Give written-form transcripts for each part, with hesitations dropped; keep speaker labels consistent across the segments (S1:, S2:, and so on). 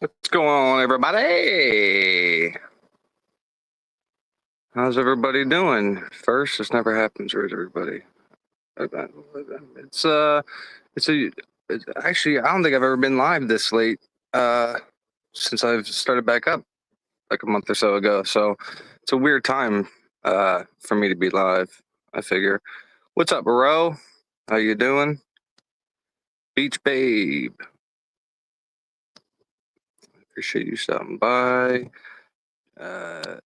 S1: What's going on, everybody? How's everybody doing? First, this never happens, where's everybody? It's it's a it's, actually I don't think I've ever been live this late since I've started back up like a month or so ago. So it's a weird time for me to be live, I figure. What's up, bro? How you doing? Beach babe. Appreciate you stopping by. And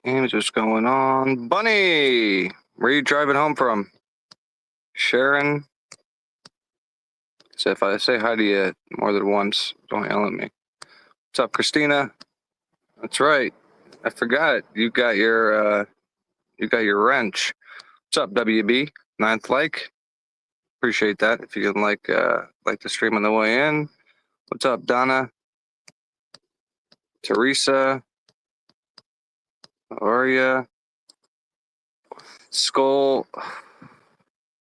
S1: what's going on? Bunny! Where are you driving home from? Sharon? So if I say hi to you more than once, don't yell at me. What's up, Christina? That's right. I forgot. You got your wrench. What's up, WB? Ninth like. Appreciate that. If you can like the stream on the way in. What's up, Donna? Teresa? How are ya? Skull.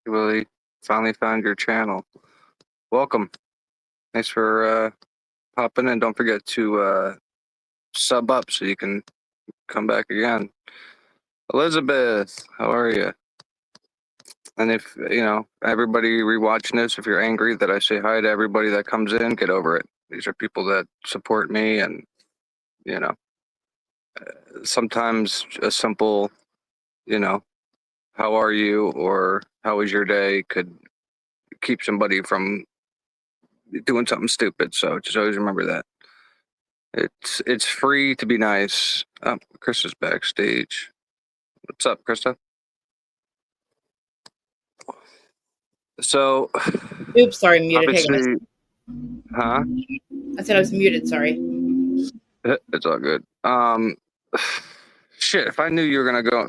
S1: You really finally found your channel. Welcome. Thanks for popping in. Don't forget to sub up so you can come back again. Elizabeth, how are you? And if, everybody rewatching this, if you're angry that I say hi to everybody that comes in, get over it. These are people that support me, and, sometimes a simple, how are you or how was your day could keep somebody from doing something stupid. So just always remember that. It's free to be nice. Oh, Krista's backstage. What's up, Krista? So,
S2: oops, sorry, muted.
S1: Obviously, huh?
S2: I said I was muted. Sorry.
S1: It's all good. Shit. If I knew you were gonna go,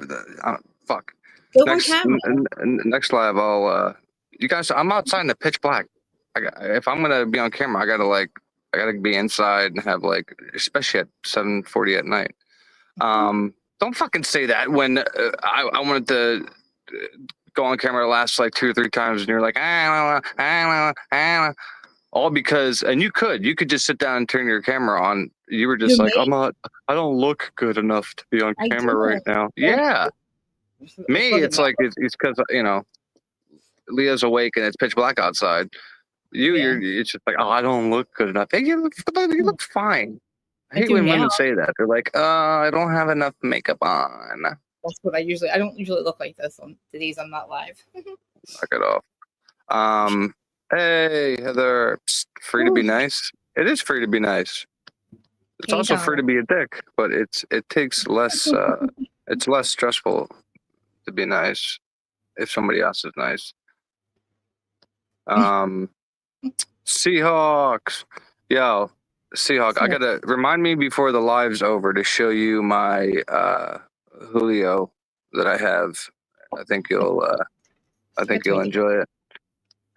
S1: fuck.
S2: Go on camera.
S1: Next live, I'll. You guys, I'm outside in the pitch black. If I'm gonna be on camera, I gotta be inside and have especially at 7:40 at night. Don't fucking say that when I wanted to go on camera the last 2 or 3 times, and you're like, all because, and you could just sit down and turn your camera on. You were just like, I don't look good enough to be on camera right now. Yeah. Me, it's because, Leah's awake and it's pitch black outside. It's just like, oh, I don't look good enough. Hey, you look fine. I hate when women say that. They're like, I don't have enough makeup on.
S2: That's what I don't usually look like this on the days I'm not live.
S1: Knock it off. Hey, Heather. Psst, free to be nice. It is free to be nice. It's also free to be a dick, but it takes less. It's less stressful to be nice if somebody else is nice. Seahawks. Yo, Seahawk. I gotta remind me before the live's over to show you my Julio that I have. I think you'll enjoy it.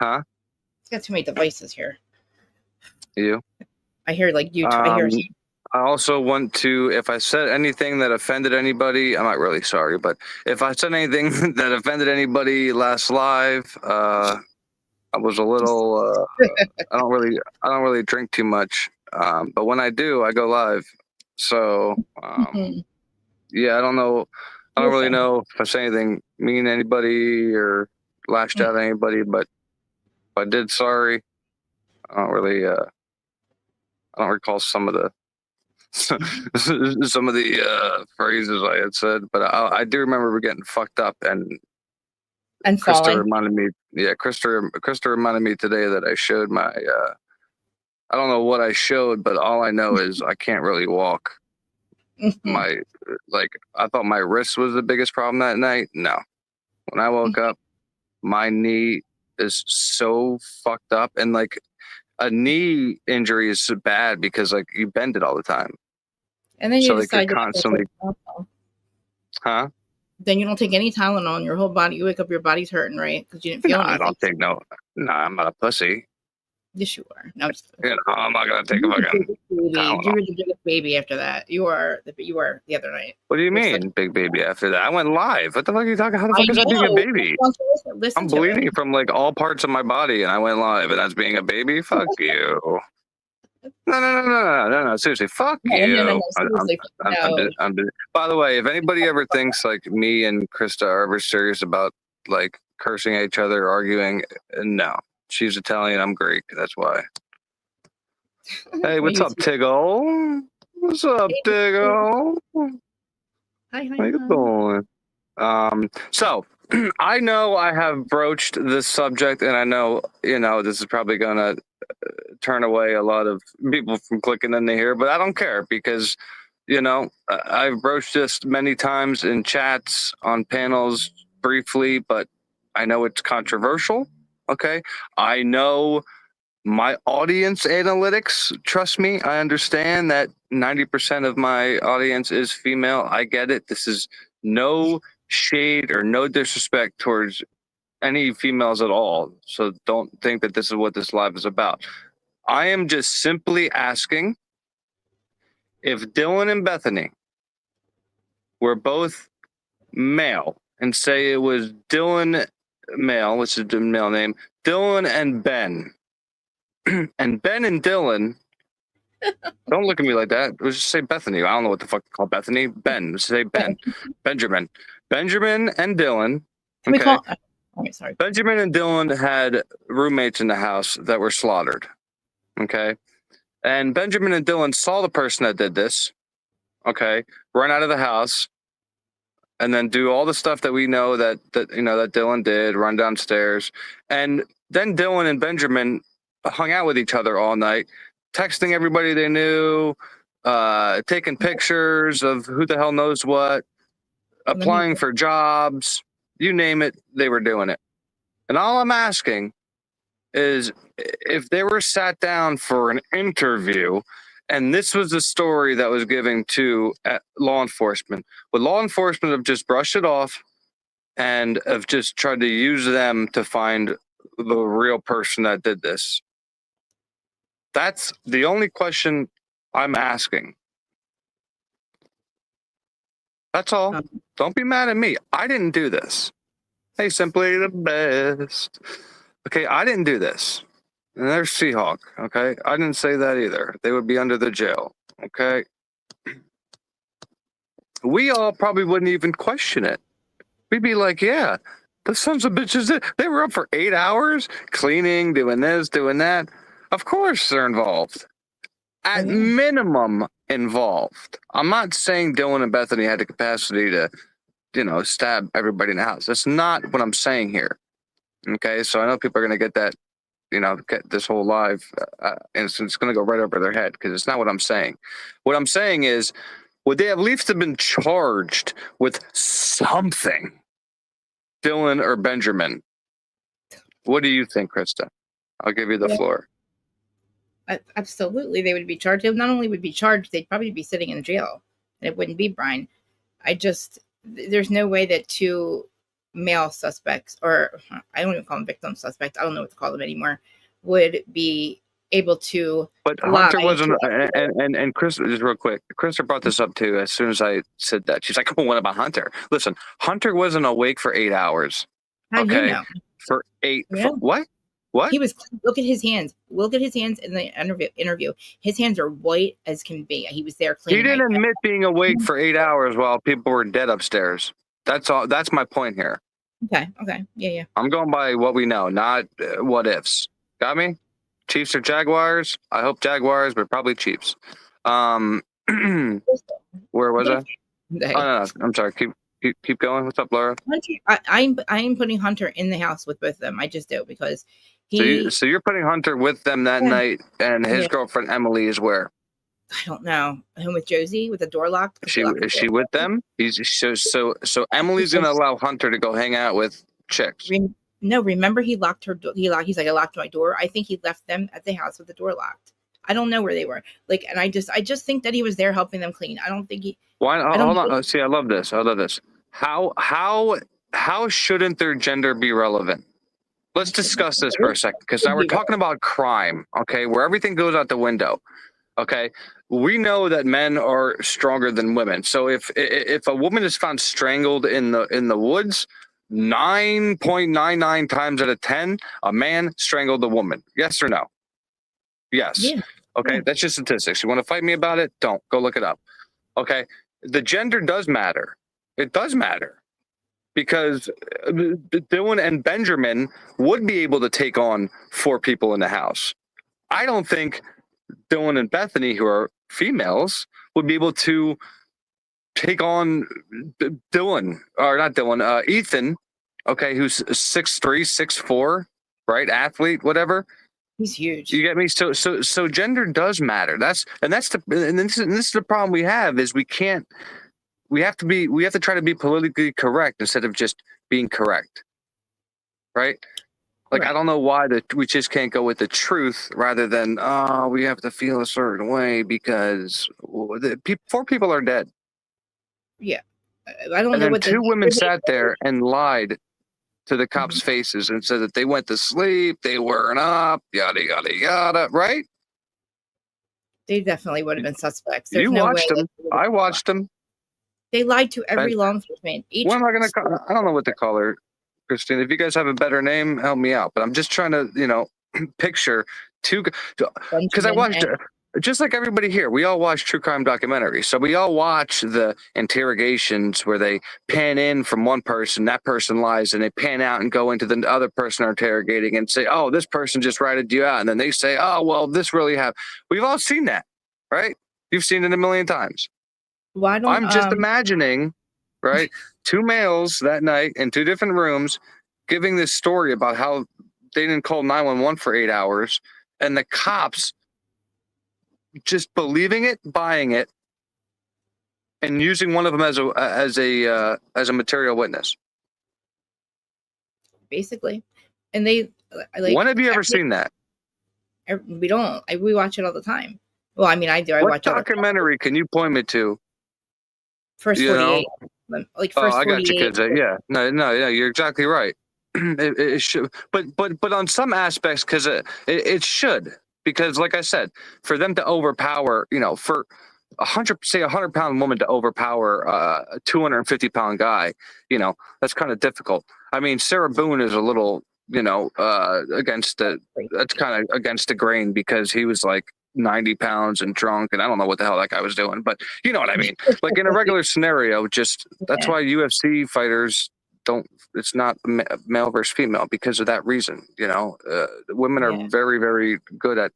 S1: Huh?
S2: It's got too many devices here.
S1: You?
S2: I hear you. I hear.
S1: I also want to, if I said anything that offended anybody, I'm not really sorry, but if I said anything that offended anybody last live, I was a little. I don't really drink too much, but when I do, I go live. So, yeah, I don't know. I don't really know if I say anything mean to anybody or lashed out at anybody, but if I did, sorry. I don't really. I don't recall some of the phrases I had said, but I do remember getting fucked up, and Krista reminded me. Yeah, Krista reminded me today that I showed my. I don't know what I showed, but all I know is I can't really walk. I thought my wrist was the biggest problem that night. No, when I woke up, my knee is so fucked up, and a knee injury is so bad because you bend it all the time.
S2: And then you
S1: decide constantly. Huh?
S2: Then you don't take any Tylenol on your whole body. You wake up, your body's hurting, right? Because you didn't feel anything.
S1: I don't take no. No, I'm not a pussy.
S2: Yes, you are. No,
S1: I'm not gonna take a fucking.
S2: You were the biggest baby after that. You were the other night.
S1: What do you mean, big baby? After that, I went live. What the fuck are you talking? How the fuck is that being a baby? I'm bleeding from all parts of my body, and I went live, and that's being a baby. Fuck you. No. Seriously, fuck
S2: No.
S1: you.
S2: Seriously, no.
S1: I'm busy. By the way, if anybody ever thinks like me and Krista are ever serious about like cursing at each other, arguing, no. She's Italian. I'm Greek. That's why. Hey, what's up, Tiggle? What's up, Tiggle?
S2: Hi.
S1: How you doing? So I know I have broached this subject, and I know this is probably gonna turn away a lot of people from clicking into here, but I don't care because I've broached this many times in chats on panels briefly, but I know it's controversial. Okay, I know my audience analytics, trust me, I understand that 90% of my audience is female. I get it. This is no shade or no disrespect towards any females at all. So don't think that this is what this live is about. I am just simply asking if Dylan and Bethany were both male, and say it was Dylan male, which is the male name, Dylan and Ben. And Ben and Dylan, don't look at me like that. Let's just say Bethany. I don't know what the fuck to call Bethany. Ben. Let's say Ben. Benjamin. Benjamin and Dylan.
S2: Can we call? Oh, sorry.
S1: Benjamin and Dylan had roommates in the house that were slaughtered. Okay. And Benjamin and Dylan saw the person that did this. Okay. Run out of the house. And then do all the stuff that we know that Dylan did, run downstairs. And then Dylan and Benjamin hung out with each other all night, texting everybody they knew, taking pictures of who the hell knows what, applying for jobs, you name it, they were doing it. And all I'm asking is if they were sat down for an interview and this was the story that was given to law enforcement, would law enforcement have just brushed it off and have just tried to use them to find the real person that did this? That's the only question I'm asking. That's all. Don't be mad at me. I didn't do this. Hey, simply the best. Okay, I didn't do this. And there's Seahawk. Okay, I didn't say that either. They would be under the jail. Okay. We all probably wouldn't even question it. We'd be like, yeah, the sons of bitches, they were up for 8 hours cleaning, doing this, doing that. Of course they're involved. At minimum involved. I'm not saying Dylan and Bethany had the capacity to, stab everybody in the house. That's not what I'm saying here. Okay, so I know people are going to get that, get this whole live, and it's going to go right over their head because it's not what I'm saying. What I'm saying is, would they at least have been charged with something? Dylan or Benjamin? What do you think, Krista? I'll give you the floor.
S2: Absolutely, they would be charged. They not only would be charged, they'd probably be sitting in jail. And it wouldn't be Brian. There's no way that two male suspects, or I don't even call them victim suspects, I don't know what to call them anymore, would be able to.
S1: But Hunter wasn't, and Chris, just real quick, Krista brought this up too. As soon as I said that, she's like, "Oh, what about Hunter?" Listen, Hunter wasn't awake for 8 hours.
S2: How do you know?
S1: For 8. Yeah. What?
S2: He was. Look at his hands. Look at his hands in the interview. His hands are white as can be. He was there cleaning.
S1: He didn't admit being awake for 8 hours while people were dead upstairs. That's all. That's my point here.
S2: Okay. Yeah.
S1: I'm going by what we know, not what ifs. Got me? Chiefs or Jaguars? I hope Jaguars, but probably Chiefs. Where was I? Oh, no. I'm sorry. Keep going. What's up, Laura?
S2: I'm putting Hunter in the house with both of them. I just do because
S1: So you're putting Hunter with them that night, and his girlfriend Emily is where?
S2: I don't know. Home with Josie with the door locked.
S1: Is she with them? So Emily's gonna allow Hunter to go hang out with chicks.
S2: No, remember he locked her. He's like, I locked my door. I think he left them at the house with the door locked. I don't know where they were. Like, and I just think that he was there helping them clean. I don't think he.
S1: Why? Hold on. See, I love this. How shouldn't their gender be relevant? Let's discuss this for a second, because now we're talking about crime, okay, where everything goes out the window. Okay, we know that men are stronger than women. So if a woman is found strangled in the woods, 9.99 times out of 10, a man strangled a woman. Yes or no? Yes.
S2: Yeah.
S1: Okay,
S2: Yeah.
S1: that's just statistics. You want to fight me about it? Don't. Go look it up. Okay, the gender does matter. It does matter because Dylan and Benjamin would be able to take on 4 people in the house. I don't think Dylan and Bethany, who are females, would be able to take on Dylan, or not Dylan, Ethan, okay, who's 6'3", 6'4", right? Athlete, whatever.
S2: He's huge.
S1: You get me? So gender does matter. This is the problem we have is we have to try to be politically correct instead of just being correct. Right? Like,
S2: Right.
S1: I don't know why we just can't go with the truth rather than, we have to feel a certain way because 4 people are dead.
S2: Yeah. I don't
S1: And
S2: know
S1: then
S2: what
S1: 2 women sat there and lied to the cops'
S2: Mhm.
S1: faces and said that they went to sleep, they weren't up, yada, yada, yada, right?
S2: They definitely would have been suspects. There's
S1: You
S2: no way
S1: watched them. I watched them.
S2: they lied to every
S1: And
S2: law enforcement.
S1: what am I going to call? I don't know what to call her, Christine. If you guys have a better name, help me out. But I'm just trying to, picture 2, because I
S2: Benjamin
S1: watched
S2: and
S1: just like everybody here. We all watch true crime documentaries, so we all watch the interrogations where they pan in from one person, that person lies, and they pan out and go into the other person they're interrogating and say, "Oh, this person just ratted you out," and then they say, "Oh, well, this really happened." We've all seen that, right? You've seen it a million times.
S2: why don't
S1: I'm just imagining, right? 2 males that night in 2 different rooms giving this story about how they didn't call 911 for 8 hours and the cops just believing it, buying it, and using one of them as a material witness.
S2: basically, and they like
S1: When have you ever seen that?
S2: we don't we watch it all the time. Well, I mean, I do. I
S1: What
S2: watch all the time.
S1: documentary can you point me to?
S2: First
S1: You know?
S2: 48, like
S1: Oh,
S2: first
S1: I got you,
S2: 48.
S1: kids. Yeah, yeah, you're exactly right. It should, but on some aspects, because it should, because like I said, for them to overpower, for 100-pound woman to overpower a 250-pound guy, that's kind of difficult. I mean, Sarah Boone is a little, that's kind of against the grain because he was like 90 pounds and drunk, and I don't know what the hell that guy was doing, but you know what I mean. Like in a regular scenario, just that's why UFC fighters don't. It's not male versus female because of that reason. Women are
S2: Yeah.
S1: very, very good at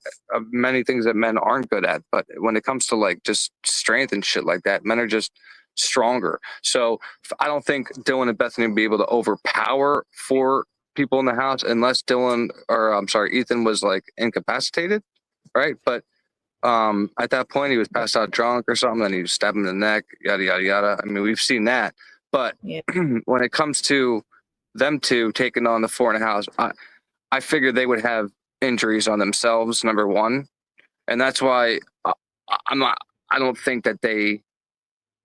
S1: many things that men aren't good at. But when it comes to like just strength and shit like that, men are just stronger. So I don't think Dylan and Bethany would be able to overpower 4 people in the house unless Ethan was like incapacitated, right? But at that point he was passed out drunk or something and he was stabbed him in the neck, yada yada yada. I mean, we've seen that. But
S2: Yeah.
S1: when it comes to them 2 taking on the 4 in the house, I figured they would have injuries on themselves, number one. And that's why I don't think that they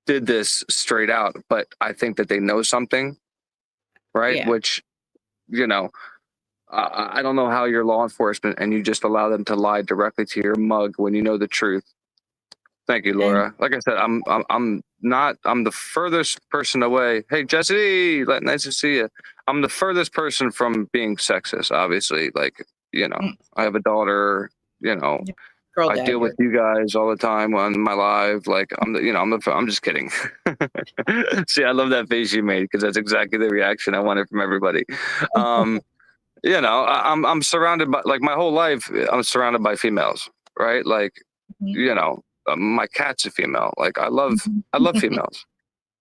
S1: did this straight out, but I think that they know something, right?
S2: Yeah.
S1: Which, I don't know how you're law enforcement and you just allow them to lie directly to your mug when you know the truth. Thank you, Laura. Like I said, I'm the furthest person away. Hey, Jesse, nice to see you. I'm the furthest person from being sexist, obviously. Like, I have a daughter,
S2: Girl
S1: I
S2: dad,
S1: deal with you guys all the time on my live. Like, I'm just kidding. See, I love that face you made because that's exactly the reaction I wanted from everybody. I'm surrounded by, like, my whole life, I'm surrounded by females, right? Like, my cat's a female. Like, I love females.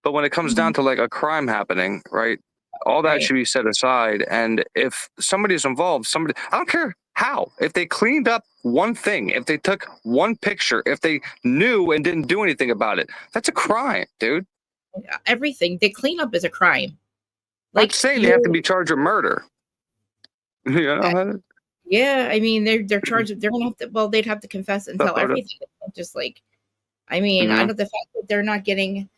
S1: But when it comes down to like a crime happening, right? All that
S2: Right.
S1: should be set aside. And if somebody's involved, I don't care how, if they cleaned up one thing, if they took one picture, if they knew and didn't do anything about it, that's a crime, dude.
S2: Everything. The cleanup is a crime.
S1: Like, not saying they have to be charged with murder.
S2: Yeah, I mean they're charged. They're gonna have to. Well, they'd have to confess and tell everything. Just like, I mean, I know the fact that they're not getting.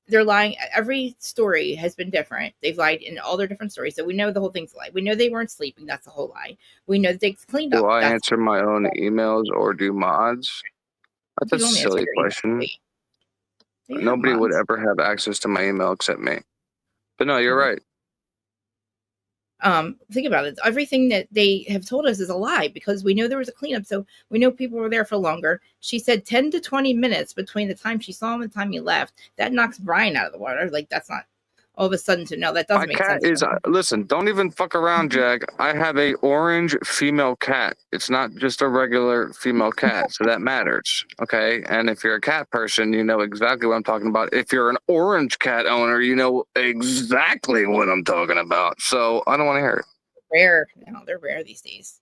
S2: They're lying. Every story has been different. They've lied in all their different stories. So we know the whole thing's a lie. We know they weren't sleeping. That's a whole lie. We know that they cleaned up.
S1: Will I answer my own emails or do mods? That's a silly question. Nobody would ever have access to my email except me. But no, you're right.
S2: Think about it. Everything that they have told us is a lie because we know there was a cleanup, so we know people were there for longer. She said 10 to 20 minutes between the time she saw him and the time he left. That knocks Brian out of the water. Like, that's not all of a sudden to know. That
S1: My
S2: doesn't make
S1: cat
S2: sense.
S1: is listen, don't even fuck around, Jag. I have a orange female cat. It's not just a regular female cat, so that matters. Okay. And if you're a cat person, you know exactly what I'm talking about. If you're an orange cat owner, you know exactly what I'm talking about. So I don't want to hear it.
S2: Rare. No, they're rare these days.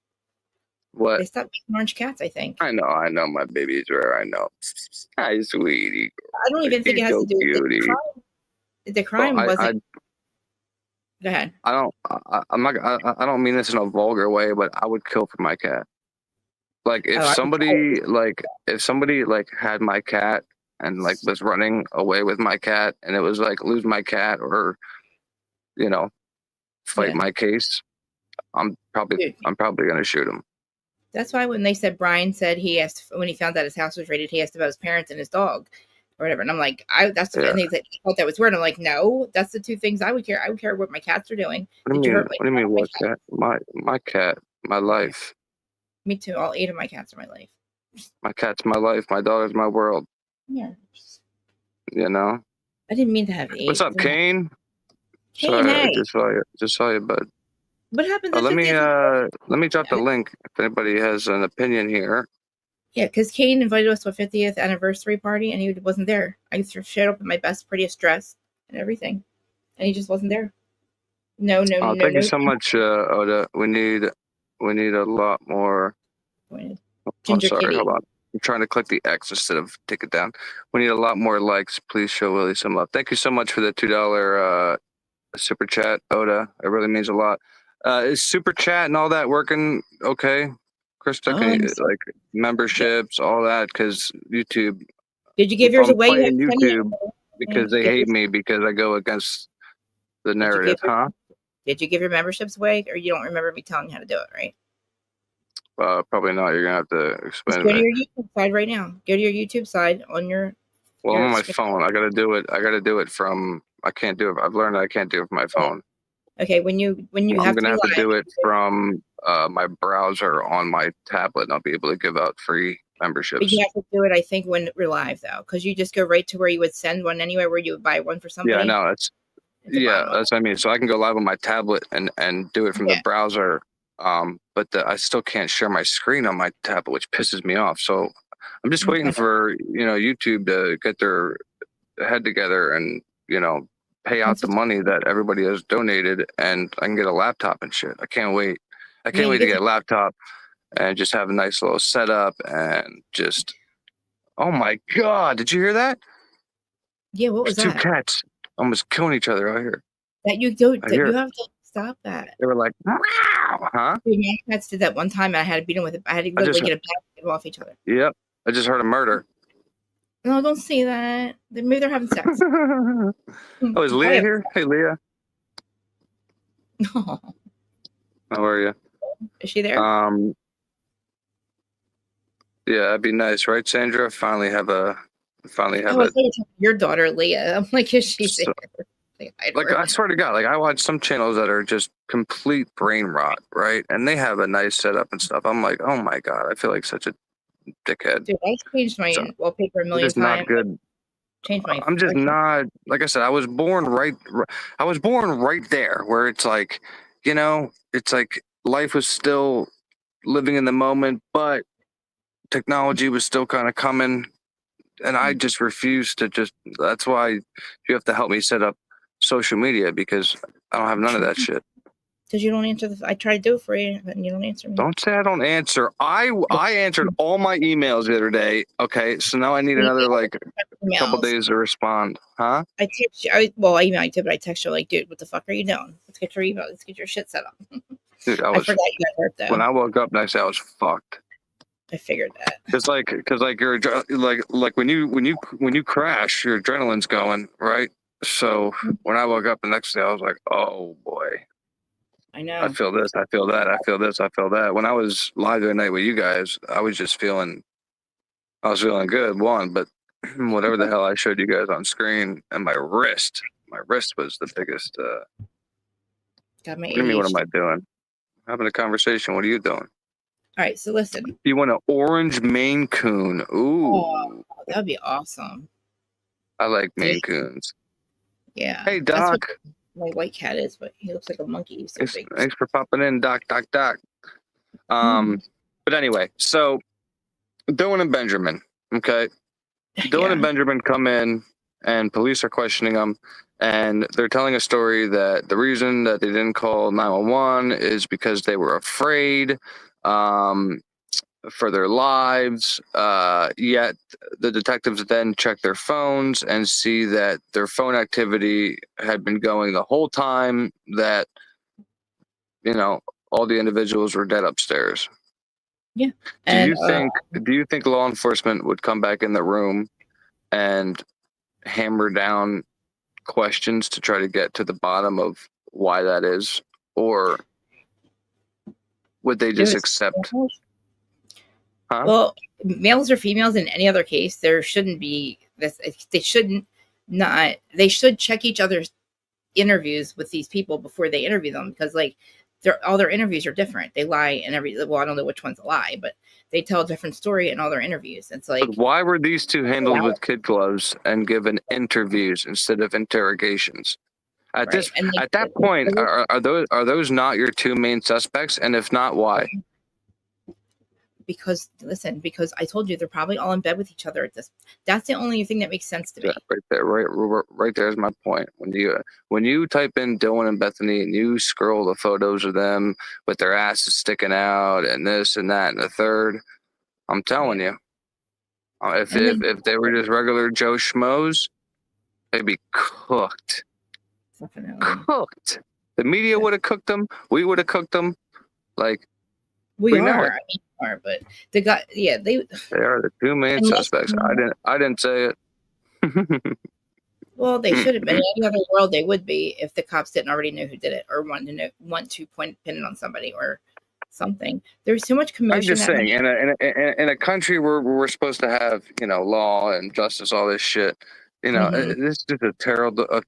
S1: What?
S2: They stopped making orange cats, I think.
S1: I know my baby's rare. I know. Hi, sweetie.
S2: I don't even think it
S1: She's
S2: has
S1: so
S2: to do with
S1: cutie.
S2: the crime
S1: Well,
S2: wasn't. Go ahead.
S1: I'm not. I don't mean this in a vulgar way, but I would kill for my cat. Like if somebody had my cat and like was running away with my cat, and it was like lose my cat or fight my case, I'm probably gonna shoot him.
S2: That's why when they said Brian said he asked when he found out his house was raided, he asked about his parents and his dog, or whatever. And I'm like, and they thought that was weird. I'm like, no, that's the two things I would care. I would care what my cats are doing.
S1: What do you mean? What cat? My cat, my life.
S2: Me too. All 8 of my cats are my life.
S1: My cat's my life. My dog is my world.
S2: Yeah.
S1: You know.
S2: I didn't mean to have 8.
S1: What's up, Kane?
S2: Kane,
S1: Sorry,
S2: hey.
S1: I just saw you, bud.
S2: What happened?
S1: Let me drop the link if anybody has an opinion here.
S2: Yeah, because Kane invited us to a 50th anniversary party, and he wasn't there. I showed up in my best, prettiest dress and everything, and he just wasn't there. No.
S1: Thank you so much, Oda. We need a lot more.
S2: Ginger Kitty.
S1: Hold on. I'm trying to click the X instead of take it down. We need a lot more likes. Please show Willie some love. Thank you so much for the $2 super chat, Oda. It really means a lot. Is super chat and all that working okay, Krista? Can you, like memberships, all that? Because YouTube.
S2: Did you give yours away?
S1: YouTube because they hate me because I go against the narrative, huh?
S2: Did you give your memberships away, or you don't remember me telling you how to do it, right?
S1: Probably not. You're gonna have to explain.
S2: Go to your YouTube side right now. Go to your YouTube side on your.
S1: Well, I'm on my phone. I gotta do it from. I can't do it. I've learned I can't do it from my phone.
S2: Okay, when you
S1: I'm gonna have to do it from my browser on my tablet, and I'll be able to give out free memberships.
S2: But you have to do it, I think, when we're live though, because you just go right to where you would send one anywhere, where you would buy one for somebody.
S1: Yeah, I know. That's what I mean. So I can go live on my tablet and do it from the browser. But I still can't share my screen on my tablet, which pisses me off. So I'm just waiting for YouTube to get their head together and pay out the money that everybody has donated, and I can get a laptop and shit. I can't wait. I can't wait to get a laptop and just have a nice little setup and just. Oh my God! Did you hear that?
S2: Yeah, what was that?
S1: 2 cats almost killing each other out here.
S2: That you don't. You have to stop that.
S1: They were like, "Wow, huh?"
S2: My cats did that one time, and I had to beat them with it. I had to literally get a off each other.
S1: Yep, I just heard a murder.
S2: No, don't say that. Maybe they're having sex.
S1: Oh, is Leah here? Hey, Leah.
S2: No.
S1: How are you?
S2: Is she there?
S1: Yeah, that'd be nice, right, Sandra? Finally have a.
S2: Your daughter, Leah. I'm like, is she there?
S1: I swear to God, I watch some channels that are just complete brain rot, right? And they have a nice setup and stuff. I'm like, oh my God, I feel like such a dickhead.
S2: Dude, I changed my wallpaper a million times.
S1: Not good. I'm just not. Like I said, I was born right there, where it's like, it's like life was still living in the moment, but technology was still kind of coming, and I just refused to just. That's why you have to help me set up social media, because I don't have none of that shit.
S2: Because you don't answer I try to do it for you, and you don't answer me.
S1: Don't say I don't answer. I answered all my emails the other day. Okay, so now I need another couple days to respond, huh?
S2: I text you. I email you too, but I text you like, dude, what the fuck are you doing? Let's get your email. Let's get your shit set up.
S1: Dude,
S2: I forgot you got hurt though.
S1: When I woke up next day, I was fucked.
S2: I figured that.
S1: Because you're like when you crash, your adrenaline's going, right? So when I woke up the next day, I was like, oh boy.
S2: I know.
S1: I feel this. I feel that. I feel this. I feel that. When I was live the other night with you guys, I was feeling good. But whatever the hell I showed you guys on screen, and my wrist was the biggest.
S2: Got my
S1: What do you mean, what am
S2: ADHD.
S1: I doing? Having a conversation. What are you doing?
S2: All right, so listen.
S1: You want an orange Maine Coon?
S2: Oh,
S1: Ooh,
S2: that'd be awesome.
S1: I like
S2: Yeah,
S1: Maine Coons.
S2: yeah,
S1: Hey,
S2: that's what
S1: Doc.
S2: my white cat is, but he looks like a monkey. He's so big.
S1: Thanks for popping in, Doc.
S2: Mm.
S1: But anyway, so Dylan and Benjamin. Okay, Dylan
S2: Yeah,
S1: and Benjamin come in, and police are questioning them, and they're telling a story that the reason that they didn't call 911 is because they were afraid for their lives. Yet the detectives then check their phones and see that their phone activity had been going the whole time that, you know, all the individuals were dead upstairs.
S2: yeah,
S1: Do
S2: and
S1: you think law enforcement would come back in the room and hammer down questions to try to get to the bottom of why that is, or would they just accept? Huh?
S2: well, males or females in any other case, there shouldn't be this. They shouldn't not. They should check each other's interviews with these people before they interview them because like all their interviews are different. They lie in every well, I don't know which one's a lie, but they tell a different story in all their interviews. It's like
S1: But why were these two handled with kid gloves and given interviews instead of interrogations?
S2: right. And like
S1: At that point, are those not your two main suspects? And if not, why?
S2: because listen, because I told you they're probably all in bed with each other at this. That's the only thing that makes sense to me.
S1: Yeah, right there, right there is my point. When you type in Dylan and Bethany and you scroll the photos of them with their asses sticking out and this and that and the third, I'm telling you,
S2: And then
S1: if they were just regular Joe schmoes, they'd be cooked.
S2: definitely
S1: Cooked. The media would have cooked them. We would have cooked them. Like
S2: we
S1: know
S2: are.
S1: it.
S2: I mean, we are, but the guy, yeah,
S1: They are the two main suspects. I didn't say it.
S2: Well, they should have been. In any other world, they would be if the cops didn't already know who did it or want to pin it on somebody or something. There's too much commotion.
S1: I'm just saying, in a country where we're supposed to have, you know, law and justice, all this shit, you know, this is just a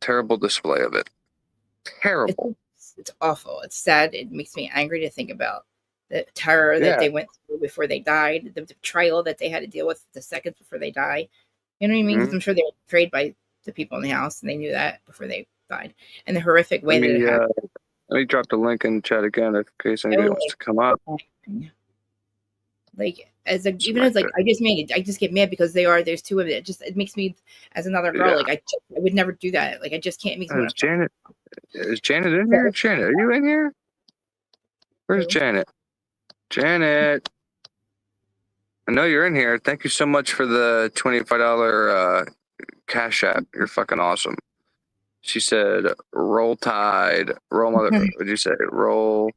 S1: terrible display of it. Terrible.
S2: It's awful. It's sad. It makes me angry to think about the terror that they went through before they died, the betrayal that they had to deal with the seconds before they die. You know what I mean? 'Cause I'm sure they were betrayed by the people in the house, and they knew that before they died. And the horrific way that it happened.
S1: Let me drop the link in chat again in case anybody wants to come up.
S2: Like I just get mad because there's two of it. It makes me as another girl like I would never do that. Like I just can't make
S1: Is Janet in here? Janet, are you in here? Where's Janet? Janet. I know you're in here. Thank you so much for the $25 Cash App. You're fucking awesome. She said, "Roll Tide, roll mother." What'd you say? Roll.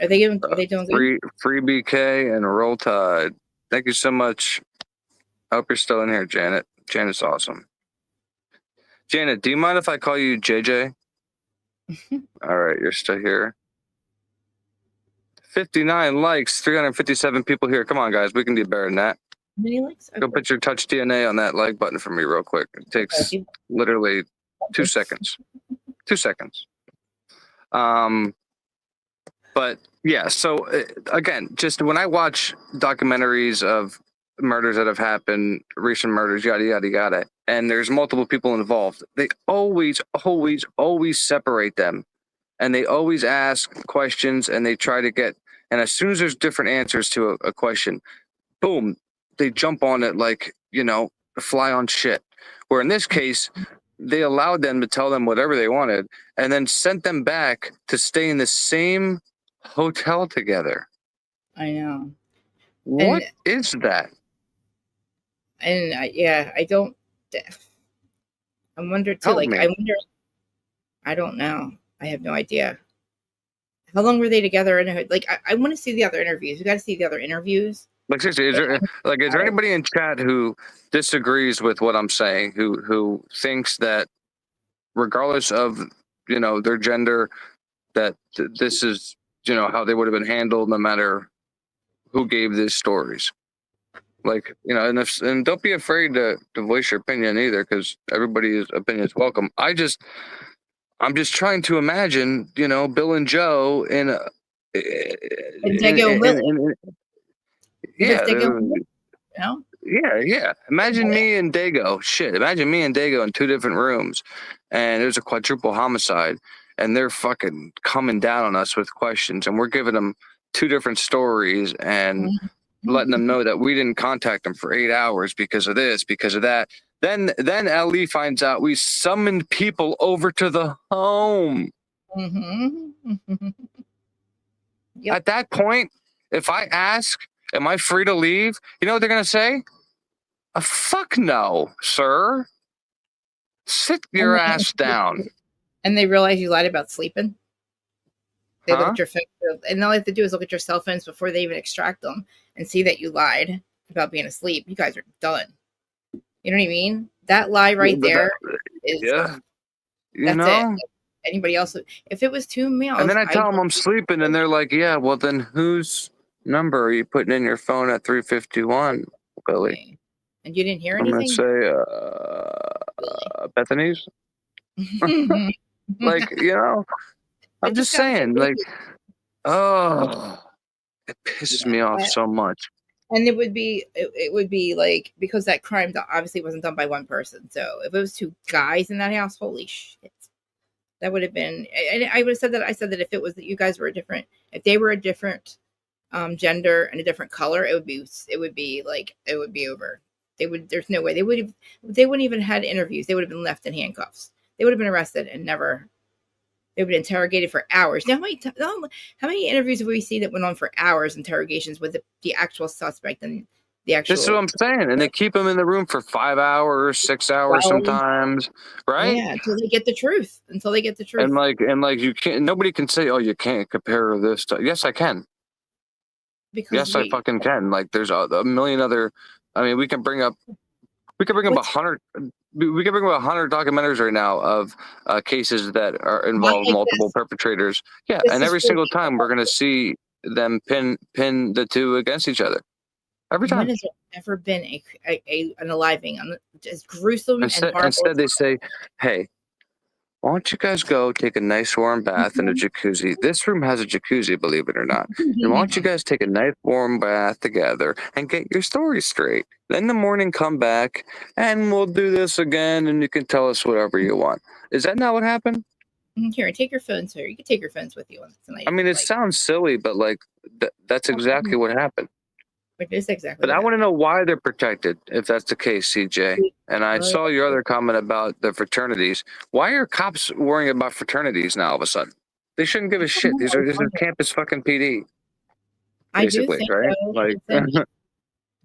S2: Are they doing good?
S1: Free BK and Roll Tide. Thank you so much. I hope you're still in here, Janet. Janet's awesome. Janet, do you mind if I call you JJ? All right, you're still here. 59 likes, 357 people here. Come on, guys, we can do better than that.
S2: How many likes?
S1: Go put your touch DNA on that like button for me real quick. It takes literally 2 seconds. 2 seconds. But yeah, so again, just when I watch documentaries of murders that have happened, recent murders, yada, yada, yada, and there's multiple people involved, they always separate them. And they always ask questions and they try to get, and as soon as there's different answers to a question, boom, they jump on it like, you know, a fly on shit. Where in this case, they allowed them to tell them whatever they wanted and then sent them back to stay in the same hotel together.
S2: I know.
S1: What is that?
S2: And I don't. I wonder too. I don't know. I have no idea. How long were they together? And like, I want to see the other interviews. We got to see the other interviews.
S1: Like seriously, is there anybody in chat who disagrees with what I'm saying? Who thinks that, regardless of, you know, their gender, that this is, you know, how they would have been handled, no matter who gave these stories? Like, you know, and don't be afraid to voice your opinion either, because everybody's opinion is welcome. I'm just trying to imagine, Bill and Joe in a,
S2: And Dago and Willie. If it's
S1: yeah,
S2: Dago and Willie, you know?
S1: yeah. Imagine me and Dago. Shit, imagine me and Dago in 2 different rooms, and there's a quadruple homicide, and they're fucking coming down on us with questions, and we're giving them 2 different stories and letting them know that we didn't contact them for 8 hours because of this, because of that. Then Ellie finds out we summoned people over to the home.
S2: Yep.
S1: At that point, if I ask, am I free to leave? You know what they're going to say? Fuck no, sir. Sit your ass down.
S2: And they realize you lied about sleeping. They look
S1: Huh?
S2: at your phone, and all they have to do is look at your cell phones before they even extract them and see that you lied about being asleep. You guys are done. You know what I mean? That lie right there is
S1: Yeah.
S2: that's it. Anybody else? If it was 2 males,
S1: And then I tell them I'm sleeping, and they're like, "Yeah, well then, whose number are you putting in your phone at 3:51, Billy?"
S2: Okay. And you didn't hear
S1: I'm gonna
S2: anything?
S1: say, Bethany's. Like, I'm just saying, like, oh, it pisses me off so much.
S2: And it would be like, because that crime obviously wasn't done by one person. So if it was 2 guys in that house, holy shit, that would have been. And I would have said that. I said that if it was that you guys were different, if they were a different gender and a different color, it would be over. There's no way they wouldn't even had interviews. They would have been left in handcuffs. They would have been arrested and never. They would have been interrogated for hours. Now, how many interviews have we seen that went on for hours, interrogations with the actual suspect and the actual.
S1: This is what I'm saying, and they keep them in the room for 5 hours, 6 hours sometimes, right?
S2: Yeah, until they get the truth.
S1: And like you can't. Nobody can say, "Oh, you can't compare this to." Yes, I can.
S2: Because
S1: I fucking can. Like, there's a million other. I mean, we can bring up 100. We can bring up 100 documentaries right now of cases that are involve
S2: like
S1: multiple perpetrators. Yeah, and every single time we're gonna see them pin the 2 against each other. Every time.
S2: When has there ever been an unaliving as gruesome and horrible?
S1: Instead, they say, "Hey, why don't you guys go take a nice warm bath in a jacuzzi? This room has a jacuzzi, believe it or not. And why don't you guys take a nice warm bath together and get your story straight? Then in the morning, come back and we'll do this again, and you can tell us whatever you want." Is that not what happened?
S2: Here, take your phones here. You can take your phones with you tonight.
S1: I mean, it sounds silly, but like that's exactly what happened.
S2: It is exactly.
S1: But I want to know why they're protected, if that's the case, CJ. And I saw your other comment about the fraternities. Why are cops worrying about fraternities now all of a sudden? They shouldn't give a shit. These are campus fucking PD. Basically,
S2: I do think,
S1: right?
S2: Like,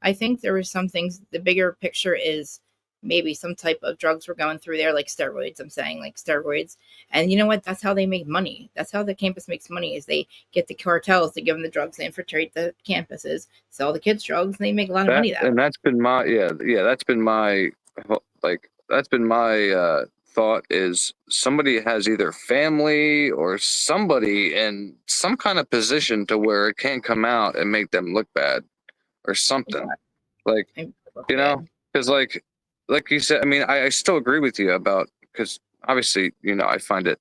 S2: I think there were some things. The bigger picture is maybe some type of drugs were going through there, like steroids. I'm saying like steroids. And you know what? That's how they make money. That's how the campus makes money, is they get the cartels to give them the drugs, they infiltrate the campuses, sell the kids drugs, and they make a lot of money.
S1: And that's been my, that's been my, thought is somebody has either family or somebody in some kind of position to where it can't come out and make them look bad or something. Like, because like you said, I mean, I still agree with you about, because obviously, I find it.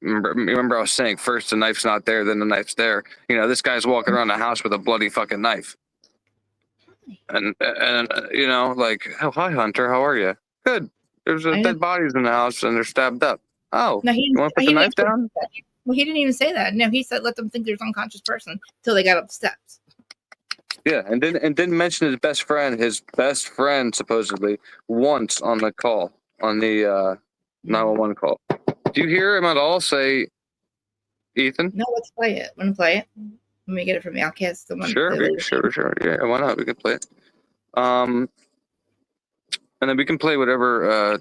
S1: Remember, I was saying first the knife's not there, then the knife's there. This guy's walking around the house with a bloody fucking knife, and like, oh, hi Hunter, how are you? Good. There's dead bodies in the house and they're stabbed up. Oh, you want to put the knife down?
S2: Well, he didn't even say that. No, he said let them think there's an unconscious person until they got up the steps.
S1: Yeah, and didn't mention his best friend. His best friend supposedly once on the call, on the 911 call. Do you hear him at all say, Ethan?
S2: No, let's play it. Want to play it? Let me get it from the Outcast.
S1: Sure. Yeah, why not? We can play it. And then we can play whatever.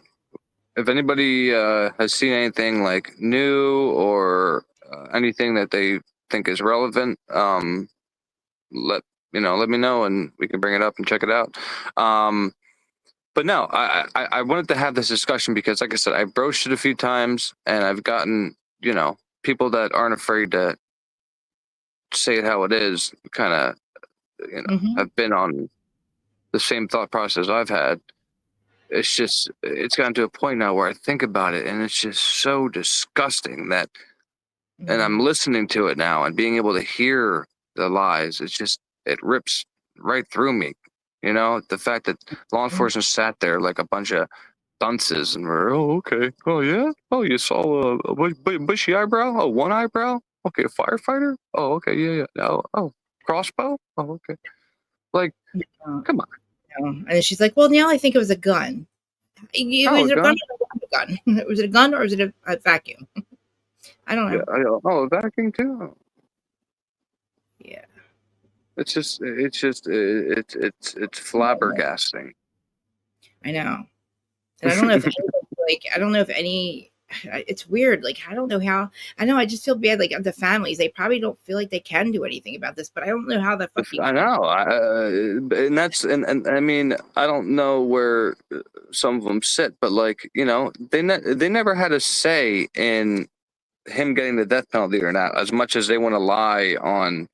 S1: If anybody has seen anything like new or anything that they think is relevant, let me know and we can bring it up and check it out. But no, I wanted to have this discussion because, like I said, I've broached it a few times and I've gotten, people that aren't afraid to say it how it is, kind of, have been on the same thought process I've had. it's gotten to a point now where I think about it and it's just so disgusting that, and I'm listening to it now and being able to hear the lies. It rips right through me. You know, the fact that law enforcement sat there like a bunch of dunces and were, oh, okay. Oh, yeah. Oh, you saw a bushy eyebrow? Oh, one eyebrow? Okay, a firefighter? Oh, okay. Yeah, yeah. Oh, crossbow? Oh, okay. Like, come on.
S2: And then she's like, well, now I think it was a gun. Was it a gun or a gun? Was it a gun or was it a vacuum? I don't know.
S1: Yeah, a vacuum too?
S2: Yeah.
S1: It's flabbergasting.
S2: I know. And I don't know if it's weird. Like, I don't know how. I know. I just feel bad. Like, the families, they probably don't feel like they can do anything about this. But I don't know how the fuck.
S1: I know, and that's and I mean, I don't know where some of them sit, but like, you know, they never had a say in him getting the death penalty or not. As much as they want to lie on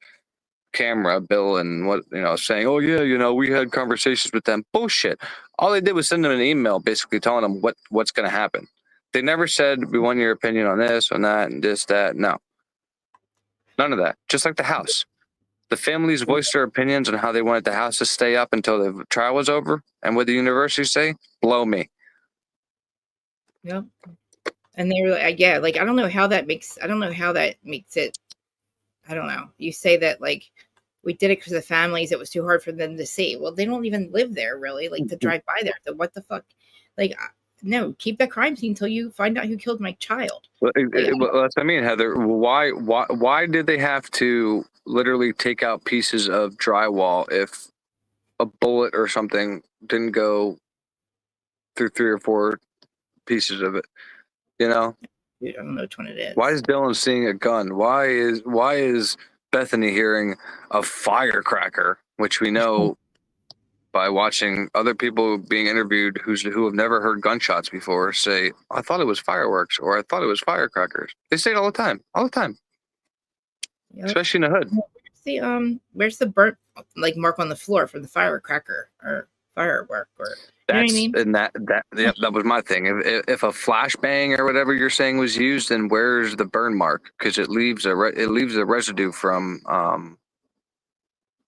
S1: camera, Bill, and what, you know, saying, oh yeah, you know, we had conversations with them. Bullshit. All they did was send them an email basically telling them what's going to happen. They never said, we want your opinion on this, on that, and this, that. No, none of that. Just like the house, the families voiced their opinions on how they wanted the house to stay up until the trial was over, and what the university say, blow me.
S2: Yep. And they were like, yeah, like, I don't know how that makes it. I don't know. You say that, like, we did it because of families. It was too hard for them to see. Well, they don't even live there, really. Like, to drive by there. So what the fuck? Like, no, keep that crime scene until you find out who killed my child.
S1: Well, that's what I mean, Heather. Why did they have to literally take out pieces of drywall if a bullet or something didn't go through 3 or 4 pieces of it? You know,
S2: Dude, I don't know which one it is.
S1: why is Dylan seeing a gun? Why is Bethany hearing a firecracker, which we know by watching other people being interviewed who have never heard gunshots before say, I thought it was fireworks or I thought it was firecrackers. They say it all the time. Yep. Especially in the hood.
S2: See, where's the burnt like mark on the floor from the firecracker or firework or you know what I mean?
S1: And that was my thing. If a flashbang or whatever you're saying was used, then where's the burn mark? Because it leaves a residue from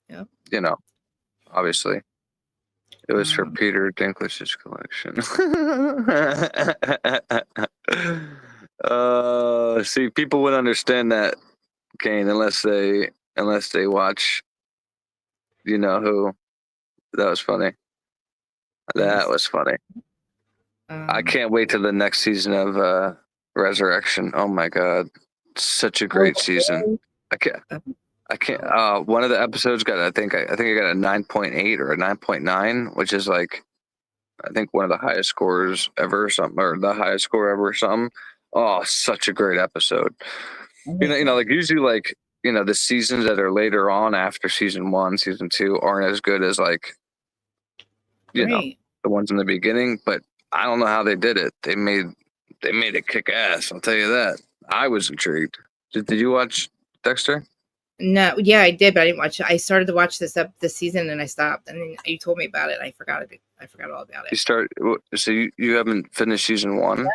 S2: Yep.
S1: You know, obviously. It was for Peter Dinklage's collection. See, people would understand that, Kane, unless they watch. You know who? That was funny. That was funny. I can't wait till the next season of Resurrection. Oh my god, such a great season. I can't. One of the episodes got, I think I got a 9.8 or a 9.9, which is like, I think one of the highest scores ever, or something, or the highest score ever, or something. Oh, such a great episode. You know, like usually, like, you know, the seasons that are later on after season 1, season 2 aren't as good as, like, you know, the ones in the beginning. But I don't know how they did it. They made it kick ass. I'll tell you that. I was intrigued. Did you watch Dexter?
S2: No, yeah, I did, but I didn't watch it. I started to watch this season and I stopped. And then you told me about it. I forgot all about it.
S1: So you haven't finished season 1?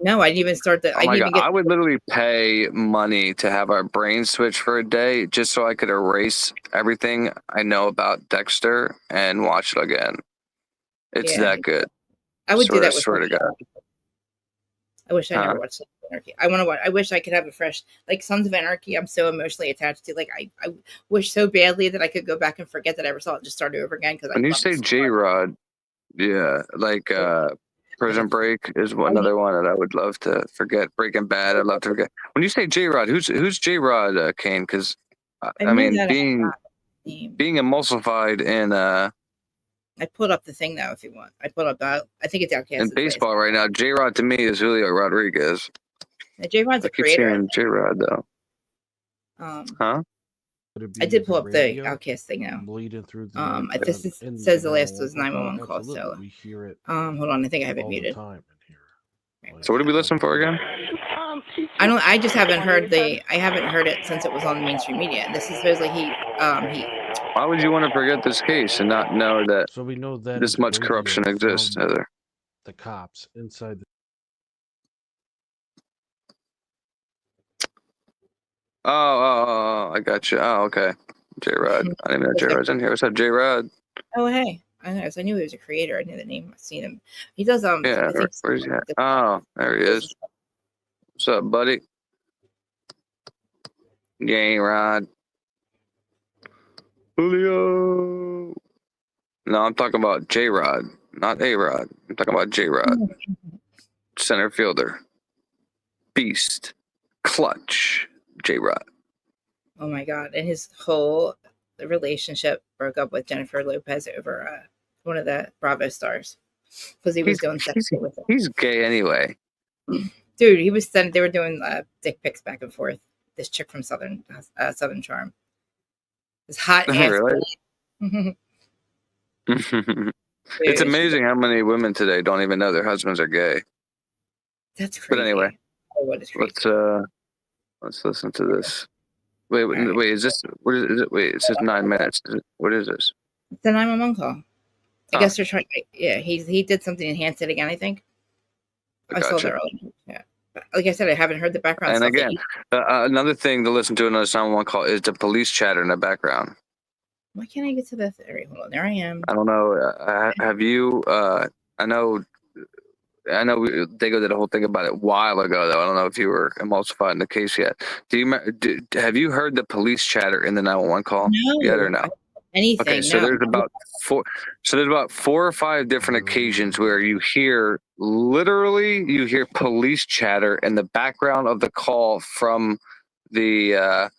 S2: No, I didn't even start the.
S1: Oh my god! I would literally pay money to have our brain switch for a day just so I could erase everything I know about Dexter and watch it again. It's that good.
S2: I would do that.
S1: Swear to God.
S2: I wish I never watched Sons of Anarchy. I wish I could have a fresh, like, Sons of Anarchy. I'm so emotionally attached to. Like, I wish so badly that I could go back and forget that I ever saw it and just start over again. Because
S1: when you say J-Rod, yeah, like Prison Break is another one that I would love to forget. Breaking Bad, I'd love to forget. When you say J-Rod, who's J-Rod, Kane? Because I mean, being emulsified in
S2: I pulled up the thing now if you want. I pulled up I think it's Outcast.
S1: In baseball right now, J-Rod to me is Julio Rodriguez.
S2: J-Rod's a creator.
S1: J-Rod though. Huh?
S2: I did pull up the Outcast thing now.
S3: Bleeding through
S2: this says the last was 911 call. So
S3: we hear it.
S2: Hold on, I think I have it muted.
S1: So what are we listening for again?
S2: I just haven't heard I haven't heard it since it was on the mainstream media. This is supposedly he.
S1: Why would you want to forget this case and not know that
S3: so we know that
S1: this much corruption exists, Heather?
S3: the cops inside the
S1: I got you. Oh, okay. J Rod. I didn't even know J Rod's in here. What's up, J Rod?
S2: Oh, hey. I knew he was a creator. I knew the name. I've seen him. He does,
S1: Yeah,
S2: I think.
S1: where's he at? Oh, there he is. What's up, buddy? J Rod. Julio. No, I'm talking about J Rod, not A Rod. I'm talking about J Rod. Center fielder. Beast. Clutch. J Rod.
S2: Oh my God. And his whole relationship broke up with Jennifer Lopez over one of the Bravo stars because he was doing sex with her.
S1: He's gay anyway.
S2: Dude, he was sending, they were doing dick pics back and forth. This chick from Southern Charm. This hot ass.
S1: Really? It's amazing how many women today don't even know their husbands are gay.
S2: That's crazy.
S1: But anyway,
S2: what is crazy?
S1: let's listen to this. Wait, is this what is it? Wait, it says 9 minutes. What is this?
S2: It's a 911 call. I guess they're trying. Yeah, he did something to enhance it again. I think. I saw that earlier. Yeah, but like I said, I haven't heard the background.
S1: And
S2: stuff
S1: again, another thing to listen to another 911 call is the police chatter in the background.
S2: Why can't I get to the theory? Hold on, there I am.
S1: I don't know. Have you? I know Dago did a whole thing about it a while ago, though. I don't know if you were emulsified in the case yet. Have you heard the police chatter in the 911 call yet or no?
S2: Anything.
S1: Okay, so there's about four or five different occasions where you hear police chatter in the background of the call from the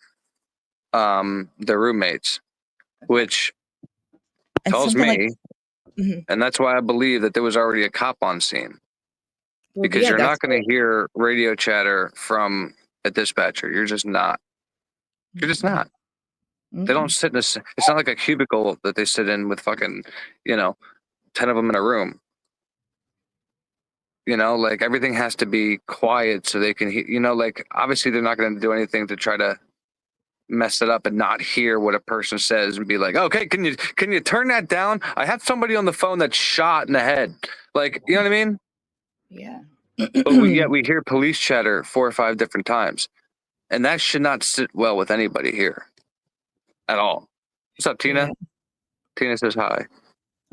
S1: roommates, which tells me, and that's why I believe that there was already a cop on scene. Because you're not going to hear radio chatter from a dispatcher. You're just not. You're just not. They don't sit in it's not like a cubicle that they sit in with fucking, 10 of them in a room. Like everything has to be quiet so they can hear, like obviously they're not going to do anything to try to mess it up and not hear what a person says and be like, okay, can you turn that down? I have somebody on the phone that's shot in the head. Like, you know what I mean?
S2: Yeah.
S1: But we hear police chatter 4 or 5 different times. And that should not sit well with anybody here at all. What's up, Tina? Yeah. Tina says hi.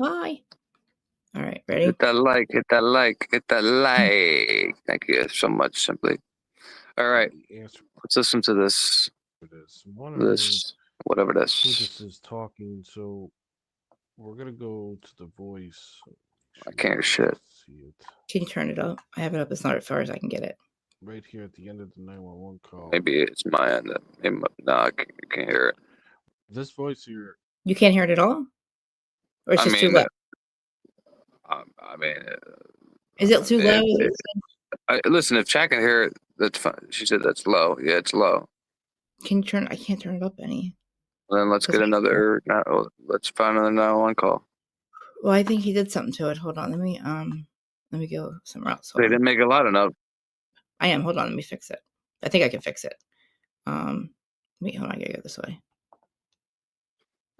S2: Hi. All right, ready?
S1: Hit that like. Thank you so much, Simply. All right. Let's listen to this. Whatever this.
S3: This is talking, so we're going to go to the voice.
S1: I can't hear shit.
S2: Can you turn it up? I have it up as far as I can get it.
S3: Right here at the end of the 911 call.
S1: Maybe it's my end. No, I can't hear it.
S3: This voice here.
S2: You can't hear it at all? Or it's just too low? Is it too low?
S1: Listen, if Chad can hear it, that's fine. She said that's low. Yeah, it's low.
S2: Can you turn? I can't turn it up any.
S1: Well, then let's get another. Let's find another 911 call.
S2: Well, I think he did something to it. Hold on. Let me go somewhere else.
S1: They didn't make a lot enough.
S2: I am. Hold on. Let me fix it. I think I can fix it. Wait, hold on. I gotta go this way.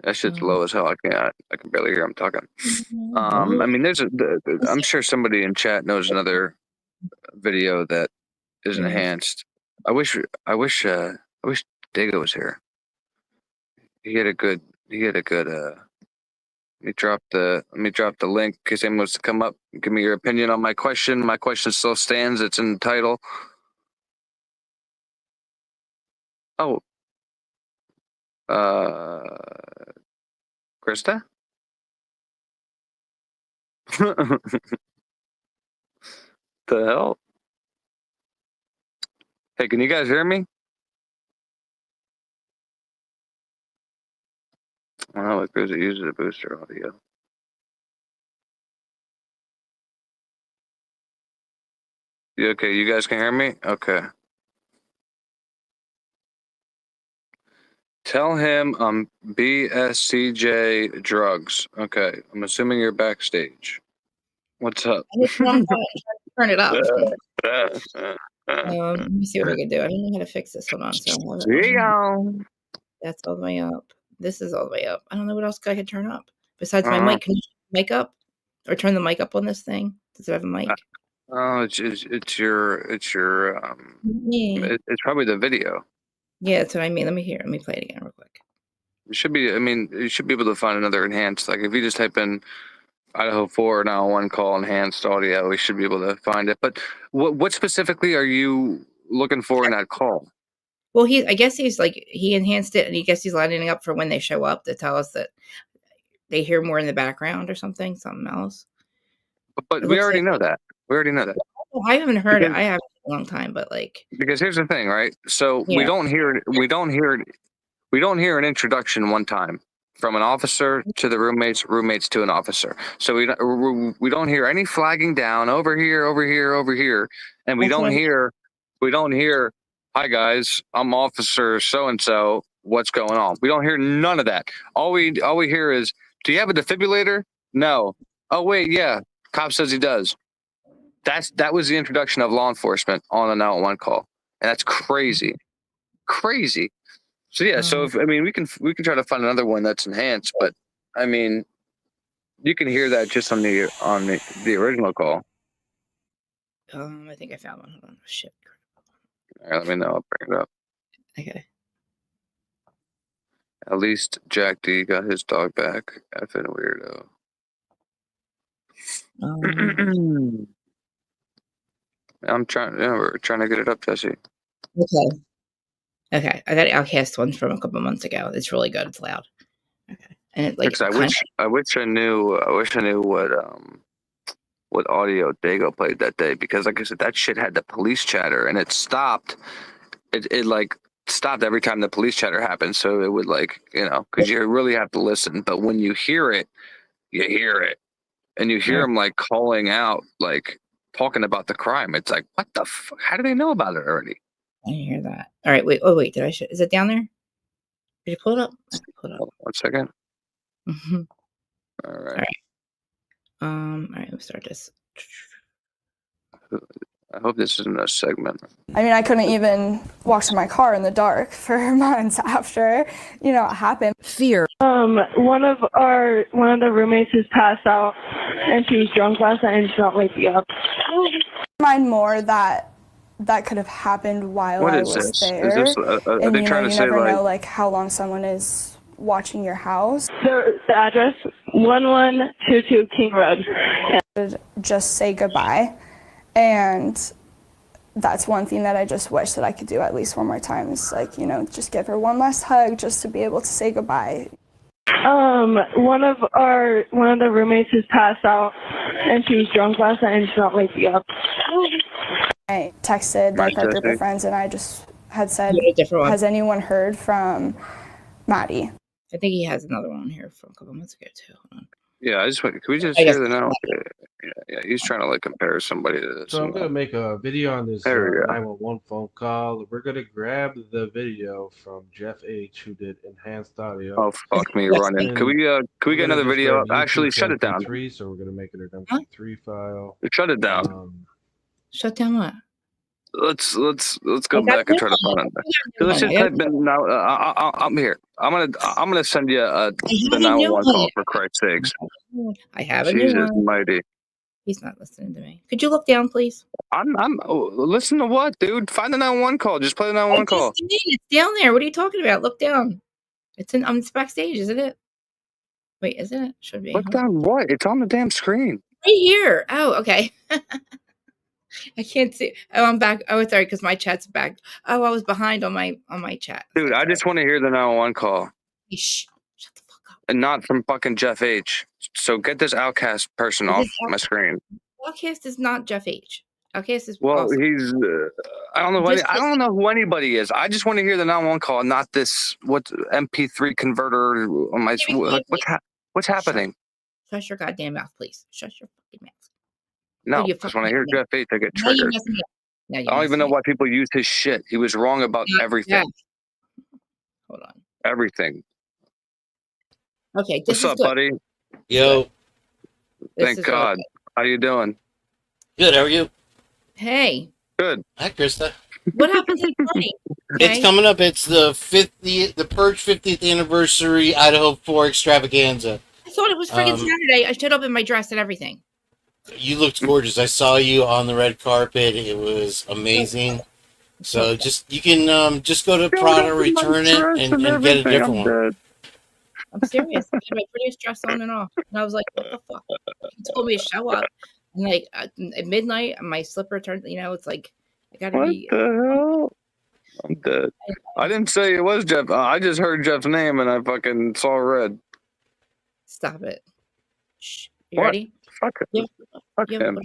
S1: That shit's low as hell. I can barely hear him talking. I mean, I'm sure somebody in chat knows another video that is enhanced. I wish Dago was here. He had a good. Let me drop the link in case anyone wants to come up and give me your opinion on my question. My question still stands. It's in the title. Oh. Krista? The hell? Hey, can you guys hear me? I don't know if Krista uses a booster audio. Okay, you guys can hear me? Okay. Tell him I'm BSCJ drugs. Okay, I'm assuming you're backstage. What's up?
S2: Turn it up. Let me see what I can do. I don't know how to fix this. Hold on. That's all the way up. This is all the way up. I don't know what else I can turn up besides my mic. Can you mic up or turn the mic up on this thing? Does it have a mic?
S1: Oh, it's your
S2: Yeah.
S1: it's probably the video.
S2: Yeah, that's what I mean. Let me play it again real quick.
S1: It should be. I mean, you should be able to find another enhanced. Like if you just type in Idaho 4 911 call enhanced audio, we should be able to find it. But what specifically are you looking for in that call?
S2: Well, I guess he enhanced it, and he guess he's lining up for when they show up to tell us that they hear more in the background or something else.
S1: But we already know that. We already know that.
S2: Well, I haven't heard it.
S1: Because-
S2: I haven't in a long time, but like,
S1: Because here's the thing, right? So
S2: Yeah.
S1: we don't hear an introduction one time from an officer to the roommates to an officer. So we don't hear any flagging down over here, and we
S2: That's
S1: don't
S2: what
S1: hear, hi guys, I'm officer so and so. What's going on? We don't hear none of that. All we hear is, do you have a defibrillator? No. Oh wait, yeah. Cop says he does. That was the introduction of law enforcement on a 911 call, and that's crazy. So yeah, so we can try to find another one that's enhanced, but I mean, you can hear that just on the original call.
S2: I think I found one. Hold on. Shit.
S1: All right, let me know. I'll bring it up.
S2: Okay.
S1: At least Jack D got his dog back. Effing weirdo. I'm trying. Yeah, we're trying to get it up, Jesse.
S2: Okay. I got an Outcast one from a couple months ago. It's really good. It's loud. Okay. And it like.
S1: I wish I knew what audio Dago played that day, because like I said, that shit had the police chatter and it stopped. It like stopped every time the police chatter happened. So it would because you really have to listen. But when you hear it, and you hear them like calling out, like talking about the crime. It's like, what the fuck? How do they know about it already?
S2: I didn't hear that. All right. Wait. Oh wait. Is it down there? Did you pull it up? Pull it up.
S1: Hold on 1 second.
S2: Mm-hmm.
S1: All right.
S2: All right. Let's start this.
S1: I hope this isn't a segment.
S4: I mean, I couldn't even walk to my car in the dark for months after, it happened.
S2: Fear.
S5: One of the roommates has passed out, and she was drunk last night and she's not waking up.
S4: Mind more that could have happened while I was there.
S1: Is this, are they trying to say
S4: you never know how long someone is watching your house.
S5: The address, 1122 King Road.
S4: Just say goodbye. And that's one thing that I just wish that I could do at least one more time is just give her one last hug just to be able to say goodbye.
S5: One of the roommates has passed out, and she was drunk last night and she's not waking up.
S4: I texted our group of friends and I just had said, has anyone heard from Maddie?
S2: I think he has another one here from a couple months ago too. Hold on.
S1: Yeah, can we just hear the now? Yeah, he's trying to compare somebody to this.
S3: So I'm gonna make a video on this 911 phone call. We're gonna grab the video from Jeff H, who did enhanced audio.
S1: Oh fuck me running! Can we get another video? Actually, shut it down.
S3: So we're gonna make it an MP3 file.
S1: Shut it down.
S2: Shut down what?
S1: Let's go back and try to find it. Let's just type in now. I'm here. I'm gonna send you the 911 call for Christ's sakes.
S2: I have a new one.
S1: Mighty.
S2: He's not listening to me. Could you look down, please?
S1: Listen to what, dude? Find the 911 call. Just play the 911 call.
S2: It's down there. What are you talking about? Look down. It's backstage, isn't it? Wait, isn't it? Should be.
S1: Look down. What? It's on the damn screen.
S2: Right here. Oh, okay. I can't see. Oh, I'm back. Oh, it's all right because my chat's back. Oh, I was behind on my chat.
S1: Dude, I just want to hear the 911 call.
S2: Shh. Shut the fuck up.
S1: And not from fucking Jeff H. So get this Outcast person off my screen.
S2: Outcast is not Jeff H. Outcast is
S1: awesome. He's. I don't know. I don't know who anybody is. I just want to hear the 911 call, not this. What's MP3 converter on my? What's happening?
S2: Shut your goddamn mouth, please. Shut your fucking mouth.
S1: No, because when I hear Jeff H, I get triggered. I don't even know why people use his shit. He was wrong about everything.
S2: Yeah. Hold on.
S1: Everything.
S2: Okay.
S1: What's up, buddy?
S6: Yo.
S1: Thank God. How you doing?
S6: Good. How are you?
S2: Hey.
S1: Good.
S6: Hi, Krista.
S2: What happened to the party? Okay.
S6: It's coming up. It's the Purge 50th anniversary Idaho 4 extravaganza.
S2: I thought it was friggin' Saturday. I showed up in my dress and everything.
S6: You looked gorgeous. I saw you on the red carpet. It was amazing. So you can just go to Prada, return it, and get a different one.
S2: I'm serious. I had my prettiest dress on and off, and I was like, "What the fuck?" He told me to show up, and like at midnight, my slipper turned. It's like I gotta
S1: What
S2: be.
S1: the hell? I'm dead. I didn't say it was Jeff. I just heard Jeff's name and I fucking saw red.
S2: Stop it. Shh. You
S1: What?
S2: ready?
S1: Fuck it. Fuck
S2: You
S1: him.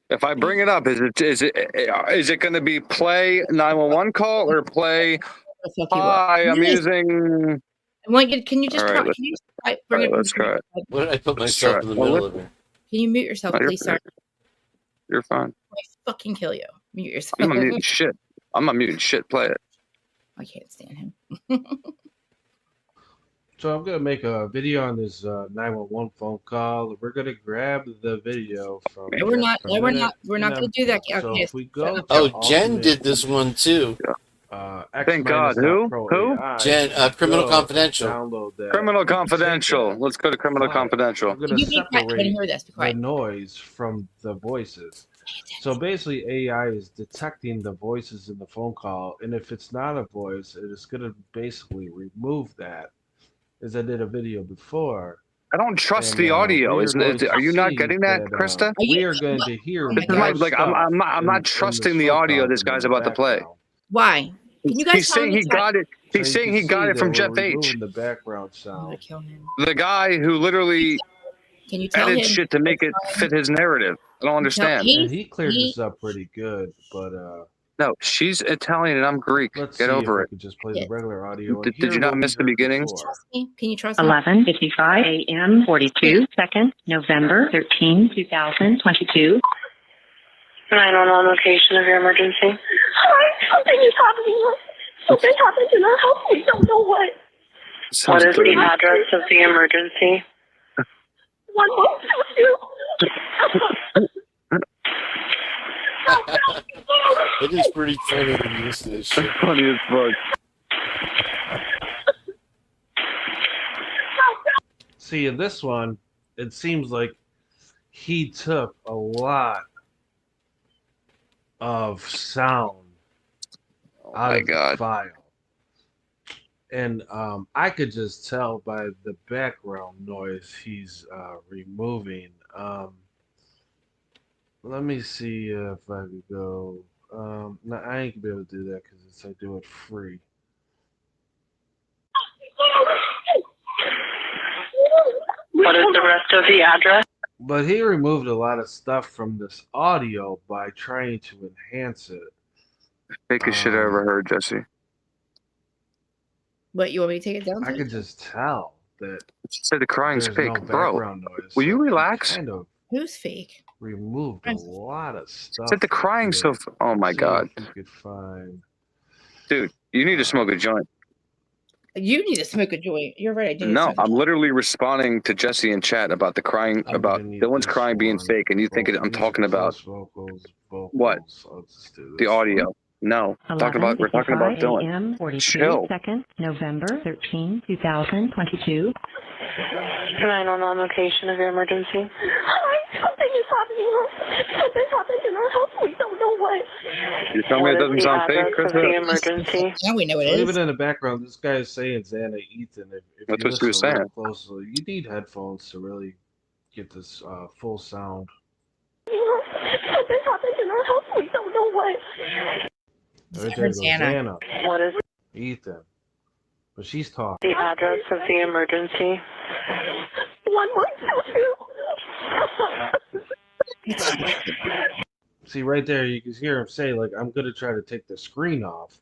S1: If I bring it up, is it going to be play 911 call or play? Hi, I'm using.
S2: I want you. Can you just
S1: All
S2: try?
S1: right,
S2: Can you just bring it?
S1: let's try it.
S6: What did I put
S1: Let's
S6: myself
S1: try
S6: in the
S1: it. Well,
S6: middle of it?
S2: Can you mute yourself,
S1: No,
S2: please, sir?
S1: You're fine.
S2: I fucking kill you. Mute yourself.
S1: I'm not muting shit. I'm not muting shit. Play it.
S2: I can't stand him.
S3: So I'm gonna make a video on this 911 phone call. We're gonna grab the video from.
S2: We're not gonna do that.
S3: So
S2: Okay.
S3: if we go to
S6: Oh, Jen did this one too.
S1: Thank God. Who?
S6: Jen, Criminal Confidential.
S3: Download that.
S1: Criminal Confidential. Let's go to Criminal Confidential.
S3: We're gonna
S2: You be quiet. I wanna hear this. Be
S3: the
S2: quiet.
S3: noise from the voices. So basically, AI is detecting the voices in the phone call, and if it's not a voice, it is gonna basically remove that. As I did a video before.
S1: I don't trust the audio. Are you not getting that, Krista?
S3: We are going to hear.
S1: This is I'm not trusting the audio this guy's about to play.
S2: Why? Can you guys
S1: He's saying he got it. He's saying he got it from Jeff H.
S3: The background sound.
S1: The guy who literally edits shit to make it fit his narrative. I don't understand.
S3: And he cleared this up pretty good, but
S1: no, she's Italian and I'm Greek. Get over it.
S3: Just play the regular audio.
S1: Did you not miss the beginnings?
S2: Can you trust me?
S7: 11:55 a.m. 42 seconds, November 13, 2022.
S5: 911 location of your emergency. Hi, something is happening. Something happened in our house. We don't know what. What is the address of the emergency? 1122.
S6: It is pretty funny when you listen to this shit.
S1: Funny as fuck.
S3: See, in this one, it seems like he took a lot of sound out of the file. And I could just tell by the background noise he's removing. Let me see if I could go. No, I ain't gonna be able to do that because I do it free.
S5: What is the rest of the address?
S3: But he removed a lot of stuff from this audio by trying to enhance it.
S1: Fakest shit I ever heard, Jesse.
S2: What, you want me to take it down?
S3: I could just tell that.
S1: Say the crying's fake,
S3: no
S1: bro.
S3: Noise,
S1: will you relax?
S3: Kind of
S2: Who's fake?
S3: removed a lot of stuff.
S1: Said the crying so. Oh my God.
S3: You could find.
S1: Dude, you need to smoke a joint.
S2: You need to smoke a joint. You're right. I do.
S1: No, I'm literally responding to Jesse in chat about the crying, about Dylan's crying being fake, and you think I'm talking about what? The audio. No, we're talking about Dylan. Chill.
S7: Seconds, November 13, 2022.
S5: 911 location of your emergency. Hi, something is happening. Something happened in our house. We don't know what.
S1: You tell me it doesn't sound fake, Chris?
S5: The emergency.
S2: Now we know it is.
S3: Even in the background, this guy is saying Xana Ethan. If
S1: That's
S3: you
S1: what she was saying.
S3: Closely, you need headphones to really get this full sound.
S5: Something happened in our house. We don't know what.
S3: Right there goes Xana.
S5: What is
S3: Ethan? But she's talking.
S5: the address of the emergency? 1122.
S3: See, right there, you can hear him say, like, I'm going to try to take the screen off.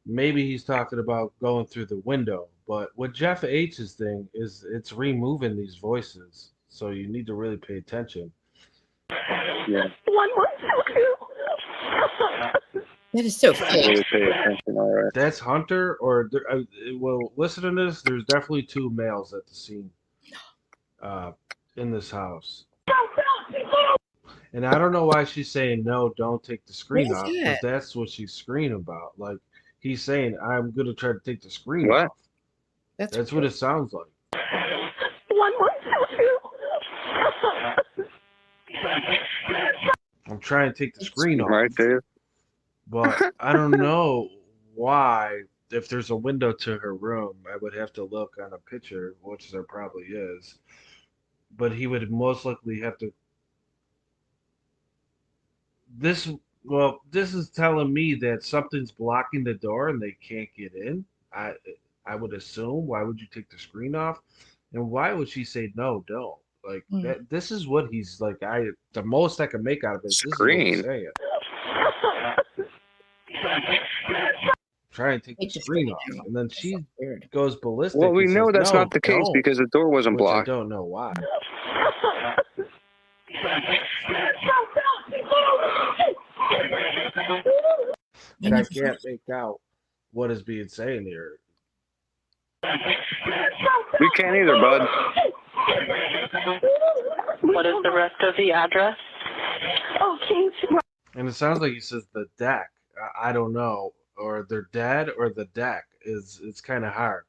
S3: Maybe he's talking about going through the window. But what Jeff H's thing is, it's removing these voices. So you need to really pay attention.
S1: Yeah.
S5: 1122.
S2: That is so fake.
S1: Really pay attention, all right.
S3: That's Hunter, or well, listen to this. There's definitely two males at the scene, in this house. And I don't know why she's saying no. Don't take the screen off, because that's what she's screaming about. Like he's saying, I'm gonna try to take the screen off. That's what it sounds like.
S5: 1122.
S3: try and take the screen off.
S1: Right, Dave?
S3: But I don't know why. If there's a window to her room, I would have to look on a picture, which there probably is. But he would most likely have to. This this is telling me that something's blocking the door and they can't get in. I would assume. Why would you take the screen off? And why would she say no, don't? Like that. This is what he's like. The most I can make out of it is this is what he's
S1: Screen.
S3: saying. Try and take the screen off, and then she goes ballistic.
S1: Well, we
S3: and
S1: know
S3: says,
S1: that's
S3: "No,
S1: not the case
S3: don't,"
S1: because the door wasn't
S3: which I
S1: blocked.
S3: don't know why. And I can't make out what is being said here.
S1: We can't either, bud.
S5: What is the rest of the address?
S3: And it sounds like he says the deck. I don't know, or they're dead, or the deck is. It's kind of hard.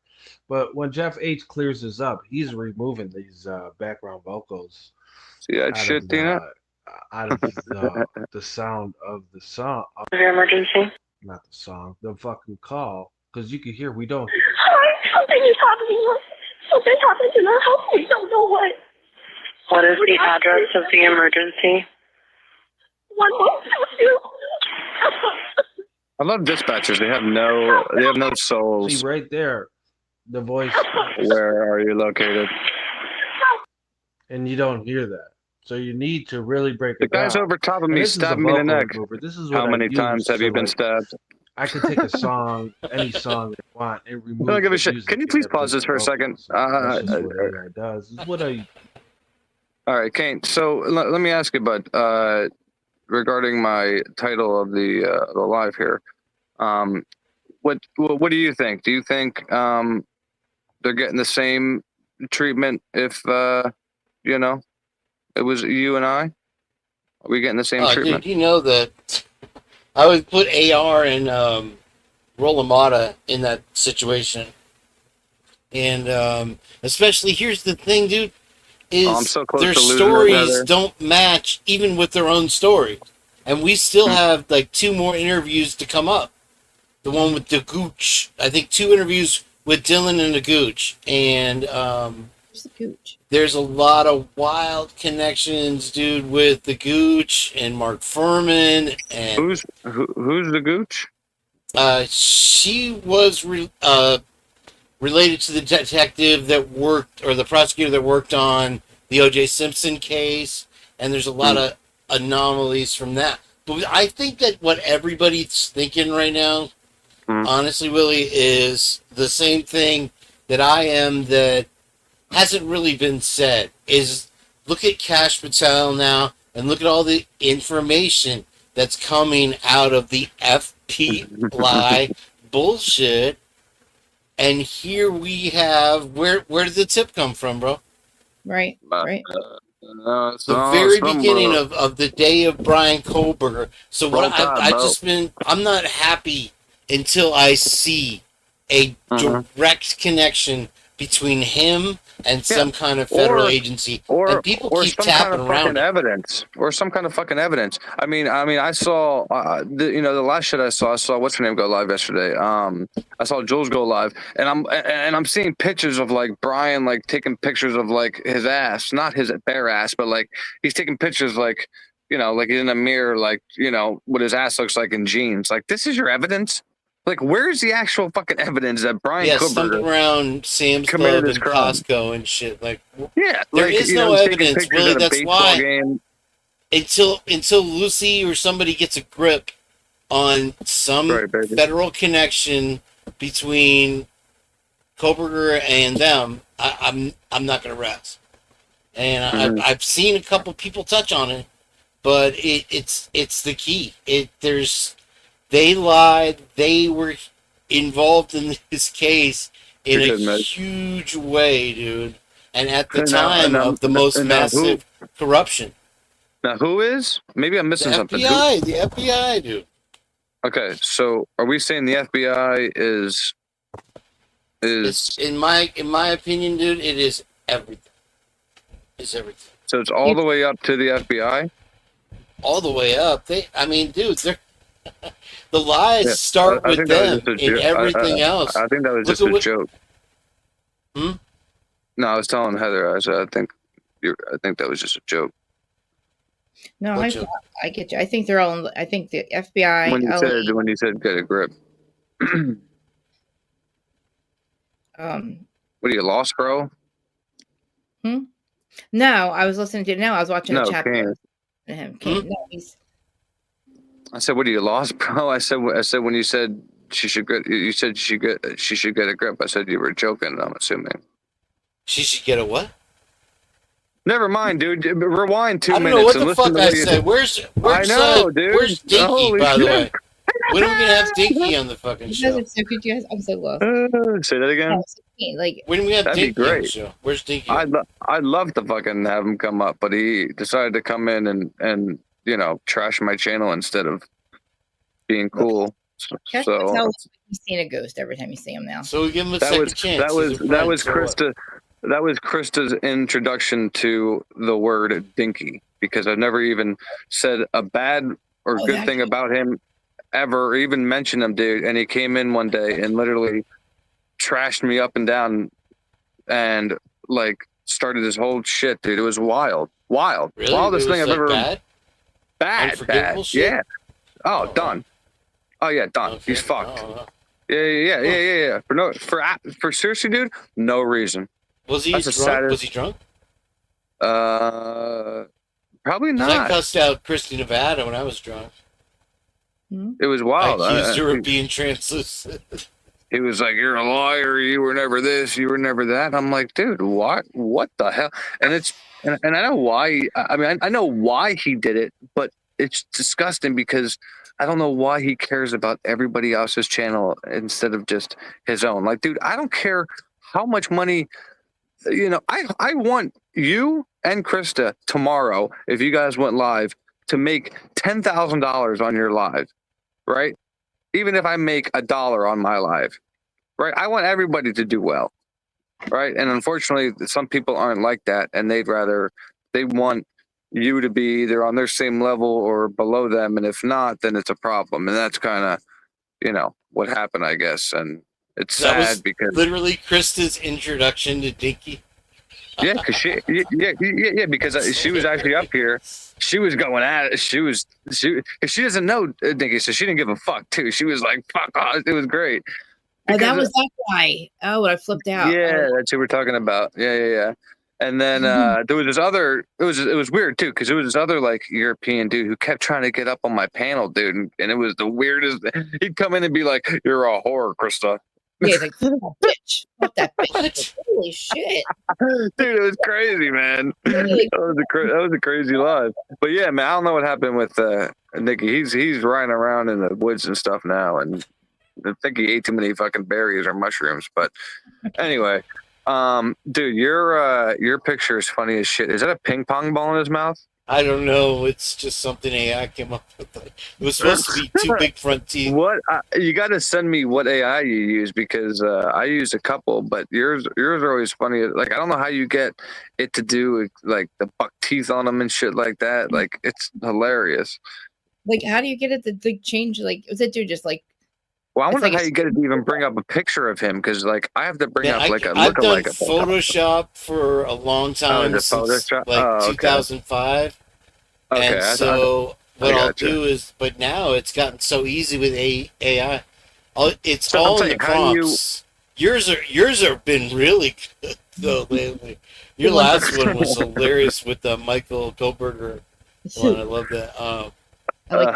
S3: But when Jeff H clears this up, he's removing these background vocals
S1: See that shit, Tina?
S3: out of the sound of the song.
S5: Your emergency?
S3: Not the song, the fucking call, because you can hear. We don't.
S5: Something is happening. Something happened in our house. We don't know what. What is the address of the emergency? 1122.
S1: I love dispatchers. They have no souls.
S3: See right there, the voice,
S1: Where are you located?
S3: and you don't hear that. So you need to really break
S1: The
S3: it down.
S1: guy's over top of
S3: And
S1: me,
S3: this is a
S1: stabbing me in the
S3: vocal
S1: neck.
S3: remover. This is what
S1: How
S3: I
S1: many
S3: use
S1: times have
S3: to,
S1: you been
S3: like,
S1: stabbed?
S3: I could take a song, any song I want, and remove.
S1: I don't give a
S3: the
S1: shit.
S3: music
S1: Can you
S3: and
S1: please
S3: have
S1: pause
S3: just
S1: this for a
S3: vocals.
S1: second?
S3: That's just what AI does. It's what I.
S1: All right, Kane. So let me ask you, bud, regarding my title of the live here. What do you think? Do you think they're getting the same treatment if it was you and I? Are we getting the same treatment?
S6: Dude, you know that I would put AR and Rolamata in that situation. And especially, here's the thing, dude, is
S1: I'm so close
S6: their
S1: to losing it,
S6: stories
S1: brother.
S6: don't match even with their own story. And we still have like 2 more interviews to come up. The one with the Gooch. I think 2 interviews with Dylan and the Gooch. And
S2: Who's the Gooch?
S6: there's a lot of wild connections, dude, with the Gooch and Mark Furman. And
S1: Who's the Gooch?
S6: she was related to the detective that worked, or the prosecutor that worked on the O.J. Simpson case. And there's a lot of anomalies from that. But I think that what everybody's thinking right now, honestly, Willie, is the same thing that I am that hasn't really been said. Is look at Cash Patel now and look at all the information that's coming out of the FPLI bullshit. And here we have, where did the tip come from, bro?
S2: Right.
S6: The very beginning of the day of Brian Kohlberger. So what I'm not happy until I see a direct connection between him and some kind of federal agency, and people keep tapping around
S1: evidence, or some kind of fucking evidence. I mean, I saw, the last shit I saw what's her name go live yesterday. I saw Jules go live, and I'm seeing pictures of like Brian like taking pictures of like his ass, not his bare ass, but like he's taking pictures like like he's in a mirror, like what his ass looks like in jeans. Like, this is your evidence. Like, where's the actual fucking evidence that Brian
S6: something around Sam's Club and Costco and shit? Like, there is no evidence, really. That's why until Lucy or somebody gets a grip on some federal connection between Kohlberger and them, I'm not going to rest. And I've seen a couple people touch on it, but it's the key. They lied. They were involved in this case in a huge way, dude. And at the time of the most massive corruption.
S1: Now, who is? Maybe I'm missing something.
S6: The FBI, dude.
S1: Okay, so are we saying the FBI is
S6: in my opinion, dude? It is everything. It's everything.
S1: So it's all the way up to the FBI.
S6: all the way up. I mean, dude, they're the lies start with them and everything else.
S1: I think that was
S6: Look
S1: just
S6: at
S1: a
S6: what-
S1: joke.
S6: Hmm?
S1: No, I was telling Heather. I said I think that was just a joke.
S2: No,
S6: What
S2: I
S6: joke?
S2: get you. I think they're all. I think the FBI.
S1: When you said get a grip. What are you lost, bro?
S2: No, I was listening to. No, I was watching a chapter.
S1: Kane.
S2: Him. Kane. No, he's.
S1: I said, "What are you lost, bro?" I said when you said she should get, you said she should get a grip. I said you were joking. I'm assuming.
S6: She should get a what?
S1: Never mind, dude. Rewind 2
S6: I don't
S1: minutes
S6: know what
S1: and
S6: the
S1: listen
S6: fuck
S1: to
S6: I
S1: what you
S6: said. Where's
S1: dude.
S6: Where's Dinky,
S1: Holy
S6: by the
S1: shit.
S6: way? When are we gonna have Dinky on the fucking
S2: You guys
S6: show?
S2: are so good, you guys. I'm so lost.
S1: Say that again.
S2: No, so Kane, like,
S6: When do we have
S1: That'd be
S6: Dinky on the
S1: great.
S6: show? Where's Dinky?
S1: I'd love to fucking have him come up, but he decided to come in and trash my channel instead of being cool.
S2: Cash
S1: So
S2: Patel looks like he's seeing a ghost every time you see him now.
S6: So we give him a
S1: that
S6: second
S1: was
S6: chance.
S1: that was
S6: He's a
S1: that
S6: friend,
S1: was
S6: so what?
S1: Krista. That was Krista's introduction to the word dinky, because I've never even said a bad or good thing about him ever, or even mentioned him, dude. And he came in one day and literally trashed me up and down and like started this whole shit, dude. It was wild.
S6: Really?
S1: Wildest
S6: It was,
S1: thing I've
S6: like,
S1: ever
S6: bad?
S1: bad.
S6: Unforgivable shit?
S1: Yeah. Oh, done. Oh yeah, done.
S6: Okay.
S1: He's fucked.
S6: Oh.
S1: Yeah. For seriously, dude, no reason.
S6: Was he
S1: That's the
S6: drunk?
S1: saddest-
S6: Was he drunk?
S1: Probably
S6: 'Cause I
S1: not.
S6: cussed out Christy Nevada when I was drunk.
S1: It was wild.
S6: I accused her of being translucent.
S1: He was like, "You're a liar. You were never this. You were never that." I'm like, dude, what? What the hell? And I know why. I mean, I know why he did it, but it's disgusting because I don't know why he cares about everybody else's channel instead of just his own. Like, dude, I don't care how much money. I want you and Krista tomorrow, if you guys went live, to make $10,000 on your live, right? Even if I make $1 on my live, right? I want everybody to do well, right? And unfortunately, some people aren't like that, and they want you to be either on their same level or below them, and if not, then it's a problem. And that's kind of, what happened, I guess. And it's
S6: That was
S1: sad because
S6: literally Krista's introduction to Dinky.
S1: yeah, because she was actually up here. She was going at it. She doesn't know Dinky, so she didn't give a fuck too. She was like, "Fuck off." It was great.
S2: Oh, that
S1: Because-
S2: was that guy. Oh, I flipped out.
S1: Yeah, that's who we're talking about. Yeah. And then there was this other. It was weird too, because it was this other like European dude who kept trying to get up on my panel, dude, and it was the weirdest. He'd come in and be like, "You're a whore, Krista."
S2: Yeah, he's like, "Fuck that bitch. Fuck that bitch." Holy shit.
S1: Dude, it was crazy, man. That was a crazy live. But yeah, man, I don't know what happened with Nicky. He's riding around in the woods and stuff now, and I think he ate too many fucking berries or mushrooms. But anyway, dude, your picture is funny as shit. Is that a ping pong ball in his mouth?
S6: I don't know. It's just something AI came up with. It was supposed to be two big front teeth.
S1: What you got to send me what AI you use, because I used a couple, but yours are always funny. Like, I don't know how you get it to do like the buck teeth on them and shit like that. Like, it's hilarious.
S2: Like, how do you get it to change? Like, was it dude just like?
S1: Well, I
S2: It's
S1: wonder
S2: like
S1: how you get it to even bring up a picture of him, because like I have to bring up like a
S6: I've done
S1: lookalike.
S6: Photoshop for a long time,
S1: is it
S6: since
S1: Photoshop?
S6: like
S1: Oh, okay.
S6: 2005.
S1: Okay,
S6: And so what I'll
S1: gotcha.
S6: do is, but now it's gotten so easy with AI. It's
S1: So I'm
S6: all in the
S1: saying, how do you-
S6: prompts. Yours are been really good though lately. Your last one was hilarious with the Michael Goldberger one. I love that.
S2: I like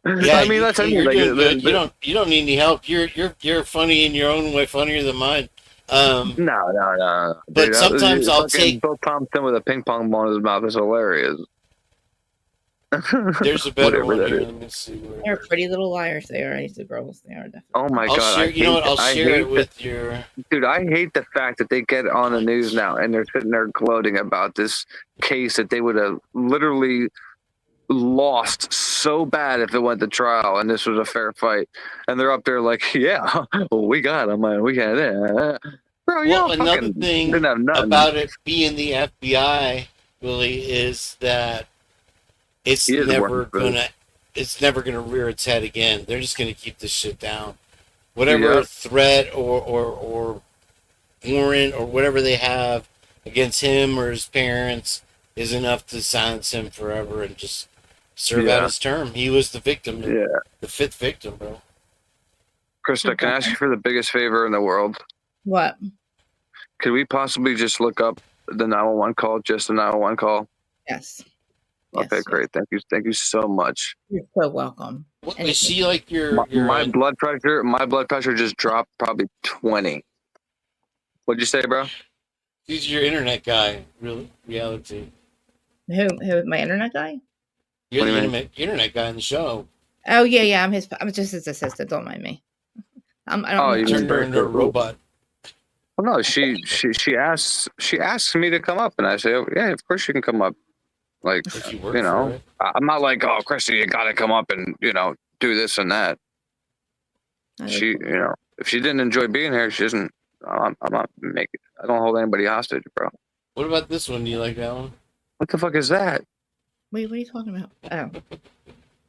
S6: But yeah,
S1: I mean, that's
S6: you're
S1: like,
S6: doing good. You don't need any help. You're funny in your own way, funnier than mine.
S1: No.
S6: But
S1: Dude,
S6: sometimes I'll
S1: fucking
S6: take-
S1: Bill Thompson with a ping pong ball in his mouth is hilarious.
S6: There's a better
S1: Whatever
S6: one
S1: that
S6: here.
S1: is.
S6: Let me see where.
S2: they're pretty little liars. They are. These girls. They are definitely.
S1: Oh my
S6: I'll
S1: god!
S6: share. You know what? I'll share it with your.
S1: Dude, I hate the fact that they get on the news now and they're sitting there gloating about this case that they would have literally lost so bad if it went to trial and this was a fair fight. And they're up there like, yeah, well, we got him, man. We got it. Bro,
S6: Well,
S1: y'all
S6: another
S1: fucking
S6: thing
S1: didn't have nothing.
S6: about it being the FBI, Willie, is that it's
S1: He is
S6: never
S1: working for this.
S6: gonna rear its head again. They're just gonna keep this shit down. Whatever threat or warrant or whatever they have against him or his parents is enough to silence him forever and just serve out his term. He was the victim, the fifth victim, bro.
S1: Krista, can I ask you for the biggest favor in the world?
S2: What?
S1: Could we possibly just look up the 911 call, just the 911 call?
S2: Yes.
S1: Okay, great. Thank you. Thank you so much.
S2: You're so welcome.
S6: What, is she like your
S1: my blood pressure? My blood pressure just dropped probably 20. What'd you say, bro?
S6: He's your internet guy, reality.
S2: Who? My internet guy?
S6: You're the internet guy in the show.
S2: Oh yeah. I'm just his assistant. Don't mind me. I don't.
S1: You
S6: turned her into a robot.
S1: Well, no, she asks me to come up, and I say, oh, yeah, of course you can come up. Like, you know, I'm not like, oh, Krista, you got to come up and, you know, do this and that. She, you know, if she didn't enjoy being here, she doesn't. I'm not making. I don't hold anybody hostage, bro.
S6: What about this one? Do you like that one?
S1: What the fuck is that?
S2: Wait, what are you talking about? Oh,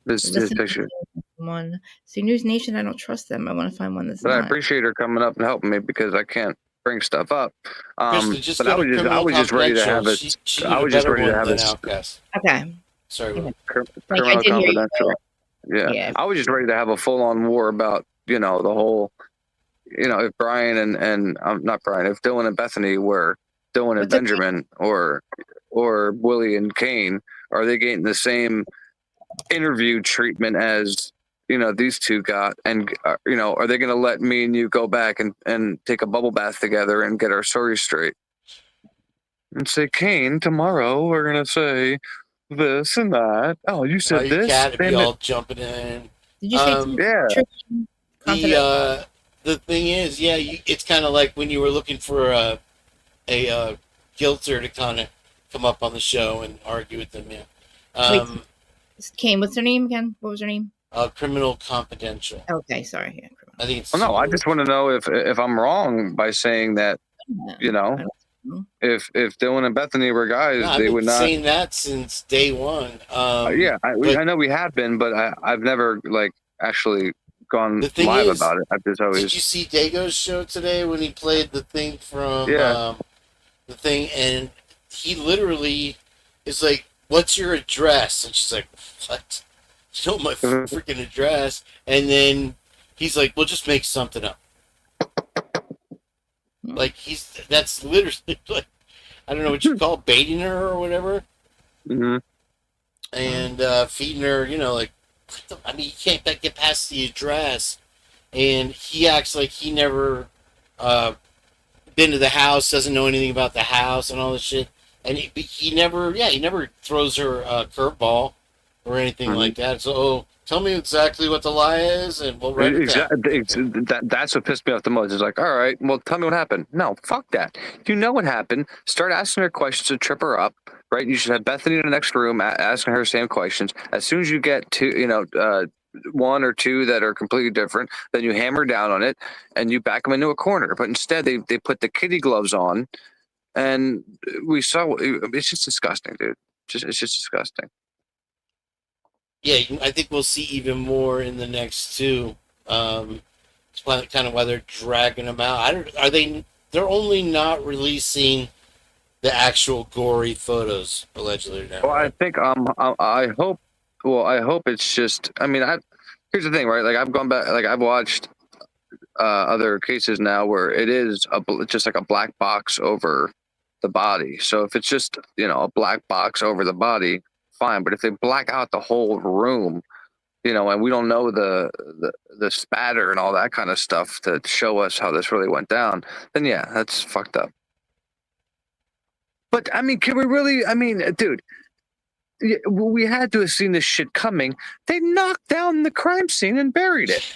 S1: this picture.
S2: One. See, News Nation. I don't trust them. I want to find one that's.
S1: But I appreciate her coming up and helping me because I can't bring stuff up.
S6: Krista,
S1: but I was just ready to have it. I was just ready to have it.
S2: Okay.
S6: Sorry.
S1: Criminal Confidential. Yeah. I was just ready to have a full-on war about, you know, the whole, you know, if Brian and not Brian, if Dylan and Bethany were Dylan and Benjamin or Willie and Kane, are they getting the same interview treatment as, you know, these two got? And, you know, are they going to let me and you go back and take a bubble bath together and get our story straight? And say, Kane, tomorrow we're going to say this and that. Oh, you said this?
S6: Cat be all jumping in.
S2: Did you say
S6: yeah. The thing is, it's kind of like when you were looking for a guilter to kind of come up on the show and argue with them,
S2: Wait, Kane, what's her name again? What was her name?
S6: Criminal Confidential.
S2: Okay, sorry. Yeah,
S6: I think it's.
S1: Well, no, I just want to know if I'm wrong by saying that, you know, if Dylan and Bethany were guys, they would not.
S6: I've been saying that since day one.
S1: I know we have been, but I've never like actually gone live about it. I've just always.
S6: Did you see Dago's show today when he played the thing from the thing, and he literally is like, "What's your address?" And she's like, "What? You know my freaking address?" And then he's like, "Well, just make something up." Like that's literally like, I don't know what you call baiting her or whatever.
S1: Mm-hmm.
S6: And feeding her, you know, like, I mean, you can't get past the address. And he acts like he never been to the house, doesn't know anything about the house and all this shit. And he never throws her a curveball or anything like that. So, tell me exactly what the lie is, and we'll write it down.
S1: That's what pissed me off the most. It's like, all right, well, tell me what happened. No, fuck that. You know what happened. Start asking her questions to trip her up, right? You should have Bethany in the next room asking her same questions. As soon as you get to, you know, one or two that are completely different, then you hammer down on it and you back them into a corner. But instead, they put the kitty gloves on, and we saw. It's just disgusting, dude. It's just disgusting.
S6: Yeah, I think we'll see even more in the next two. It's kind of why they're dragging them out. They're only not releasing the actual gory photos allegedly now.
S1: Well, right? I think I hope. Well, I hope it's just. I mean, here's the thing, right? Like I've gone back. Like I've watched other cases now where it is just like a black box over the body. So if it's just, you know, a black box over the body, fine. But if they black out the whole room, you know, and we don't know the spatter and all that kind of stuff to show us how this really went down, then yeah, that's fucked up. But I mean, can we really? I mean, dude, we had to have seen this shit coming. They knocked down the crime scene and buried it.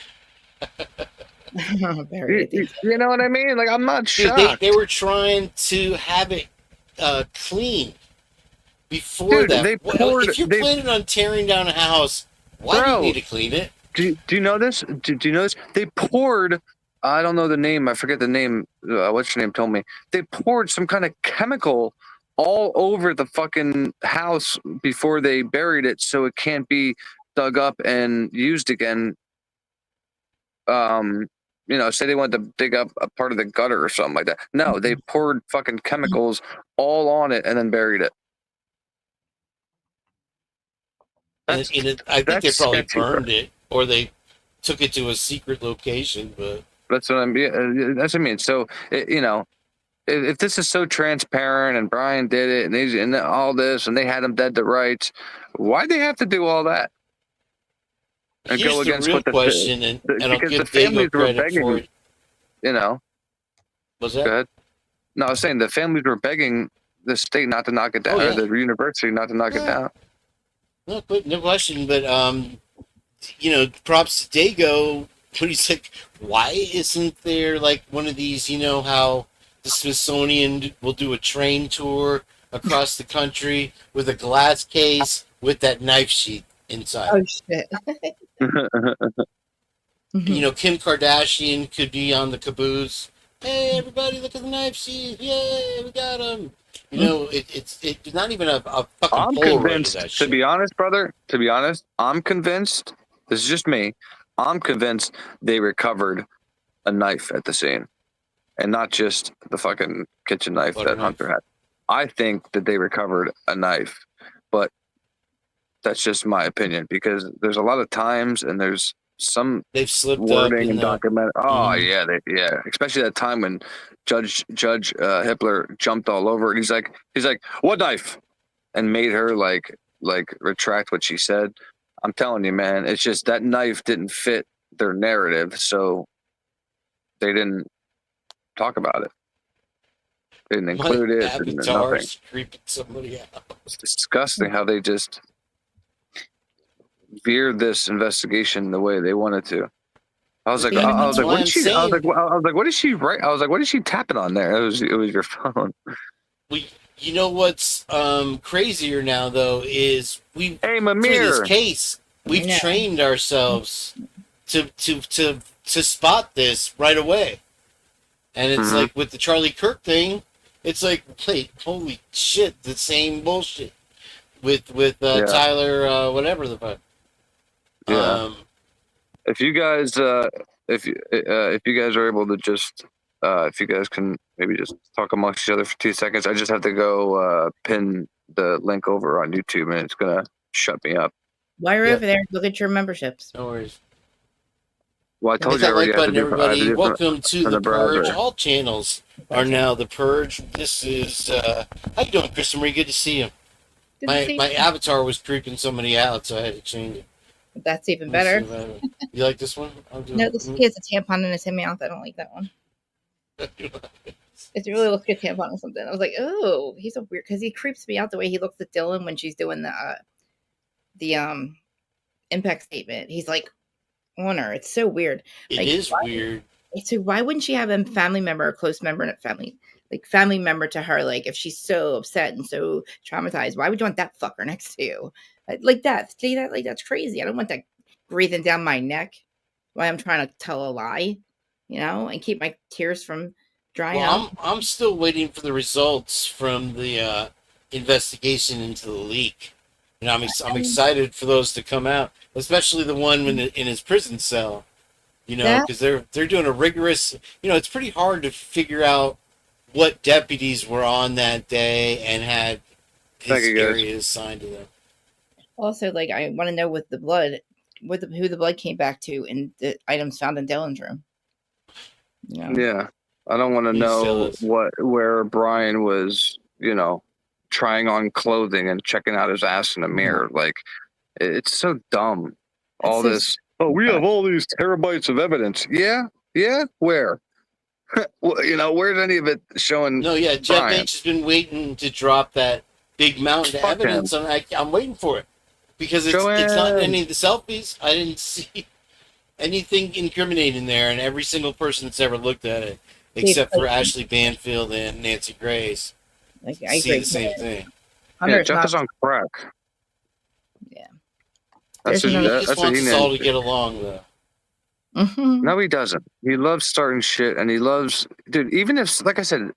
S1: You know what I mean? Like, I'm not shocked.
S6: They were trying to have it clean before that. If you're planning on tearing down a house, why do you need to clean it?
S1: Do you know this? Do you know this? They poured. I don't know the name. I forget the name. What's your name? Told me they poured some kind of chemical all over the fucking house before they buried it, so it can't be dug up and used again. Say they wanted to dig up a part of the gutter or something like that. No, they poured fucking chemicals all on it and then buried it.
S6: I think they probably burned it, or they took it to a secret location. But
S1: that's what I mean. That's what I mean. So if this is so transparent and Brian did it and all this and they had him dead to rights, why'd they have to do all that? And
S6: here's
S1: go against
S6: the real
S1: what
S6: question, and I'll
S1: because
S6: give
S1: the families
S6: Dago
S1: were
S6: credit
S1: begging.
S6: for it. Was that?
S1: Go ahead. No, I was saying the families were begging the state not to knock it down, or the university not to knock it down.
S6: No question. But props to Dago when he's like, why isn't there like one of these? How the Smithsonian will do a train tour across the country with a glass case with that knife sheath inside.
S2: Oh shit.
S6: Kim Kardashian could be on the caboose. Hey, everybody, look at the knife sheath! Yay, we got him! It's not even a fucking
S1: I'm
S6: Polaroid
S1: convinced,
S6: of that
S1: to
S6: shit.
S1: be honest, brother. To be honest, I'm convinced. This is just me. I'm convinced they recovered a knife at the scene, and not just the fucking kitchen knife that Hunter had. I think that they recovered a knife, but that's just my opinion because there's a lot of times and there's some
S6: they've slipped
S1: wording
S6: up
S1: and document. Oh yeah, especially that time when Judge Hippler jumped all over it. He's like, what knife? And made her like retract what she said. I'm telling you, man, it's just that knife didn't fit their narrative, so they didn't talk about it. They didn't include it. Nothing.
S6: Creeping somebody out.
S1: It's disgusting how they just veered this investigation the way they wanted to. I was like, what is she? I was like, what is she right? I was like, what is she tapping on there? It was your phone.
S6: You know what's crazier now though is through this case we've trained ourselves to spot this right away, and it's like with the Charlie Kirk thing, it's like, wait, holy shit, the same bullshit with Tyler whatever the fuck.
S1: Yeah. If you guys if you guys are able to just if you guys can maybe just talk amongst each other for 2 seconds, I just have to go pin the link over on YouTube and it's gonna shut me up.
S2: While you're over there, look at your memberships.
S6: No worries.
S1: Well, I told you already.
S6: Everybody, welcome to the Purge. All channels are now the Purge. This is how you doing, Chris Marie? Good to see you. My avatar was creeping somebody out, so I had to change it.
S2: That's even better.
S6: You like this one?
S2: No, this kid has a tampon in his mouth. I don't like that one. It really looks like a tampon or something. I was like, oh, he's so weird because he creeps me out the way he looks at Dylan when she's doing the impact statement. He's like on her. It's so weird.
S6: It is weird.
S2: So why wouldn't she have a family member, a close member in a family member to her? Like if she's so upset and so traumatized, why would you want that fucker next to you? Like that. See that? Like that's crazy. I don't want that breathing down my neck while I'm trying to tell a lie, and keep my tears from drying up.
S6: I'm still waiting for the results from the investigation into the leak. I'm excited for those to come out, especially the one in his prison cell. Because they're doing a rigorous. It's pretty hard to figure out what deputies were on that day and had his area assigned to them.
S2: Also, I want to know with the blood, who the blood came back to and the items found in Dylan's room.
S1: Yeah, I don't want to know where Brian was, trying on clothing and checking out his ass in the mirror. Like, it's so dumb. All this. Oh, we have all these terabytes of evidence. Yeah. Where? Where's any of it showing?
S6: No, yeah. Jeff H has been waiting to drop that big mountain of evidence, and I'm waiting for it because it's not in any of the selfies. I didn't see anything incriminating there, and every single person that's ever looked at it, except for Ashley Banfield and Nancy Grace, see the same thing.
S1: Yeah, Jeff is on crack.
S2: Yeah.
S1: That's
S6: he just wants us all to get along, though.
S2: Mm-hmm.
S1: No, he doesn't. He loves starting shit, and he loves, dude. Even if, like I said,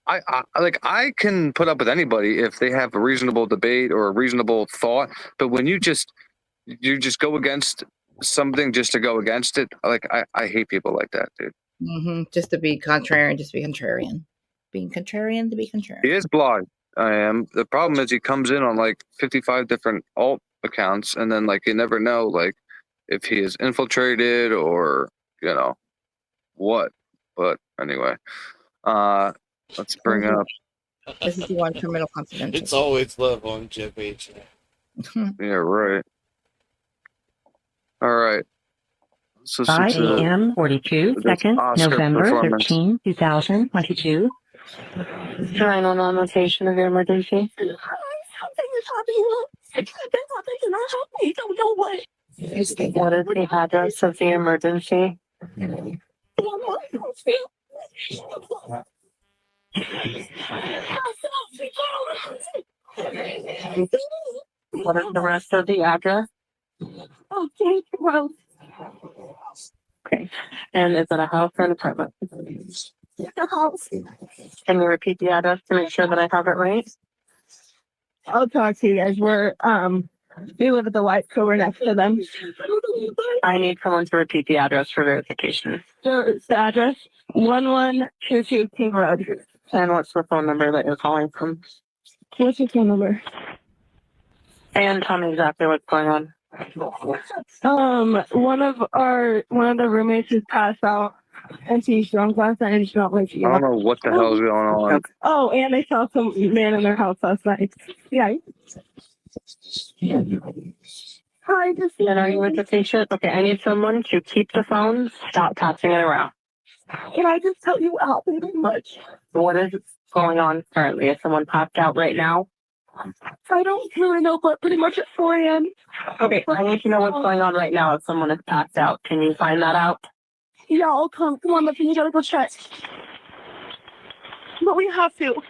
S1: I can put up with anybody if they have a reasonable debate or a reasonable thought, but when you just go against something just to go against it, like I hate people like that, dude.
S2: Just to be contrarian, just to be contrarian. Being contrarian to be contrarian.
S1: He is blind. I am. The problem is he comes in on like 55 different alt accounts, and then like you never know like if he is infiltrated or what. But anyway, let's bring up.
S2: This is the one criminal confidential.
S6: It's always love on Jeff H.
S1: Yeah, right. All right. So
S7: 5 a.m. 42 seconds, November
S1: performance.
S7: 13, 2022.
S5: 911 location of your emergency. Something is happening. It's happening and I don't know what. What is the address of the emergency? What is the rest of the address? Okay, well. Okay. And is it a house or an apartment? The house. Can you repeat the address to make sure that I have it right? I'll talk to you guys. We live at the White Cobra next to them. I need someone to repeat the address for verification. The address 1122 King Road. And what's the phone number that you're calling from? What's your phone number? And tell me exactly what's going on. One of the roommates is passed out and she's drunk last night and she's not waking
S1: I
S5: up.
S1: don't know what the hell is going on.
S5: Oh, and they saw some man in their house last night. Yeah. Hi, and are you with the patient? Okay, I need someone to keep the phone, stop tossing it around. Can I just tell you out pretty much? What is going on currently? Is someone popped out right now? I don't really know, but pretty much at 4 a.m. Okay, I need to know what's going on right now if someone is passed out. Can you find that out? Yeah, I'll come. Come on, but you gotta go check. But we have to.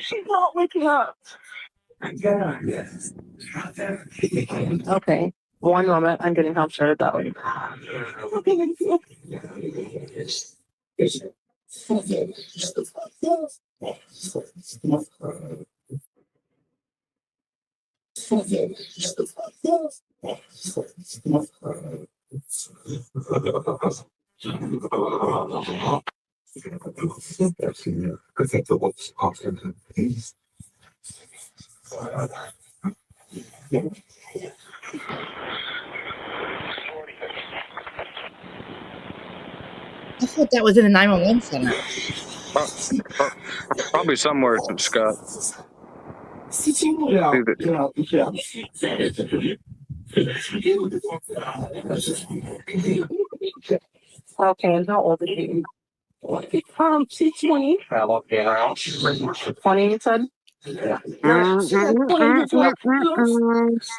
S5: She's not waking up. Okay, one moment. I'm getting help started that way.
S2: I thought that was in the 911 center.
S1: Probably somewhere, Scott.
S5: Okay, and how old is she? She's 20. 20, you said?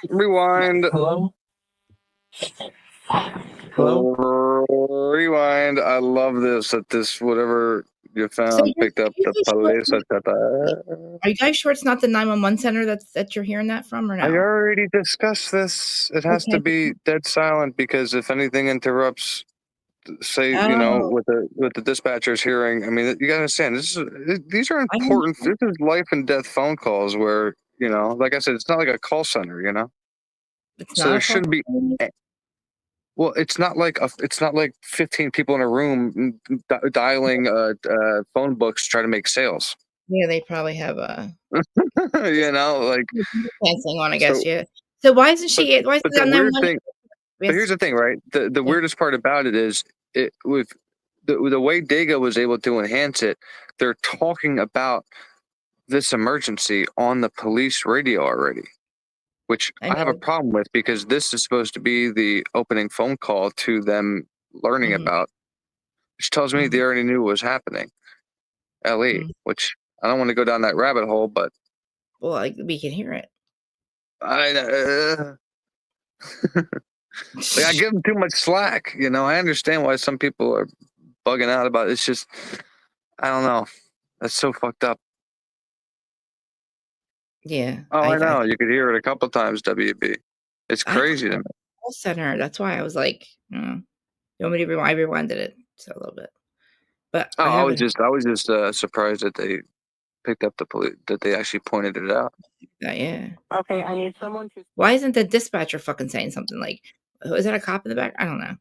S1: Rewind.
S3: Hello? Hello?
S1: Rewind. I love this. That this whatever you found
S2: So
S1: picked up the police.
S2: Are you guys sure it's not the 911 center that you're hearing that from, or no?
S1: I already discussed this. It has to be dead silent because if anything interrupts, say with the dispatcher's hearing. I mean, you gotta understand these are important. This is life and death phone calls where like I said, it's not like a call center.
S2: It's
S1: So there shouldn't be. Well, it's not like 15 people in a room dialing phone books trying to make sales.
S2: Yeah, they probably have a
S1: like
S2: dancing one, I guess. Yeah. So why isn't she? Why is
S1: but
S2: it on
S1: the weird
S2: 911?
S1: thing. But here's the thing, right? The weirdest part about it is with the way Dago was able to enhance it. They're talking about this emergency on the police radio already, which I have a problem with because this is supposed to be the opening phone call to them learning about, which tells me they already knew what was happening. LE, which I don't want to go down that rabbit hole, but
S2: Well, like we can hear it.
S1: I like, I give them too much slack. You know, I understand why some people are bugging out about it. It's just, I don't know. That's so fucked up.
S2: Yeah.
S1: Oh, I know. You could hear it a couple times, WB. It's crazy to me.
S2: Call center. That's why I was like, you want me to rewind? I rewinded it a little bit. But
S1: I was just surprised that they picked up the police, that they actually pointed it out.
S2: Yeah.
S5: Okay, I need someone to.
S2: Why isn't the dispatcher fucking saying something like, is that a cop in the back? I don't know.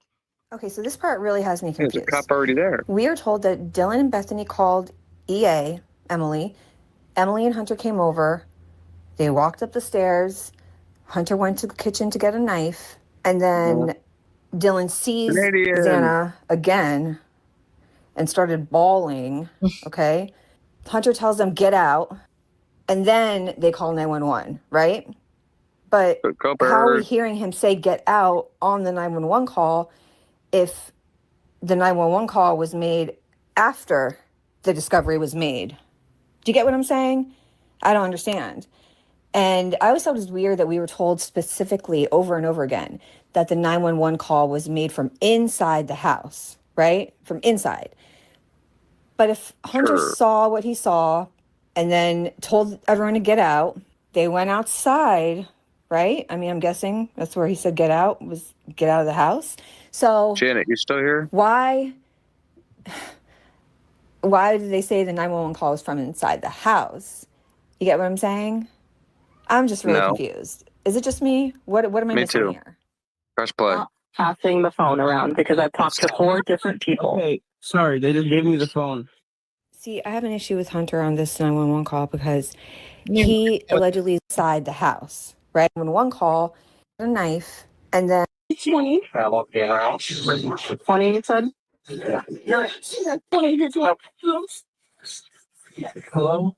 S8: Okay, so this part really has me confused.
S1: There's a cop already there.
S8: We are told that Dylan and Bethany called EA, Emily. Emily and Hunter came over. They walked up the stairs. Hunter went to the kitchen to get a knife. And then Dylan sees Xana again and started bawling. Okay. Hunter tells them, get out. And then they call 911, right? But how are we hearing him say get out on the 911 call if the 911 call was made after the discovery was made? Do you get what I'm saying? I don't understand. And I always thought it was weird that we were told specifically over and over again that the 911 call was made from inside the house, right? From inside. But if Hunter saw what he saw and then told everyone to get out, they went outside, right? I mean, I'm guessing that's where he said get out, was get out of the house. So
S1: Janet, you still here?
S8: Why did they say the 911 call was from inside the house? You get what I'm saying? I'm just really confused. Is it just me? What am I missing here?
S1: Press play.
S5: Passing the phone around because I've talked to 4 different people.
S9: Hey, sorry, they just gave me the phone.
S8: See, I have an issue with Hunter on this 911 call because he allegedly is inside the house, right? 911 call, a knife, and then
S5: 20. 20, you said? Yeah. 20.
S9: Hello?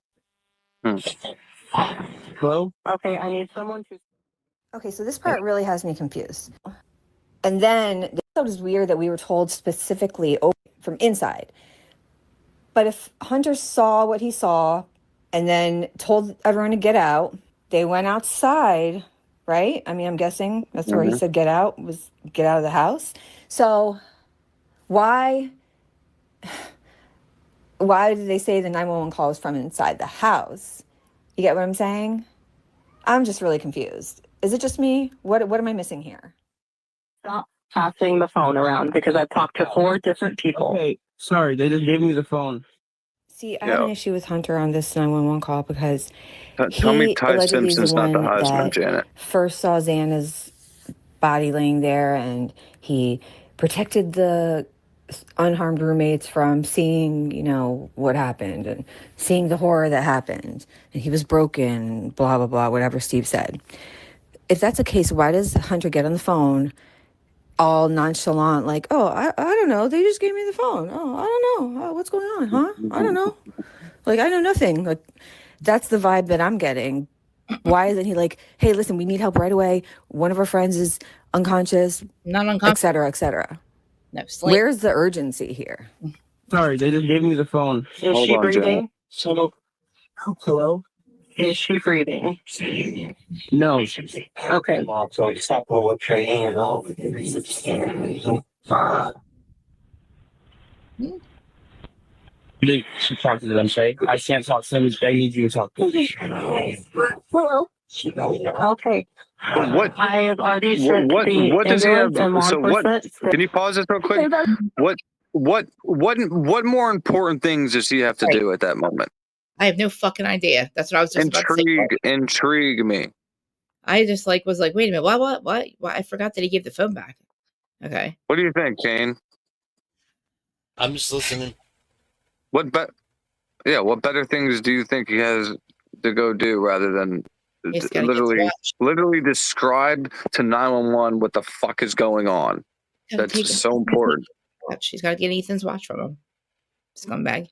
S9: Hello?
S5: Okay, I need someone to.
S8: Okay, so this part really has me confused. And then I thought it was weird that we were told specifically from inside. But if Hunter saw what he saw and then told everyone to get out, they went outside, right? I mean, I'm guessing that's where he said get out, was get out of the house. So why did they say the 911 call was from inside the house? You get what I'm saying? I'm just really confused. Is it just me? What am I missing here?
S5: Stop passing the phone around because I've talked to 4 different people.
S9: Hey, sorry, they just gave me the phone.
S8: See, I have an issue with Hunter on this 911 call because
S1: Tell me Ty
S8: allegedly is
S1: Simpson's
S8: the
S1: not the
S8: one
S1: husband,
S8: that
S1: Janet.
S8: first saw Xana's body laying there, and he protected the unharmed roommates from seeing, what happened and seeing the horror that happened. And he was broken, blah, blah, blah, whatever Steve said. If that's the case, why does Hunter get on the phone all nonchalant, like, oh, I don't know. They just gave me the phone. Oh, I don't know. Oh, what's going on, huh? I don't know. Like, I know nothing. Like, that's the vibe that I'm getting. Why isn't he like, hey, listen, we need help right away. One of our friends is unconscious,
S2: Not unconscious.
S8: et cetera, et cetera.
S2: No, sleep.
S8: Where's the urgency here?
S9: Sorry, they just gave me the phone.
S5: Is
S1: Hold
S5: she
S1: on,
S5: breathing?
S9: Hello?
S5: Is she breathing?
S9: No.
S5: Okay.
S9: You should talk to them, say. I can't talk to them. I need you to talk to them.
S5: Hello. Okay.
S1: What?
S5: I have already sent the
S1: What does he have?
S5: ambulance and law
S1: So what?
S5: enforcement.
S1: Can you pause this real quick? What more important things does he have to do at that moment?
S2: I have no fucking idea. That's what I was just about to say.
S1: Intrigue me.
S2: I just was like, wait a minute, what? I forgot that he gave the phone back. Okay.
S1: What do you think, Kane?
S6: I'm just listening.
S1: What better things do you think he has to go do rather than literally describe to 911 what the fuck is going on? That's so important.
S2: She's got to get Ethan's watch from him. Scumbag.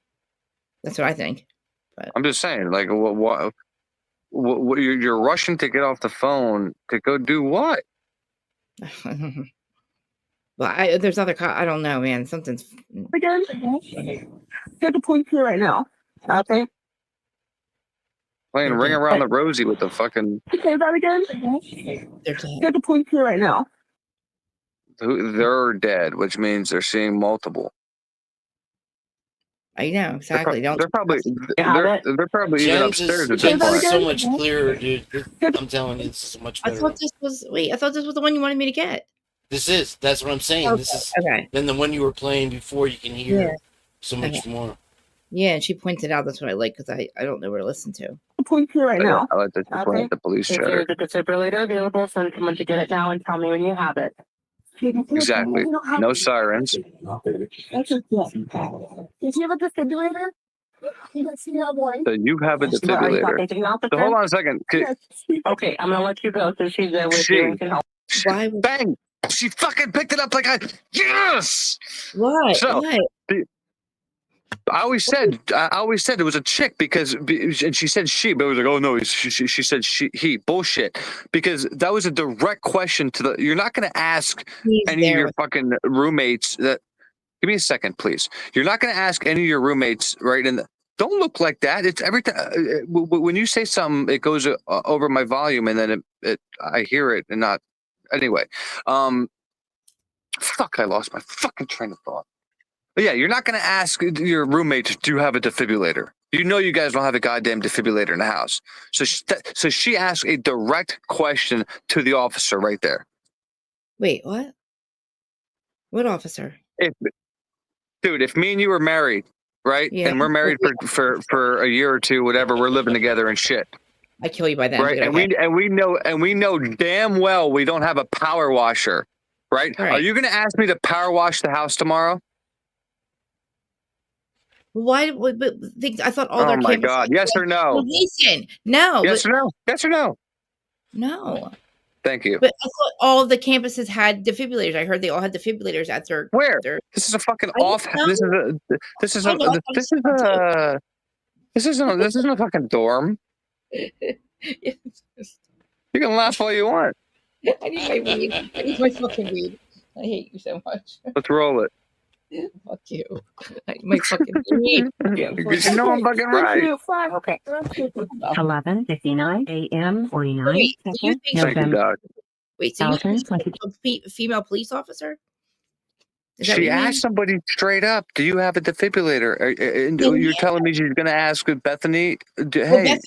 S2: That's what I think. But
S1: I'm just saying, like, what you're rushing to get off the phone to go do what?
S2: well, there's other. I don't know, man. Something's.
S5: Again, get the police here right now. Okay.
S1: Playing
S2: They're
S1: Ring
S2: dead.
S1: Around the Rosie with the fucking.
S5: Say that again.
S2: They're dead.
S5: Get the police here right now.
S1: They're dead, which means they're seeing multiple.
S2: I know exactly. Don't.
S1: They're probably
S5: You have it?
S1: they're probably even
S6: Jen's
S1: upstairs
S6: is,
S1: at
S5: Say
S1: this
S6: Jen's
S5: that
S1: point.
S6: is so
S5: again.
S6: much clearer, dude. I'm telling you, this is much
S2: I
S6: better.
S2: thought this was. Wait, I thought this was the one you wanted me to get.
S6: That's what I'm saying. This is
S2: Okay.
S6: then the one you were playing before. You can hear so much more.
S2: Yeah, and she pointed out that's what I like because I don't know where to listen to.
S5: The police here right now.
S1: I like to just
S5: Okay.
S1: the police
S5: Is
S1: chatter.
S5: there the defibrillator available? Send someone to get it now and tell me when you have it.
S1: Exactly. No sirens.
S5: That's okay. Did you have a defibrillator?
S1: So you have a
S5: Are you
S1: defibrillator.
S5: talking to the officer?
S1: So hold on a second.
S5: Okay, I'm gonna let you go so she's there with
S1: She-
S5: you and can help.
S2: Why would-
S1: Bang! She fucking picked it up like yes.
S2: What?
S1: So
S2: What?
S1: I always said it was a chick because and she said she, but it was like, oh no, she said he bullshit because that was a direct question to the. You're not going to ask
S2: He's
S1: any of
S2: there
S1: your
S2: with-
S1: fucking roommates that. Give me a second, please. You're not going to ask any of your roommates, right? And don't look like that. It's every time when you say something, it goes over my volume, and then I hear it, and not anyway. Fuck! I lost my fucking train of thought. But yeah, you're not going to ask your roommates, do you have a defibrillator? You know you guys don't have a goddamn defibrillator in the house. So she asked a direct question to the officer right there.
S2: Wait, what? What officer?
S1: If me and you were married, right?
S2: Yeah.
S1: And we're married for a year or two, whatever, we're living together and shit.
S2: I kill you by then.
S1: Right.
S2: but okay.
S1: And we know damn well we don't have a power washer. Right?
S2: Right.
S1: Are you going to ask me to power wash the house tomorrow?
S2: Why? But I thought all
S1: Oh
S2: their
S1: my
S2: campuses.
S1: God! Yes or no?
S2: Well, listen, no.
S1: Yes
S2: but,
S1: or no? Yes or no?
S2: No.
S1: Thank you.
S2: But I thought all the campuses had defibrillators. I heard they all had defibrillators at their.
S1: Where?
S2: Their,
S1: This is a fucking
S2: I don't
S1: off.
S2: know.
S1: This is
S2: I
S1: a
S2: know, I thought
S1: this
S2: it
S1: is
S2: was
S1: a this isn't a fucking dorm.
S2: Yes.
S1: You can laugh all you want.
S2: I need my weed. I need my fucking weed. I hate you so much.
S1: Let's roll it.
S2: Fuck you. I need my fucking weed.
S1: Because you know I'm fucking right.
S5: Okay.
S7: 11:59 a.m. 49
S2: Wait, do you
S7: seconds.
S2: think-
S1: Thank you,
S7: November.
S1: Doc.
S2: Wait, so you think
S7: 2020.
S2: a female police officer? Is that what
S1: She
S2: you mean?
S1: asked somebody straight up, "Do you have a defibrillator?" And
S2: Yeah.
S1: you're telling me she's going to ask Bethany,
S2: Well,
S1: "Hey,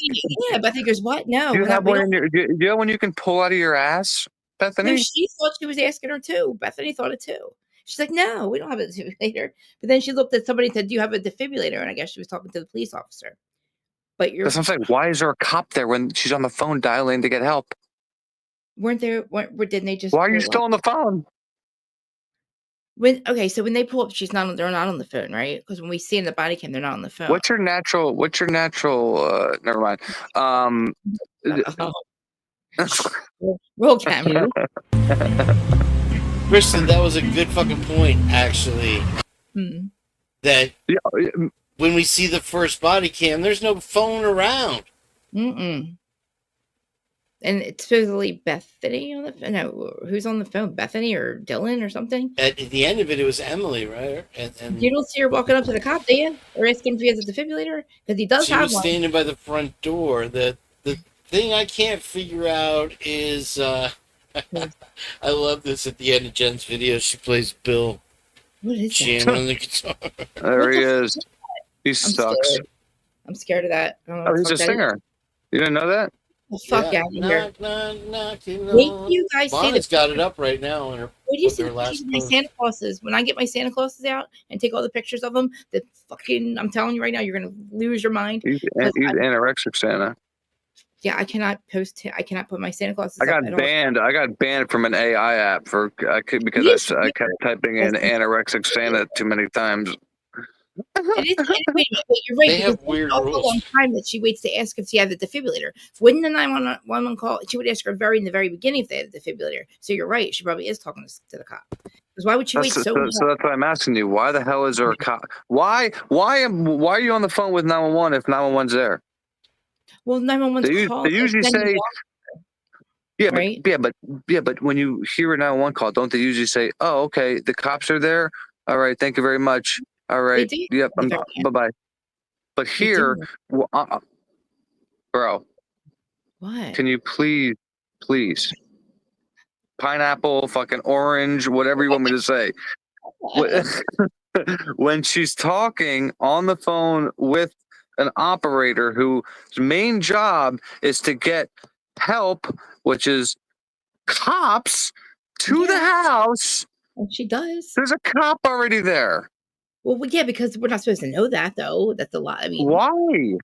S2: Bethany goes, what? No.
S1: do you
S2: we're not-
S1: have
S2: we
S1: one
S2: don't-
S1: in your? Do you have one you can pull out of your ass, Bethany?"
S2: No, she thought she was asking her too. Bethany thought it too. She's like, no, we don't have a defibrillator. But then she looked at somebody and said, do you have a defibrillator? And I guess she was talking to the police officer. But you're
S1: That's what I'm saying. Why is there a cop there when she's on the phone dialing to get help?
S2: weren't there? Didn't they just?
S1: Why are you
S2: pull
S1: still
S2: up?
S1: on the phone?
S2: So when they pull up, they're not on the phone, right? Because when we see in the body cam, they're not on the phone.
S1: What's your natural? Never mind.
S2: Roll camera.
S6: Kristen, that was a good fucking point, actually.
S2: Hmm.
S6: That
S1: Yeah,
S6: when we see the first body cam, there's no phone around.
S2: Mm-mm. And it's supposedly Bethany on the phone. No, who's on the phone? Bethany or Dylan or something?
S6: At the end of it was Emily, right? And
S2: You don't see her walking up to the cop, do you? Or asking if he has a defibrillator? Because he does
S6: she
S2: have
S6: was
S2: one.
S6: standing by the front door. The thing I can't figure out is I love this at the end of Jen's video. She plays Bill
S2: What is that?
S6: jamming on the guitar.
S1: there he is. He sucks.
S2: Scared. I'm scared of that. I don't know
S1: Oh,
S2: what
S1: he's
S2: the
S1: a
S2: fuck that is.
S1: singer. You didn't know that?
S2: Well, fuck out of here.
S6: Knock, knock, knocking
S2: Wait
S6: on.
S2: till you guys see
S6: Bonnie's
S2: the
S6: got it up right now on her.
S2: What do you
S6: with
S2: see
S6: her
S2: the
S6: last
S2: pictures of my
S6: post.
S2: Santa Clauses? When I get my Santa Clauses out and take all the pictures of them, I'm telling you right now, you're gonna lose your mind.
S1: He's anorexic Santa.
S2: Yeah, I cannot put my Santa Clauses
S1: I
S2: up
S1: got
S2: at all.
S1: banned. I got banned from an AI app because I kept typing in anorexic Santa too many times.
S2: It is. Wait a minute, but you're right.
S6: They
S2: because
S6: have weird
S2: it's also
S6: rules.
S2: a long time that she waits to ask if she had the defibrillator. Wouldn't the 911 call? She would ask her in the very beginning if they had the defibrillator. So you're right. She probably is talking to the cop. Because why would she wait so long?
S1: So that's what I'm asking you. Why the hell is there a cop? Why are you on the phone with 911 if 911's there?
S2: Well, 911's call.
S1: They usually say,
S2: right?
S1: but when you hear a 911 call, don't they usually say, "Oh, okay, the cops are there. All right, thank you very much. All right,
S2: do.
S1: yep,
S2: Very
S1: bye bye." But here, well, bro,
S2: What?
S1: can you please, pineapple, fucking orange, whatever you want me to say. When she's talking on the phone with an operator whose main job is to get help, which is cops, to the house.
S2: And she does.
S1: There's a cop already there.
S2: Well, yeah, because we're not supposed to know that, though. That's a lot. I mean,
S1: Why?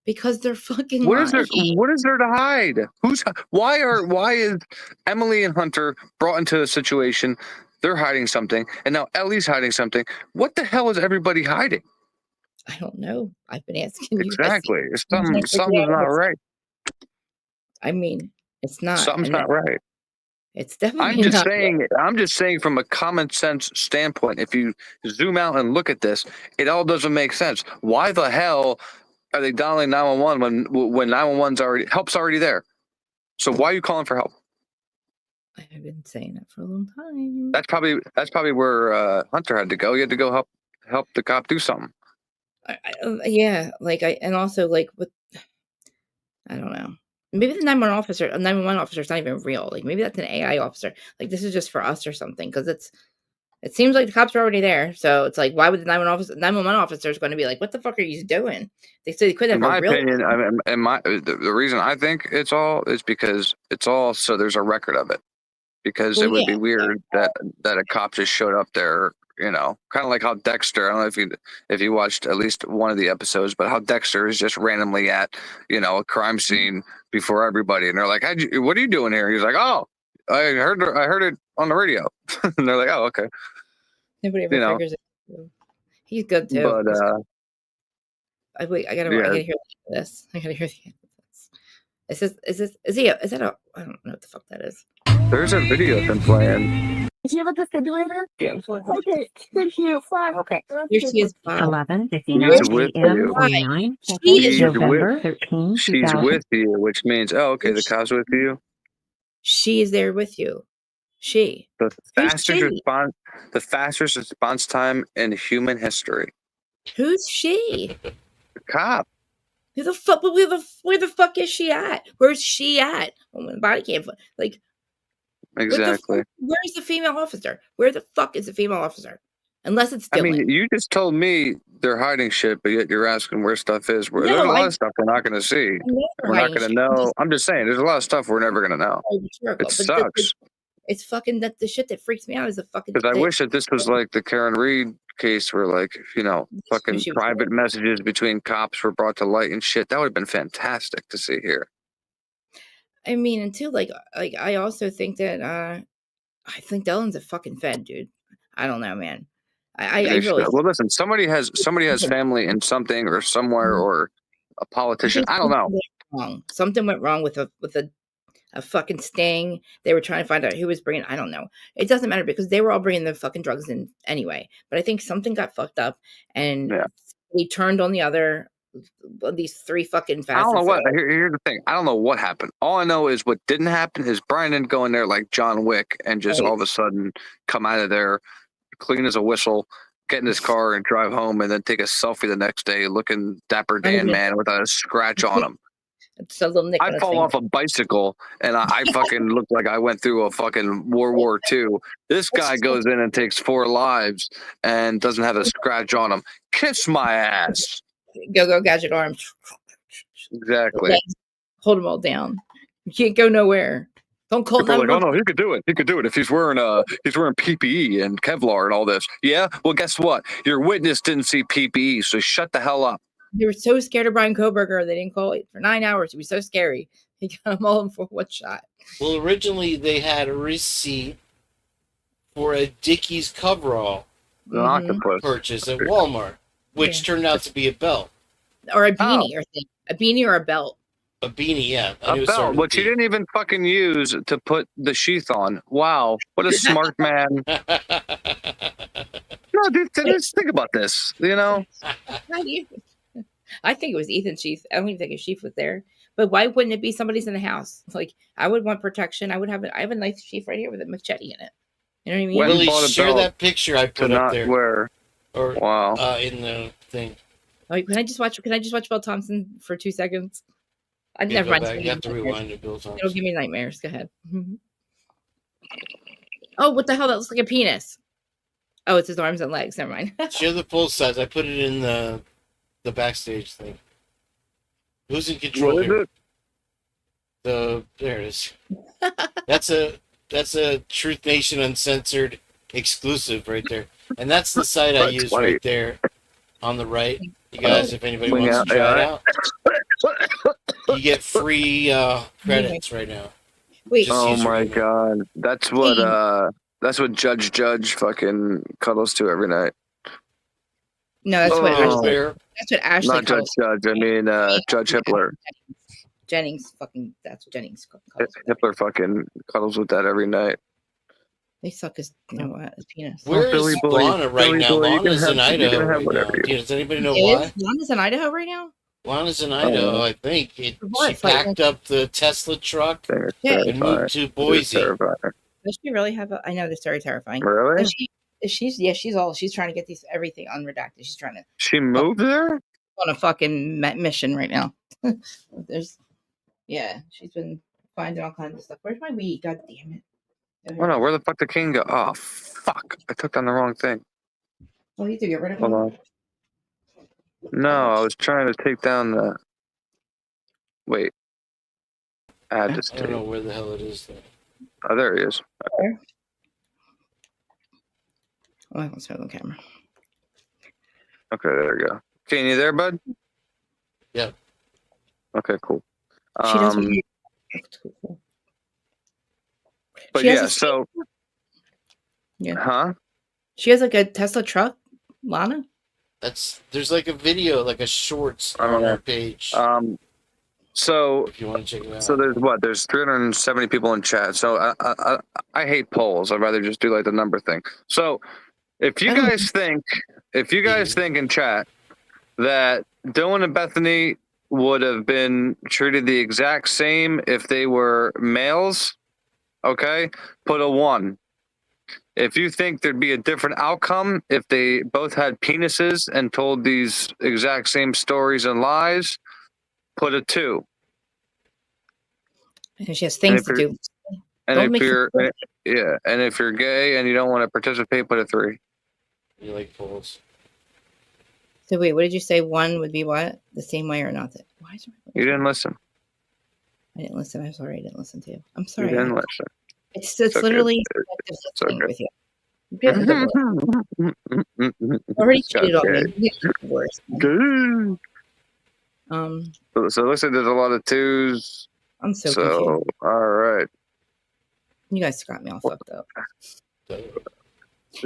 S2: because they're fucking
S1: What is there?
S2: lying.
S1: What is there to hide? Why is Emily and Hunter brought into a situation? They're hiding something, and now Ellie's hiding something. What the hell is everybody hiding?
S2: I don't know. I've been asking you.
S1: Exactly. Something's not right.
S2: I mean, it's not.
S1: Something's
S2: and
S1: not right.
S2: It's definitely
S1: I'm just
S2: not.
S1: saying. I'm just saying from a common sense standpoint. If you zoom out and look at this, it all doesn't make sense. Why the hell are they dialing 911 when 911's help's already there? So why are you calling for help?
S2: I've been saying that for a long time.
S1: That's probably where Hunter had to go. He had to go help the cop do something.
S2: Yeah, and also with, I don't know. Maybe the 911 officer is not even real. Like maybe that's an AI officer. Like this is just for us or something. Because it seems like the cops are already there. So it's like, why would the 911 officer is going to be like, what the fuck are you doing? They said they could have.
S1: In my opinion, the reason I think it's all is because it's all so there's a record of it. Because it would be weird that a cop just showed up there. You know, kind of like how Dexter. I don't know if you watched at least one of the episodes, but how Dexter is just randomly at a crime scene before everybody, and they're like, "What are you doing here?" He's like, "Oh, I heard it on the radio," and they're like, "Oh, okay."
S2: Nobody ever figures it out. He's good too.
S1: But
S2: I gotta hear this. I gotta hear the end of this. Is that a? I don't know what the fuck that is.
S1: There's a video of him playing.
S5: Do you have a defibrillator? Yeah. Okay. Thank you. 5. Okay.
S2: Here she is.
S7: 11:59 a.m. 49 seconds. November 13,
S1: She's
S7: 2000.
S1: with you, which means the cop's with you.
S2: She is there with you.
S1: The fastest response time in human history.
S2: Who's she?
S1: The cop.
S2: Who the fuck? Where the fuck is she at? Where's she at? Oh, the body cam. Like
S1: exactly.
S2: Where's the female officer? Where the fuck is the female officer? Unless it's Dylan.
S1: I mean, you just told me they're hiding shit, but yet you're asking where stuff is. There's a lot of stuff we're not going to see. We're not going to know. I'm just saying, there's a lot of stuff we're never going to know. It sucks.
S2: It's fucking the shit that freaks me out is the fucking.
S1: Because I wish that this was like the Karen Reed case, where fucking private messages between cops were brought to light and shit. That would have been fantastic to see here.
S2: I mean, and too, I also think that I think Dylan's a fucking Fed, dude. I don't know, man. I really.
S1: Well, listen. Somebody has family in something or somewhere or a politician. I don't know.
S2: Something went wrong with a fucking sting. They were trying to find out who was bringing. I don't know. It doesn't matter because they were all bringing the fucking drugs in anyway. But I think something got fucked up, and we turned on the other. These 3 fucking facets.
S1: I don't know what. Here's the thing. I don't know what happened. All I know is what didn't happen is Brian didn't go in there like John Wick and just all of a sudden come out of there clean as a whistle, get in his car and drive home, and then take a selfie the next day looking Dapper Dan man without a scratch on him.
S2: It's a little nick.
S1: I fall off a bicycle and I fucking look like I went through a fucking World War II. This guy goes in and takes 4 lives and doesn't have a scratch on him. Kiss my ass.
S2: Go gadget arms.
S1: Exactly.
S2: Hold them all down. You can't go nowhere. Don't call
S1: them. Like, oh no, he could do it. He could do it if he's wearing PPE and Kevlar and all this. Yeah. Well, guess what? Your witness didn't see PPE, so shut the hell up.
S2: They were so scared of Brian Koberger, they didn't call it for 9 hours. It was so scary. He got them all in for 1 shot.
S6: Well, originally they had a receipt for a Dickies coverall purchase at Walmart, which turned out to be a belt
S2: or a beanie, or a beanie or a belt.
S6: A beanie, yeah.
S1: A belt, which he didn't even fucking use to put the sheath on. Wow, what a smart man. No, dude, just think about this,
S2: I think it was Ethan's sheath. I don't even think his sheath was there. But why wouldn't it be somebody's in the house? Like, I would want protection. I have a nice sheath right here with a machete in it. You know what I mean?
S6: Really share that picture I put up there.
S1: Where?
S6: Or,
S1: wow.
S6: In the thing.
S2: Oh, can I just watch? Can I just watch Bill Thompson for 2 seconds? I
S6: You
S2: never
S6: go
S2: mind.
S6: back. You have to rewind to Bill
S2: It'll
S6: Thompson.
S2: give me nightmares. Go ahead. Oh, what the hell? That looks like a penis. Oh, it's his arms and legs. Never mind.
S6: Share the full size. I put it in the backstage thing. Who's in control
S1: What is
S6: here?
S1: it?
S6: There it is. That's a Truth Nation Uncensored exclusive right there, and that's the site I
S1: That's
S6: use
S1: funny.
S6: right there on the right. You guys, if anybody
S1: Wing
S6: wants
S1: out
S6: to try it
S1: AI.
S6: out, you get free credits right now.
S2: Wait.
S6: Just
S1: Oh
S6: use your
S1: my
S6: email.
S1: god, that's what Judge fucking cuddles to every night.
S2: No, that's what
S1: Oh.
S2: Ashley.
S6: Bear.
S2: That's what Ashley
S1: Not Judge
S2: calls.
S1: Judge. I mean Judge Hitler.
S2: Jennings. Fucking. That's what Jennings calls.
S1: Hitler fucking cuddles with that every night.
S2: They suck his. You know what? His penis.
S6: Where
S1: Billy
S6: is
S1: boy,
S6: Lana right
S1: Billy
S6: now?
S1: boy, you can
S6: Lana's in
S1: have- you can
S6: Idaho
S1: have
S6: right now.
S1: whatever you-
S6: Does anybody know
S2: Is
S6: why?
S2: Lana's in Idaho right now?
S6: Lana's in Idaho, I think.
S2: For what?
S6: She packed up the Tesla truck
S1: Thing is
S2: Yeah.
S6: and
S1: terrifying.
S6: moved to
S1: It is
S6: Boise.
S1: terrifying.
S2: Does she really have a? I know that's very terrifying.
S1: Really?
S2: But she's she's trying to get these everything unredacted. She's trying to
S1: She moved there?
S2: on a fucking mission right now. She's been finding all kinds of stuff. Where's my weed? God damn it!
S1: Oh no, where the fuck did King go? Oh fuck! I took down the wrong thing.
S2: Oh, you have to get rid of
S1: Hold
S2: him.
S1: on. No, I was trying to take down the. Wait. Add this
S6: I don't know
S1: to.
S6: where the hell it is though.
S1: Oh, there he is.
S2: Oh, let's turn on the camera.
S1: Okay, there we go. King, you there, bud?
S6: Yeah.
S1: Okay, cool.
S2: She does. That's cool.
S1: But
S2: She has
S1: yeah,
S2: a-
S1: so.
S2: Yeah.
S1: Huh?
S2: She has like a Tesla truck, Lana.
S6: There's like a video, like a shorts
S1: I don't
S6: on
S1: know.
S6: our page.
S1: So
S6: If you want to check it out.
S1: So there's 370 people in chat. So I hate polls. I'd rather just do like the number thing. So if you guys think in chat that Dylan and Bethany would have been treated the exact same if they were males, okay, put a 1. If you think there'd be a different outcome if they both had penises and told these exact same stories and lies, put a 2.
S2: And she has things to do.
S1: And
S2: Don't
S1: if
S2: make
S1: you're and if you're gay and you don't want to participate, put a 3.
S6: You like polls.
S2: So wait, what did you say? 1 would be what? The same way or not? Why is
S1: You didn't listen.
S2: I didn't listen. I'm sorry. I didn't listen to you. I'm
S1: You
S2: sorry.
S1: didn't listen.
S2: It's
S1: okay.
S2: literally
S1: It's
S2: listening
S1: okay.
S2: with you. Get the divorce. Already cheated on me. Get the divorce.
S1: So looks like there's a lot of 2s.
S2: I'm so confused.
S1: All right.
S2: You guys got me all fucked up.
S1: It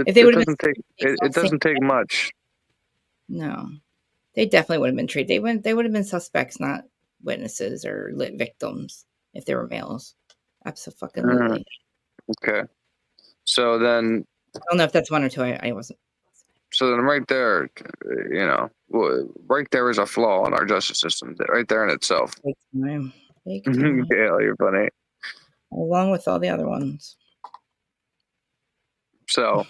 S2: If they would've
S1: doesn't take it doesn't take much.
S2: No, they definitely would have been treated. They would have been suspects, not witnesses or lit victims, if they were males. Absolutely.
S1: Okay. So then
S2: I don't know if that's 1 or 2. I wasn't.
S1: So then right there, right there is a flaw in our justice system, right there in itself.
S2: Big time. Big time.
S1: Yeah, you're funny.
S2: Along with all the other ones.
S1: So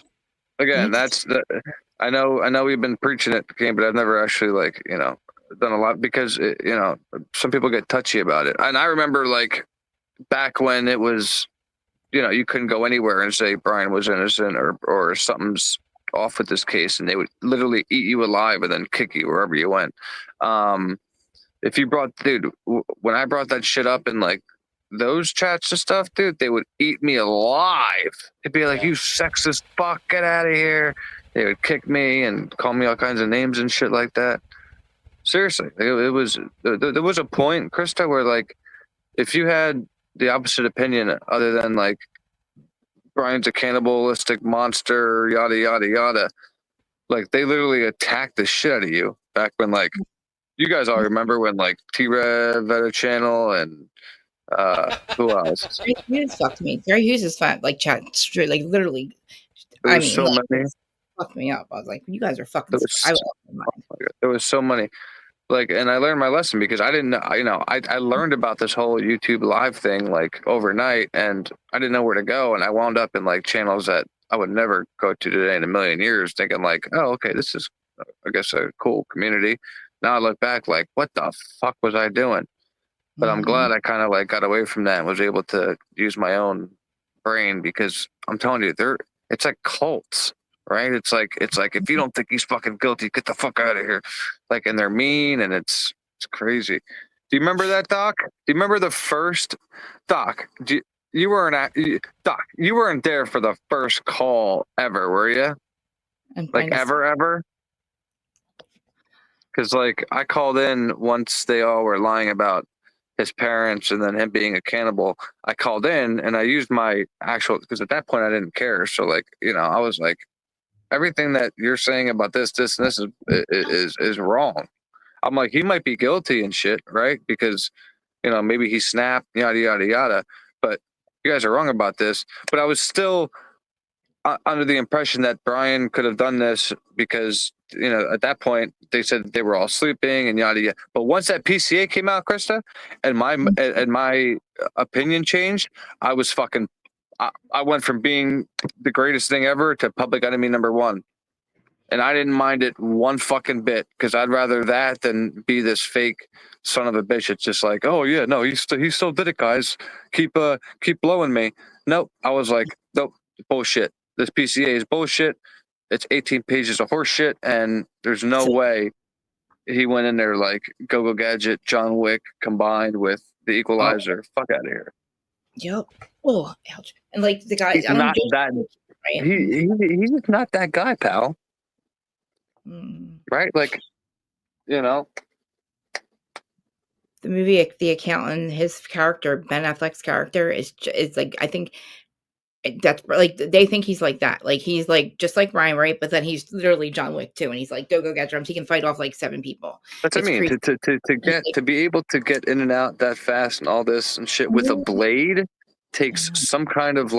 S1: again, I know we've been preaching it, but I've never actually done a lot because some people get touchy about it. And I remember back when it was, you couldn't go anywhere and say Brian was innocent or something's off with this case, and they would literally eat you alive and then kick you wherever you went. If you when I brought that shit up in those chats and stuff, dude, they would eat me alive. They'd be like, "You sexist fuck, get out of here." They would kick me and call me all kinds of names and shit like that. Seriously, there was a point, Krista, where if you had the opposite opinion other than Brian's a cannibalistic monster, yada yada yada, they literally attacked the shit out of you back when you guys all remember when T-Rev had a channel and who else?
S2: Gary Hughes fucked me. Gary Hughes is fat, chat straight, literally.
S1: There was so many.
S2: Fucked me up. I was like, you guys are fucking.
S1: There was so many. And I learned my lesson because I didn't know, I learned about this whole YouTube live thing overnight, and I didn't know where to go, and I wound up in channels that I would never go to today in a million years, thinking oh, okay, this is I guess, a cool community. Now I look back like, what the fuck was I doing? But I'm glad I kind of like got away from that and was able to use my own brain, because I'm telling you, it's like cults, right? It's like if you don't think he's fucking guilty, get the fuck out of here. Like, and they're mean, and it's crazy. Do you remember that, Doc? Do you remember the first Doc? You weren't Doc. You weren't there for the first call ever, were you? Like ever? Because like I called in once they all were lying about his parents and then him being a cannibal. I called in and I used my actual, because at that point I didn't care. So like, I was like, everything that you're saying about this and this is wrong. I'm like, he might be guilty and shit, right? Because maybe he snapped, yada yada yada. But you guys are wrong about this. But I was still under the impression that Brian could have done this because at that point they said they were all sleeping and yada yada. But once that PCA came out, Krista, and my opinion changed, I was fucking. I went from being the greatest thing ever to public enemy number one, and I didn't mind it one fucking bit, because I'd rather that than be this fake son of a bitch. It's just like, oh yeah, no, he still did it, guys. Keep blowing me. Nope. I was like, nope, bullshit. This PCA is bullshit. It's 18 pages of horse shit, and there's no way he went in there like Go-Go Gadget, John Wick combined with the Equalizer. Fuck out of here.
S2: Yep. Oh, ouch. And like the guy,
S1: He's not that.
S2: Right?
S1: He's just not that guy, pal. Right? Like,
S2: the movie The Accountant, his character, Ben Affleck's character, is like, I think that's like, they think he's like that. Like, he's like just like Ryan, right? But then he's literally John Wick too, and he's like Go-Go Gadget. He can fight off like 7 people.
S1: That's what I mean. To be able to get in and out that fast and all this and shit with a blade takes some kind of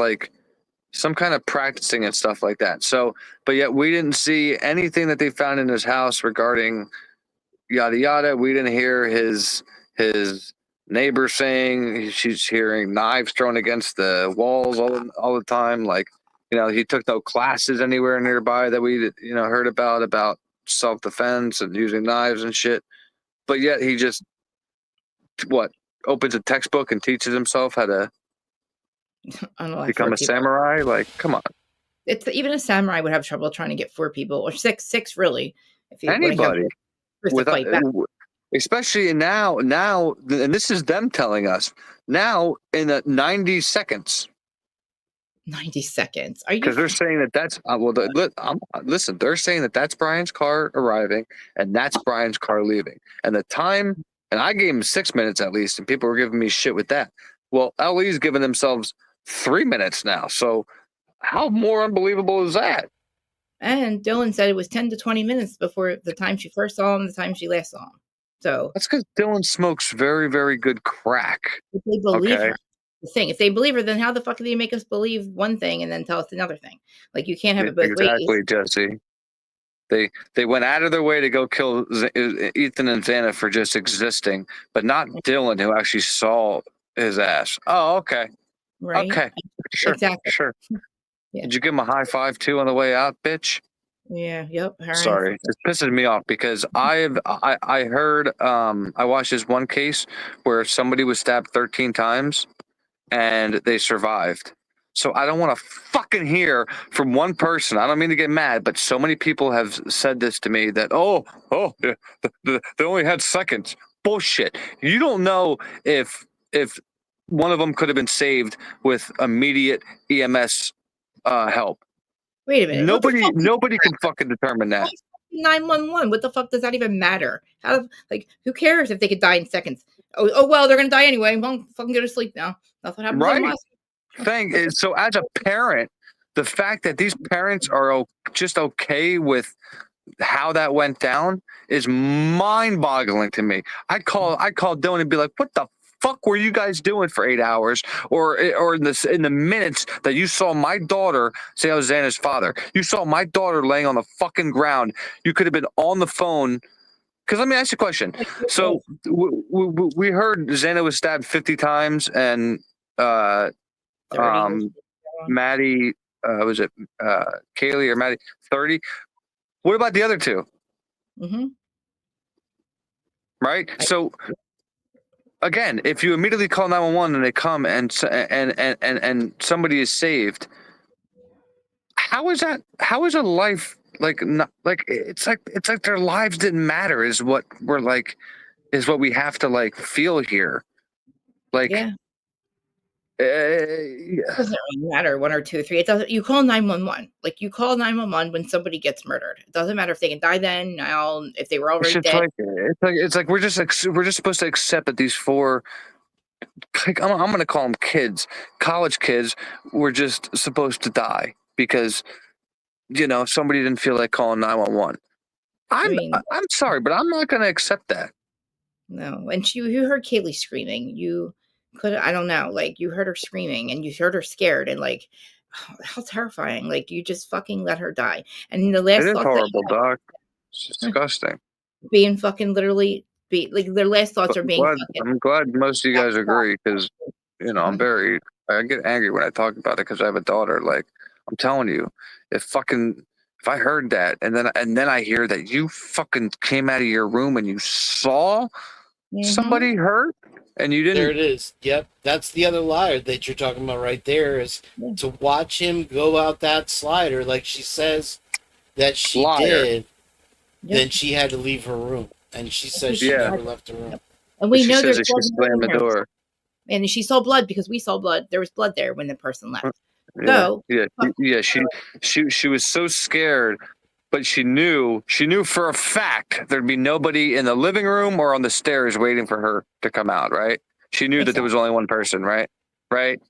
S1: practicing and stuff like that. So, but yet we didn't see anything that they found in his house regarding yada yada. We didn't hear his neighbor saying she's hearing knives thrown against the walls all the time. Like, he took no classes anywhere nearby that we heard about self-defense and using knives and shit. But yet he just opens a textbook and teaches himself how to become a samurai. Like, come on.
S2: It's even a samurai would have trouble trying to get 4 people or six really. If you
S1: anybody
S2: fight back.
S1: Especially now, and this is them telling us now in the 90 seconds.
S2: 90 seconds. Are you?
S1: Because they're saying that's listen. They're saying that's Brian's car arriving and that's Brian's car leaving, and the time. And I gave him 6 minutes at least, and people were giving me shit with that. Well, LE's giving themselves 3 minutes now. So how more unbelievable is that?
S2: And Dylan said it was 10 to 20 minutes before the time she first saw him, the time she last saw him. So
S1: that's because Dylan smokes very, very good crack.
S2: If they believe her, the thing. If they believe her, then how the fuck do they make us believe one thing and then tell us another thing? Like, you can't have it both ways.
S1: Exactly, Jesse. They went out of their way to go kill Ethan and Xana for just existing, but not Dylan, who actually saw his ass. Oh, okay.
S2: Right.
S1: Okay. Sure.
S2: Exactly.
S1: Sure.
S2: Yeah.
S1: Did you give him a high five too on the way out, bitch?
S2: Yeah. Yep. Right.
S1: Sorry, it pisses me off because I heard I watched this one case where somebody was stabbed 13 times and they survived. So I don't want to fucking hear from one person. I don't mean to get mad, but so many people have said this to me that they only had seconds. Bullshit. You don't know if one of them could have been saved with immediate EMS help.
S2: Wait a minute.
S1: Nobody can fucking determine that.
S2: 911. What the fuck does that even matter? Who cares if they could die in seconds? Oh well, they're gonna die anyway. Well, fucking go to sleep now. That's what happened.
S1: Right. Thing is, so as a parent, the fact that these parents are just okay with how that went down is mind-boggling to me. I call Dylan and be like, "What the fuck were you guys doing for 8 hours, or in the minutes that you saw my daughter?" Say I was Xana's father. You saw my daughter laying on the fucking ground. You could have been on the phone. Because let me ask you a question. So we heard Xana was stabbed 50 times, and Maddie was it Kaylee or Maddie 30? What about the other two?
S2: Mm-hmm.
S1: Right? So again, if you immediately call 911 and they come and somebody is saved, how is that? How is a life like not like it's like their lives didn't matter is what we're like is what we have to like feel here. Like
S2: Yeah.
S1: yeah.
S2: It doesn't really matter 1 or 2 or 3. It doesn't. You call 911. Like you call 911 when somebody gets murdered. It doesn't matter if they can die then, now, if they were
S1: It's
S2: already
S1: just
S2: dead.
S1: like it's like we're just supposed to accept that these four like I'm going to call them kids, college kids, were just supposed to die because somebody didn't feel like calling 911.
S2: I mean,
S1: I'm sorry, but I'm not going to accept that.
S2: no. And you heard Kaylee screaming. You could, I don't know, like you heard her screaming and you heard her scared and like, how terrifying. Like you just fucking let her die. And the
S1: It
S2: last
S1: is
S2: thought
S1: horrible, Doc. It's disgusting.
S2: being fucking literally be like their last thoughts
S1: But
S2: are being fucking.
S1: I'm glad most of you guys agree because I'm very. I get angry when I talk about it because I have a daughter. Like I'm telling you, if I heard that and then I hear that you fucking came out of your room and you saw somebody hurt and you didn't.
S6: There it is. Yep, that's the other liar that you're talking about right there. Is to watch him go out that slider like she says that she did. Then she had to leave her room, and she says she never left her room.
S2: And we know there's
S1: she slammed the door.
S2: And she saw blood because we saw blood. There was blood there when the person left.
S1: Yeah,
S2: So
S1: she was so scared, but she knew for a fact there'd be nobody in the living room or on the stairs waiting for her to come out. Right? She knew that there was only one person. Right?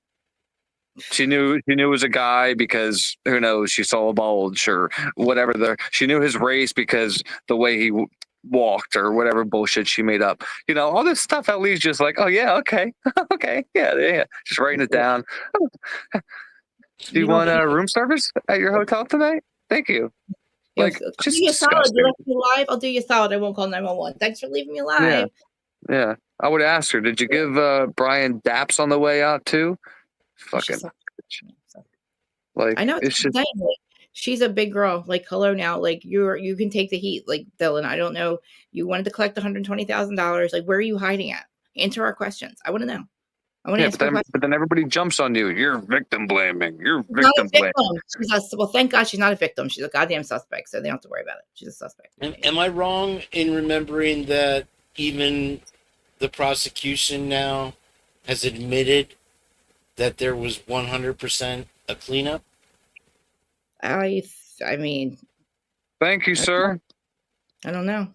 S1: She knew it was a guy because who knows? She saw a bulge or whatever. She knew his race because the way he walked or whatever bullshit she made up. All this stuff. At least just like, oh yeah, okay, okay, yeah, just writing it down. Do you want a room service at your hotel tonight? Thank you. Like,
S2: I'll
S1: just
S2: do you a solid.
S1: disgusting.
S2: You left me alive. I'll do you a solid. I won't call 911. Thanks for leaving me alive.
S1: Yeah. I would ask her. Did you give Brian daps on the way out too? Fucking. Like
S2: I know.
S1: it's just.
S2: Like, she's a big girl. Like, hello now. Like, you can take the heat. Like, Dylan, I don't know. You wanted to collect $120,000. Like, where are you hiding at? Answer our questions. I want to know. I want to answer questions.
S1: But then everybody jumps on you. You're victim blaming. You're victim blaming.
S2: Well, thank God she's not a victim. She's a goddamn suspect, so they don't have to worry about it. She's a suspect.
S6: Am I wrong in remembering that even the prosecution now has admitted that there was 100% a cleanup?
S2: I mean.
S1: Thank you, sir.
S2: I don't know.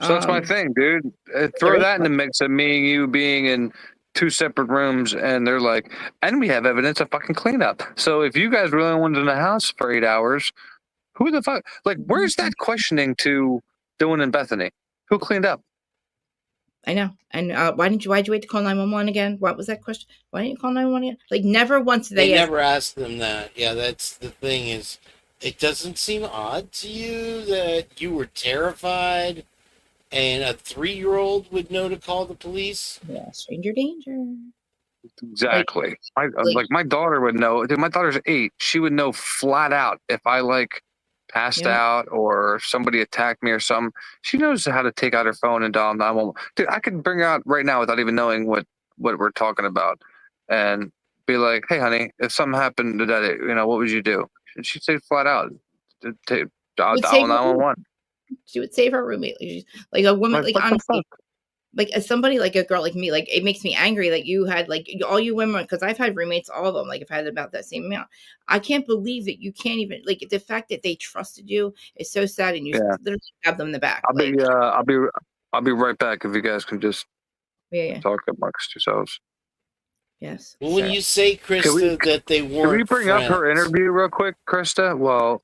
S1: So that's my thing, dude. Throw that in the mix of me and you being in 2 separate rooms, and they're like, and we have evidence of fucking cleanup. So if you guys were the only ones in the house for 8 hours, who the fuck? Like, where's that questioning to Dylan and Bethany? Who cleaned up?
S2: I know. And why'd you wait to call 911 again? What was that question? Why didn't you call 911 again? Like, never once did
S6: they never asked them that. Yeah, that's the thing is, it doesn't seem odd to you that you were terrified and a 3-year-old would know to call the police?
S2: Yeah, stranger danger.
S1: Exactly. Like my daughter would know. Dude, my daughter's 8. She would know flat out if I passed out or somebody attacked me or something. She knows how to take out her phone and dial 911. Dude, I could bring her out right now without even knowing what we're talking about and be like, hey, honey, if something happened to Daddy, what would you do? And she'd say flat out, dial 911.
S2: She would save her roommate. Like a woman, like honestly, like as somebody, like a girl like me, like it makes me angry. Like you had, like all you women, because I've had roommates, all of them. Like I've had about that same amount. I can't believe that you can't even, like, the fact that they trusted you is so sad, and you literally stab them in the back.
S1: I'll be right back if you guys can just talk amongst yourselves.
S2: Yes.
S6: Well, when you say, Krista, that they weren't
S1: Can we bring
S6: friends,
S1: up her interview real quick, Krista? Well,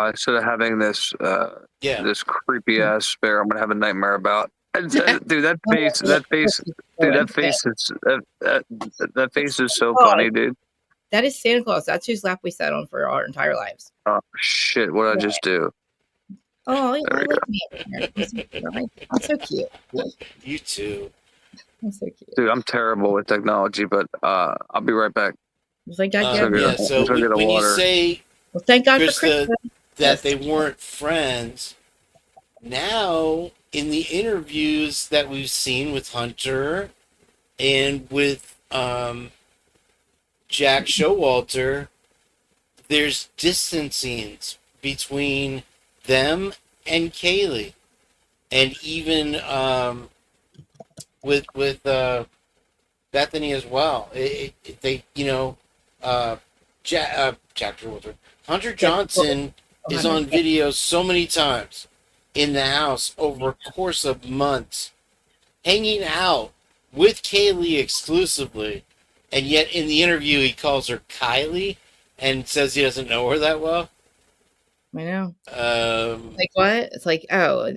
S1: instead of having this this creepy ass bear, I'm gonna have a nightmare about. Dude, that face is so funny, dude.
S2: That is Santa Claus. That's whose lap we sat on for our entire lives.
S1: Oh shit! What did I just do?
S2: Oh, I like me. I'm so cute.
S6: You too.
S2: I'm so cute.
S1: Dude, I'm terrible with technology, but I'll be right back.
S2: Thank God.
S6: So when you say,
S2: well, thank God
S6: Krista,
S2: for Krista,
S6: that they weren't friends, Now, in the interviews that we've seen with Hunter and with Jack Showalter, there's distancing between them and Kaylee, and even with Bethany as well. They, Jack Showalter, Hunter Johnson is on video so many times in the house over a course of months, hanging out with Kaylee exclusively, and yet in the interview he calls her Kylie and says he doesn't know her that well.
S2: I know. Like what? It's like, oh,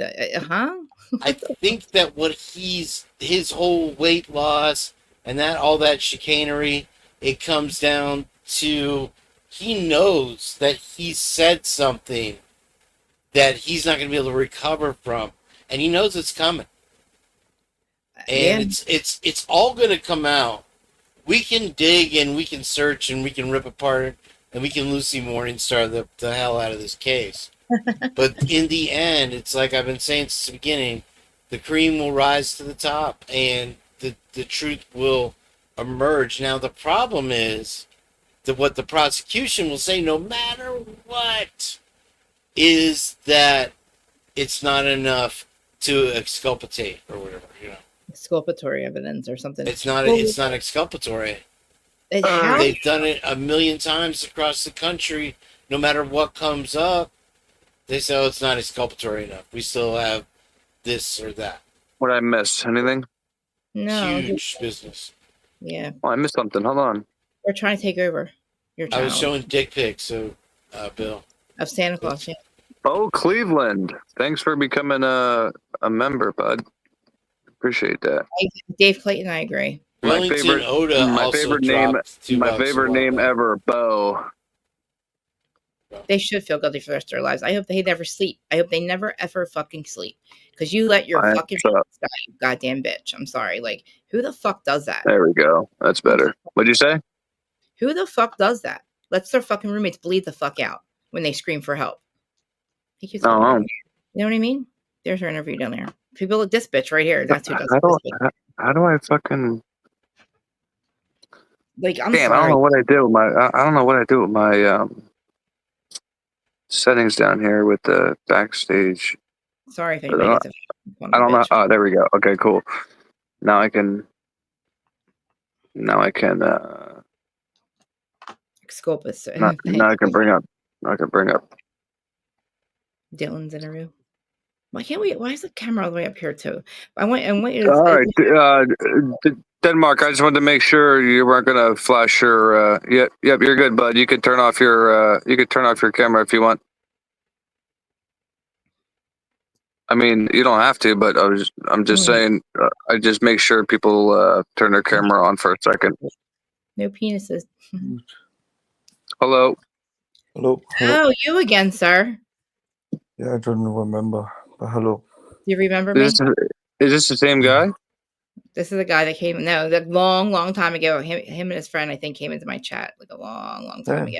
S2: huh?
S6: I think that what his whole weight loss and that all that chicanery, it comes down to he knows that he said something that he's not going to be able to recover from, and he knows it's coming. And it's all going to come out. We can dig and we can search and we can rip apart and we can Lucy Morningstar the hell out of this case. But in the end, it's like I've been saying since the beginning, the cream will rise to the top and the truth will emerge. Now, the problem is that what the prosecution will say, no matter what, is that it's not enough to exculpate or whatever,
S2: Exculpatory evidence or something.
S6: It's not exculpatory. They've done it a million times across the country. No matter what comes up, they say, oh, it's not exculpatory enough. We still have this or that.
S1: What I missed? Anything?
S2: No.
S6: Huge business.
S2: Yeah.
S1: Oh, I missed something. Hold on.
S2: We're trying to take over your channel.
S6: I was showing dick pics, so Bill.
S2: Of Santa Claus, yeah.
S1: Oh, Cleveland. Thanks for becoming a member, bud. Appreciate that.
S2: Dave Clayton, I agree.
S1: My favorite name ever, Bo.
S2: They should feel guilty for the rest of their lives. I hope they never sleep. I hope they never ever fucking sleep. Because you let your fucking roommates die, you goddamn bitch. I'm sorry. Like, who the fuck does that?
S1: There we go. That's better. What'd you say?
S2: Who the fuck does that? Lets their fucking roommates bleed the fuck out when they scream for help. You know what I mean? There's our interview down there. People look this bitch right here. That's who does it.
S1: How do I fucking
S2: like? I'm
S1: damn.
S2: sorry.
S1: I don't know what I do with my. I don't know what I do with my settings down here with the backstage.
S2: Sorry if anybody gets
S1: I don't know. Oh, there we go. Okay, cool. Now I can.
S2: Exculpus.
S1: Now I can bring up.
S2: Dylan's interview. Why can't we? Why is the camera all the way up here too? I want.
S1: All right, Denmark. I just wanted to make sure you weren't gonna flash your. Yep, you're good, bud. You could turn off your. You could turn off your camera if you want. I mean, you don't have to, but I'm just saying. I just make sure people turn their camera on for a second.
S2: No penises.
S1: Hello.
S2: Oh, you again, sir.
S10: Yeah, I don't remember. But hello.
S2: Do you remember me?
S1: Is this the same guy?
S2: This is a guy that came. No, that long time ago. Him and his friend, I think, came into my chat like a long time ago.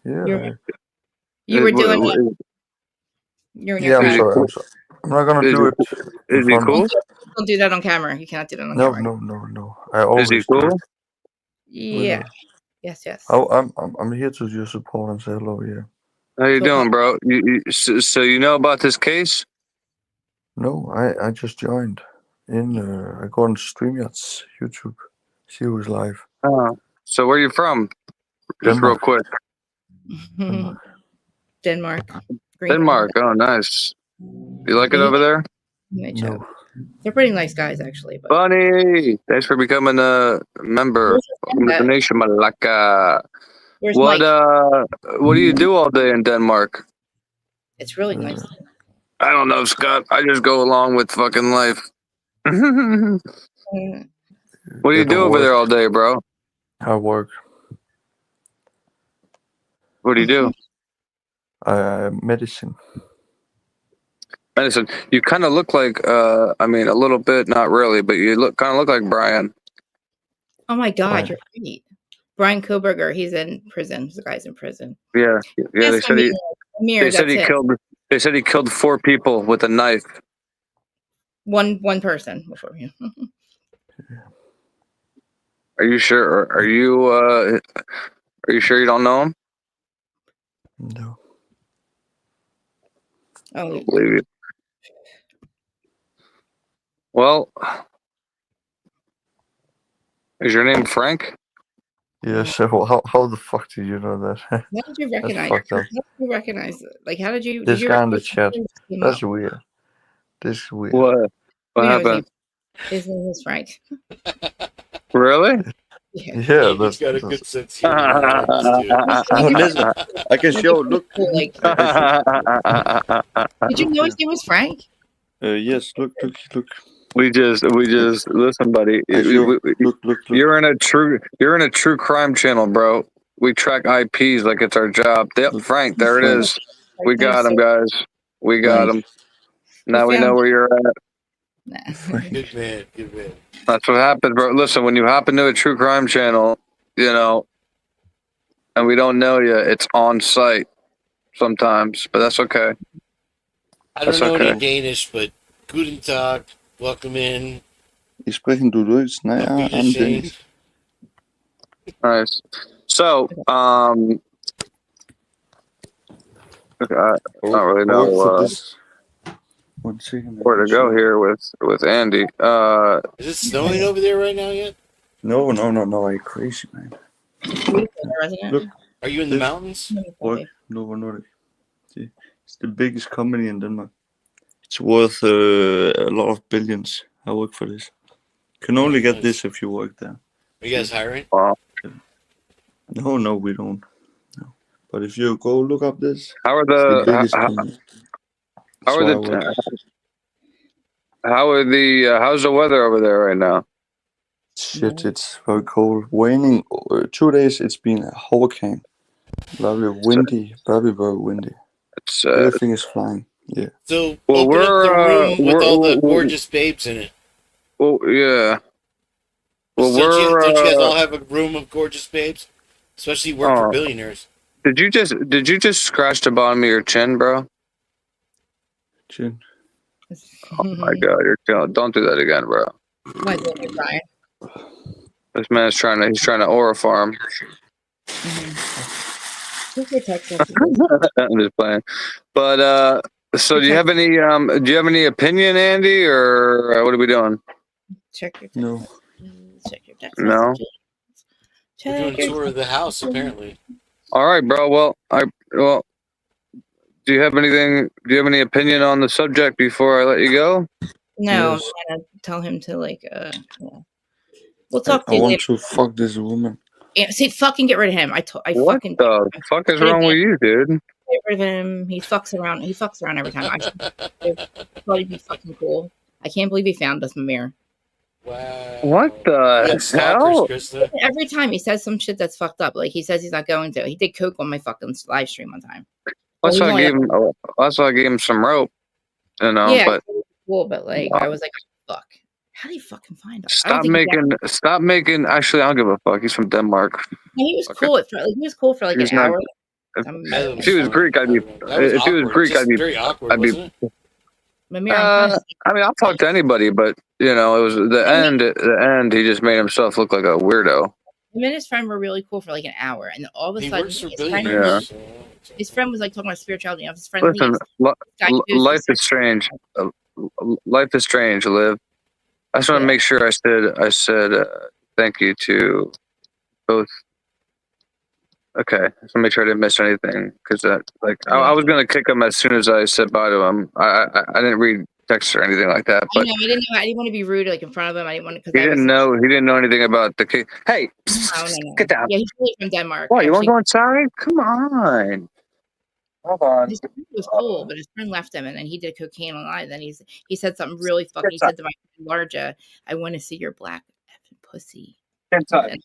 S10: Yeah.
S2: You were doing it.
S10: Yeah, I'm sorry. I'm not gonna do it.
S1: Is he cool?
S2: Don't do that on camera. You cannot do that on camera.
S10: No. I always.
S1: Is he cool?
S2: Yeah. Yes.
S10: I'm here to just support and say hello. Yeah.
S1: How you doing, bro? So you know about this case?
S10: No, I just joined in. I go on StreamYard's YouTube. See who's live.
S1: So where you from? Just real quick.
S2: Denmark.
S1: Denmark. Oh, nice. You like it over there?
S2: No. They're pretty nice guys, actually. But...
S1: Bunny, thanks for becoming a member. Welcome to the nation, Malaka. What do you do all day in Denmark?
S2: It's really nice.
S1: I don't know, Scott. I just go along with fucking life. What do you do over there all day, bro?
S10: I work.
S1: What do you do?
S10: Medicine.
S1: Medicine. You kind of look like, I mean, a little bit, not really, but you kind of look like Brian.
S2: Oh my God, you're right. Brian Koberger, he's in prison. The guy's in prison.
S1: Yeah. They said he They said he killed 4 people with a knife.
S2: One person before you.
S1: Are you sure? Are you sure you don't know him?
S10: No.
S2: Oh,
S1: I don't believe you. Well, is your name Frank?
S10: Yes. Well, how the fuck did you know that?
S2: how did you
S10: That's
S2: recognize?
S10: fucked
S2: How
S10: up.
S2: did you recognize it? Like, how did you?
S10: This
S2: Did you
S10: guy in the
S2: recognize
S10: chat.
S2: him? Came
S10: That's
S2: up?
S10: weird. This is weird.
S1: What? What
S2: You know his name.
S1: happened?
S2: His name is Frank.
S1: Really?
S2: Yeah.
S10: Yeah,
S6: He's
S10: that's,
S6: got a
S10: that's
S6: good sense of humor. He happens to.
S10: oh, listen, I can show. Look,
S2: Like,
S10: I can show.
S2: did you
S10: Look
S2: know his
S10: here.
S2: name was Frank?
S10: Yes. Look.
S1: we just listen, buddy.
S10: I show. Look.
S1: You're in a true crime channel, bro. We track IPs like it's our job. Yep,
S10: Look,
S1: Frank, there it
S10: Frank.
S1: is. We got him, guys. We got
S10: Frank.
S1: him. Now we know where you're at.
S2: Nah.
S10: Frank.
S6: Good man. Good man.
S1: That's what happens, bro. Listen, when you hop into a true crime channel, you know, and we don't know you, it's on site sometimes, but that's okay.
S6: I
S1: That's
S6: don't know
S1: okay.
S6: any Danish, but guten Tag, welcome in.
S10: Sprechen du Deutsch?
S6: Auf
S10: Naja, I'm
S6: Wiedersehen.
S10: Danish.
S1: Nice. So, I don't really
S10: I work for
S1: know
S10: this. 1 second.
S1: where to go here with Andy.
S6: Is it snowing over there right now yet?
S10: No. Are you crazy, man? Look.
S6: Are you in the mountains?
S10: Work. Novo Nordic. See, it's the biggest company in Denmark. It's worth a lot of billions. I work for this. You can only get this if you work there.
S6: Are you guys hiring?
S10: No, we don't. No. But if you go look up this,
S1: how are
S10: it's the
S1: the
S10: biggest company. That's why I work.
S1: how's the weather over there right now?
S10: Shit, it's very cold. Raining 2 days. It's been a hurricane. Very windy. Very windy.
S1: It's
S10: Everything is flying. Yeah.
S6: So
S1: well,
S6: open up the room with all the
S1: we're-
S6: gorgeous babes in it.
S1: well, yeah. Well,
S6: Don't you guys all have a room of gorgeous babes? Especially work for billionaires.
S1: Did you just scratch the bottom of your chin, bro?
S10: Chin.
S1: Oh my God, you're killing. Don't do that again, bro.
S2: Why is it Brian?
S1: This man's trying to aura farm. I'm just playing. But so do you have any opinion, Andy, or what are we doing?
S2: Check your text.
S10: No.
S2: Check your text.
S1: No.
S2: messages.
S6: We're doing a tour of the house, apparently.
S1: All right, bro. Well, do you have any opinion on the subject before I let you go?
S2: No,
S10: Yes.
S2: I'm gonna tell him to yeah. We'll talk to
S10: I
S2: you
S10: want
S2: later.
S10: to fuck this woman.
S2: Yeah, see, fucking get rid of him.
S1: What the fuck is wrong with you, dude?
S2: Get rid of him. He fucks around. He fucks around every time. I thought he'd be fucking cool. I can't believe he found us, Mimir.
S6: Wow.
S1: What the hell?
S6: Krista.
S2: Every time he says some shit that's fucked up. Like he says he's not going to. He did coke on my fucking live stream one time.
S1: That's
S2: Well,
S1: why I gave him some rope. You know,
S2: yeah,
S1: but
S2: cool. But like, I was like, fuck. How did he fucking find us?
S1: stop making. Actually, I don't give a fuck. He's from Denmark.
S2: He was cool. He was cool for like
S1: He's
S2: an
S1: not-
S2: hour.
S1: If he was Greek, I'd be.
S6: If
S1: he was Greek, I'd be.
S6: very awkward,
S1: I'd be.
S6: wasn't it?
S2: Mimir, I'm kinda
S1: I mean, I'll talk to anybody, but you know, it was the end. At the end, he just made himself look like a weirdo.
S2: him and his friend were really cool for like an hour, and then all of a
S6: He
S2: sudden,
S6: works for
S2: his friend,
S6: billionaires.
S2: his friend was like talking about spirituality. And his friend
S1: Listen,
S2: leaves.
S1: life is strange. Life is strange, Liv. I just want to make sure I said thank you to both. Okay, just to make sure I didn't miss anything because I was gonna kick him as soon as I said bye to him. I didn't read text or anything like that,
S2: I
S1: but
S2: know. I didn't want to be rude like in front of him. I didn't want to
S1: he didn't know anything about the case. Hey,
S2: No.
S1: get down.
S2: Yeah, he's really from Denmark.
S1: What, you want to
S2: actually.
S1: go inside? Come on. Hold on.
S2: His friend was cool, but his friend left him, and then he did cocaine online. Then he said something really fucking. He said to my friend Larja, "I want to see your black effing pussy."
S1: Inside.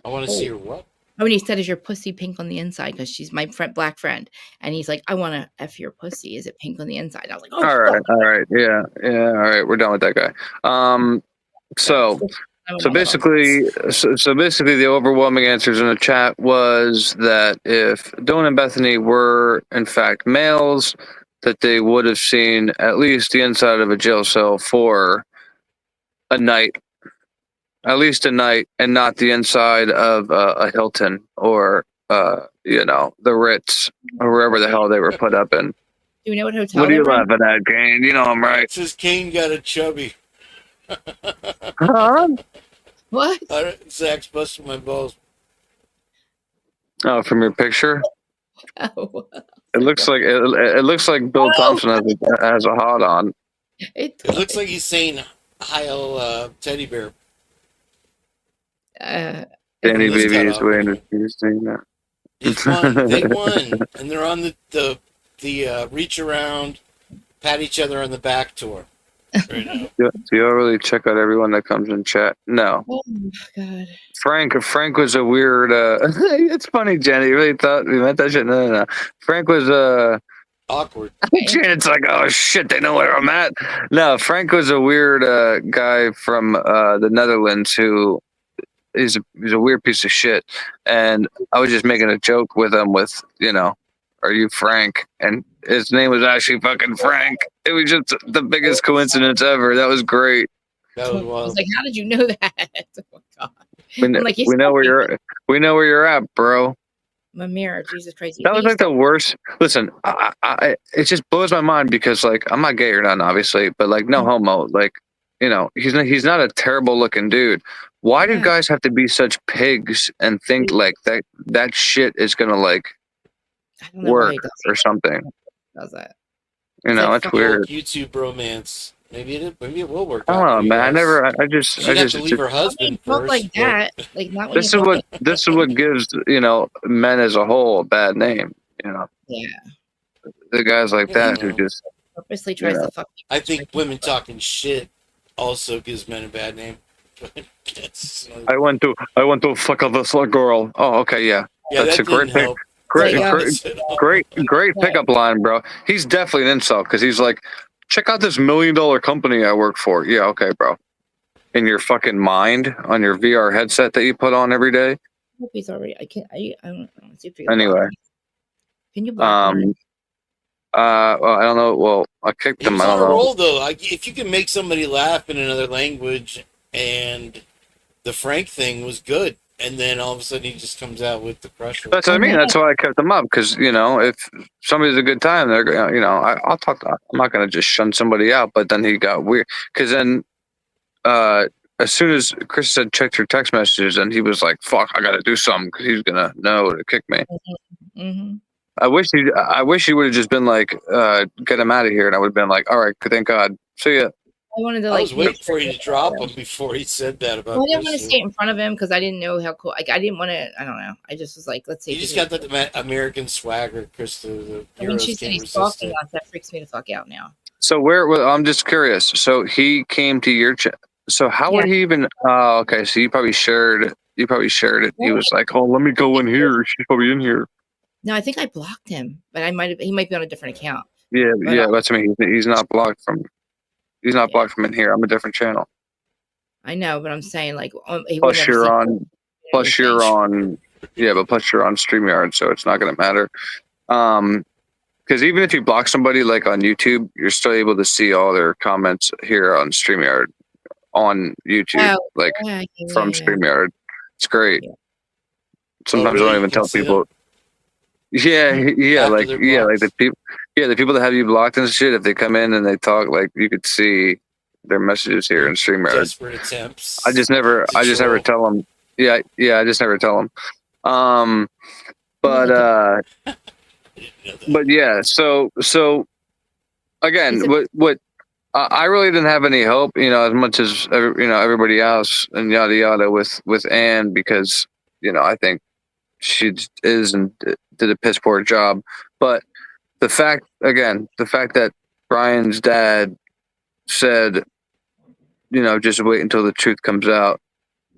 S6: I want to see her what?
S2: Oh, and he said, "Is your pussy pink on the inside?" Because she's my black friend, and he's like, "I want to f your pussy. Is it pink on the inside?" And I was like, "Oh,
S1: all right, yeah, all right. We're done with that guy. So basically, the overwhelming answers in the chat was that if Dylan and Bethany were in fact males, that they would have seen at least the inside of a jail cell for a night, at least a night, and not the inside of a Hilton or the Ritz or wherever the hell they were put up in.
S2: Do you know what hotel?
S1: What are you
S2: they're in?
S1: laughing at, Kane? You know I'm right.
S6: It says Kane got a chubby.
S1: Huh?
S2: What?
S6: Zach's busting my balls.
S1: Oh, from your picture,
S2: Oh,
S1: it looks like it looks like Bill Thompson has a hot on.
S2: it
S6: It looks like he's saying Heil teddy bear.
S1: Danny
S6: Let's
S1: Baby
S6: cut
S1: is
S6: off.
S1: way interesting. That.
S6: It's won. They won, and they're on the reach around, pat each other on the back tour right now.
S1: Do you all really check out everyone that comes in chat? No.
S2: Oh God.
S1: Frank was a weird. It's funny, Jenny. You really thought we meant that shit? No. Frank was
S6: Awkward.
S1: Janet's like, oh shit, they know where I'm at. No, Frank was a weird guy from the Netherlands who he's a weird piece of shit. And I was just making a joke with him with, are you Frank? And his name was actually fucking Frank. It was just the biggest coincidence ever. That was great.
S6: That was
S2: I
S6: wild.
S2: was like, how did you know that? Oh my God.
S1: We know where you're at, bro.
S2: My mirror, Jesus Christ.
S1: That was like the worst. Listen, it just blows my mind because like I'm not gay or nothing, obviously, but like no homo. Like, he's not a terrible looking dude. Why do guys have to be such pigs and think like that shit is gonna like
S2: I don't know
S1: work
S2: why he does
S1: or something?
S2: does that.
S1: It's weird.
S6: YouTube bromance. Maybe it will work.
S1: I don't know, man. I just
S6: She'd have to leave her husband
S2: Not
S6: first.
S2: like that. Like not when
S1: this is what gives men as a whole a bad name.
S2: Yeah.
S1: The guys like that who just
S2: Purposely tries to fuck.
S6: I think women talking shit also gives men a bad name.
S1: I want to fuck this girl. Oh, okay, yeah. That's
S6: that
S1: a great
S6: didn't
S1: pick.
S6: help.
S1: Great pickup line, bro. He's definitely an insult because he's like, check out this $1 million company I work for. Yeah, okay, bro. In your fucking mind, on your VR headset that you put on every day.
S2: I hope he's already. I can't. I don't see if you
S1: Anyway.
S2: Can you block him?
S1: Well, I don't know. Well, I kicked him.
S6: He's
S1: I
S6: on
S1: don't
S6: a
S1: know.
S6: roll though. If you can make somebody laugh in another language, and the Frank thing was good, and then all of a sudden he just comes out with the crusher.
S1: That's what I mean. That's why I kept them up because if somebody's a good time, they're I'll talk. I'm not gonna just shun somebody out. But then he got weird because then as soon as Chris said check your text messages, and he was like, "Fuck, I gotta do something because he's gonna know to kick me."
S2: Mm-hmm.
S1: I wish he would have just been like, "Get him out of here," and I would have been like, "All right, thank God, see ya."
S2: I wanted to
S6: I
S2: like.
S6: was waiting for you to drop him before he said that about.
S2: Well, I didn't want to
S6: Chris.
S2: stay in front of him because I didn't know how cool. Like I didn't want to. I don't know. I just was like, let's see.
S6: You just got that American swagger, Chris. The
S2: When
S6: heroes
S2: she said
S6: can't
S2: he's
S6: resist
S2: stalking
S6: it.
S2: us, that freaks me the fuck out now.
S1: So I'm just curious. So he came to your so how would he even? Oh, okay. So you probably shared it. He was like, "Oh, let me go in here. She's probably in here."
S2: No, I think I blocked him, but he might be on a different account.
S1: Yeah,
S2: But,
S1: yeah. That's me. He's not blocked from. He's not blocked from in here. I'm a different channel.
S2: I know, but I'm saying like he
S1: Plus
S2: would never
S1: you're
S2: see
S1: on. Plus you're on. Yeah, but plus you're on StreamYard, so it's not going to matter. Because even if you block somebody like on YouTube, you're still able to see all their comments here on StreamYard on YouTube, from StreamYard. It's great. Sometimes I don't even tell people. Yeah, like the people that have you blocked and shit. If they come in and they talk, like you could see their messages here in StreamYard.
S6: Desperate attempts.
S1: I just never tell them. Yeah, I just never tell them. But yeah. So again, what I really didn't have any hope, as much as everybody else and yada yada with Anne because I think she is and did a piss poor job. But the fact that Brian's dad said, just wait until the truth comes out,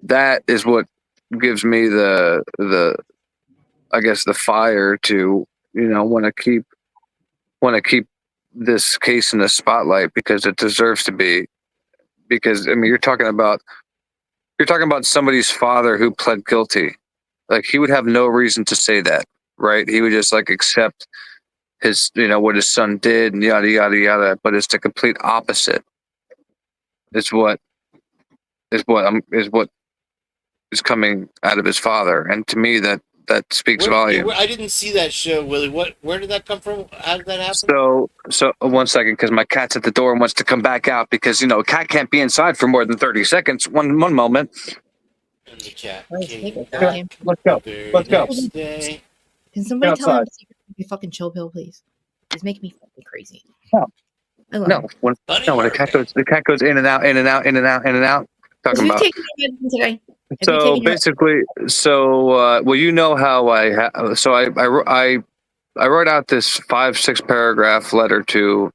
S1: that is what gives me the I guess the fire to want to keep this case in the spotlight because it deserves to be. Because I mean, you're talking about somebody's father who pled guilty. Like he would have no reason to say that, right? He would just like accept his, what his son did and yada yada yada. But it's the complete opposite. Is what is what is coming out of his father, and to me that speaks volumes.
S6: I didn't see that show, Willie. Where did that come from? How did that happen?
S1: So 1 second, because my cat's at the door and wants to come back out because a cat can't be inside for more than 30 seconds. One moment.
S6: And the cat
S2: Oh,
S6: came
S2: take it,
S6: back
S2: goddamn.
S1: Let's go.
S6: the
S1: Let's go.
S6: next day.
S2: Can somebody tell him
S1: Outside.
S2: to be fucking chill pill, please? It's making me fucking crazy.
S1: No.
S2: I love
S1: No,
S2: him.
S1: when the cat goes in and out, in and out, in and out, in and out. Talking
S2: Who's
S1: about.
S2: taking your medicine today? Have you
S1: So
S2: taken your-
S1: basically, well, you know how I wrote out this 5-6 paragraph letter to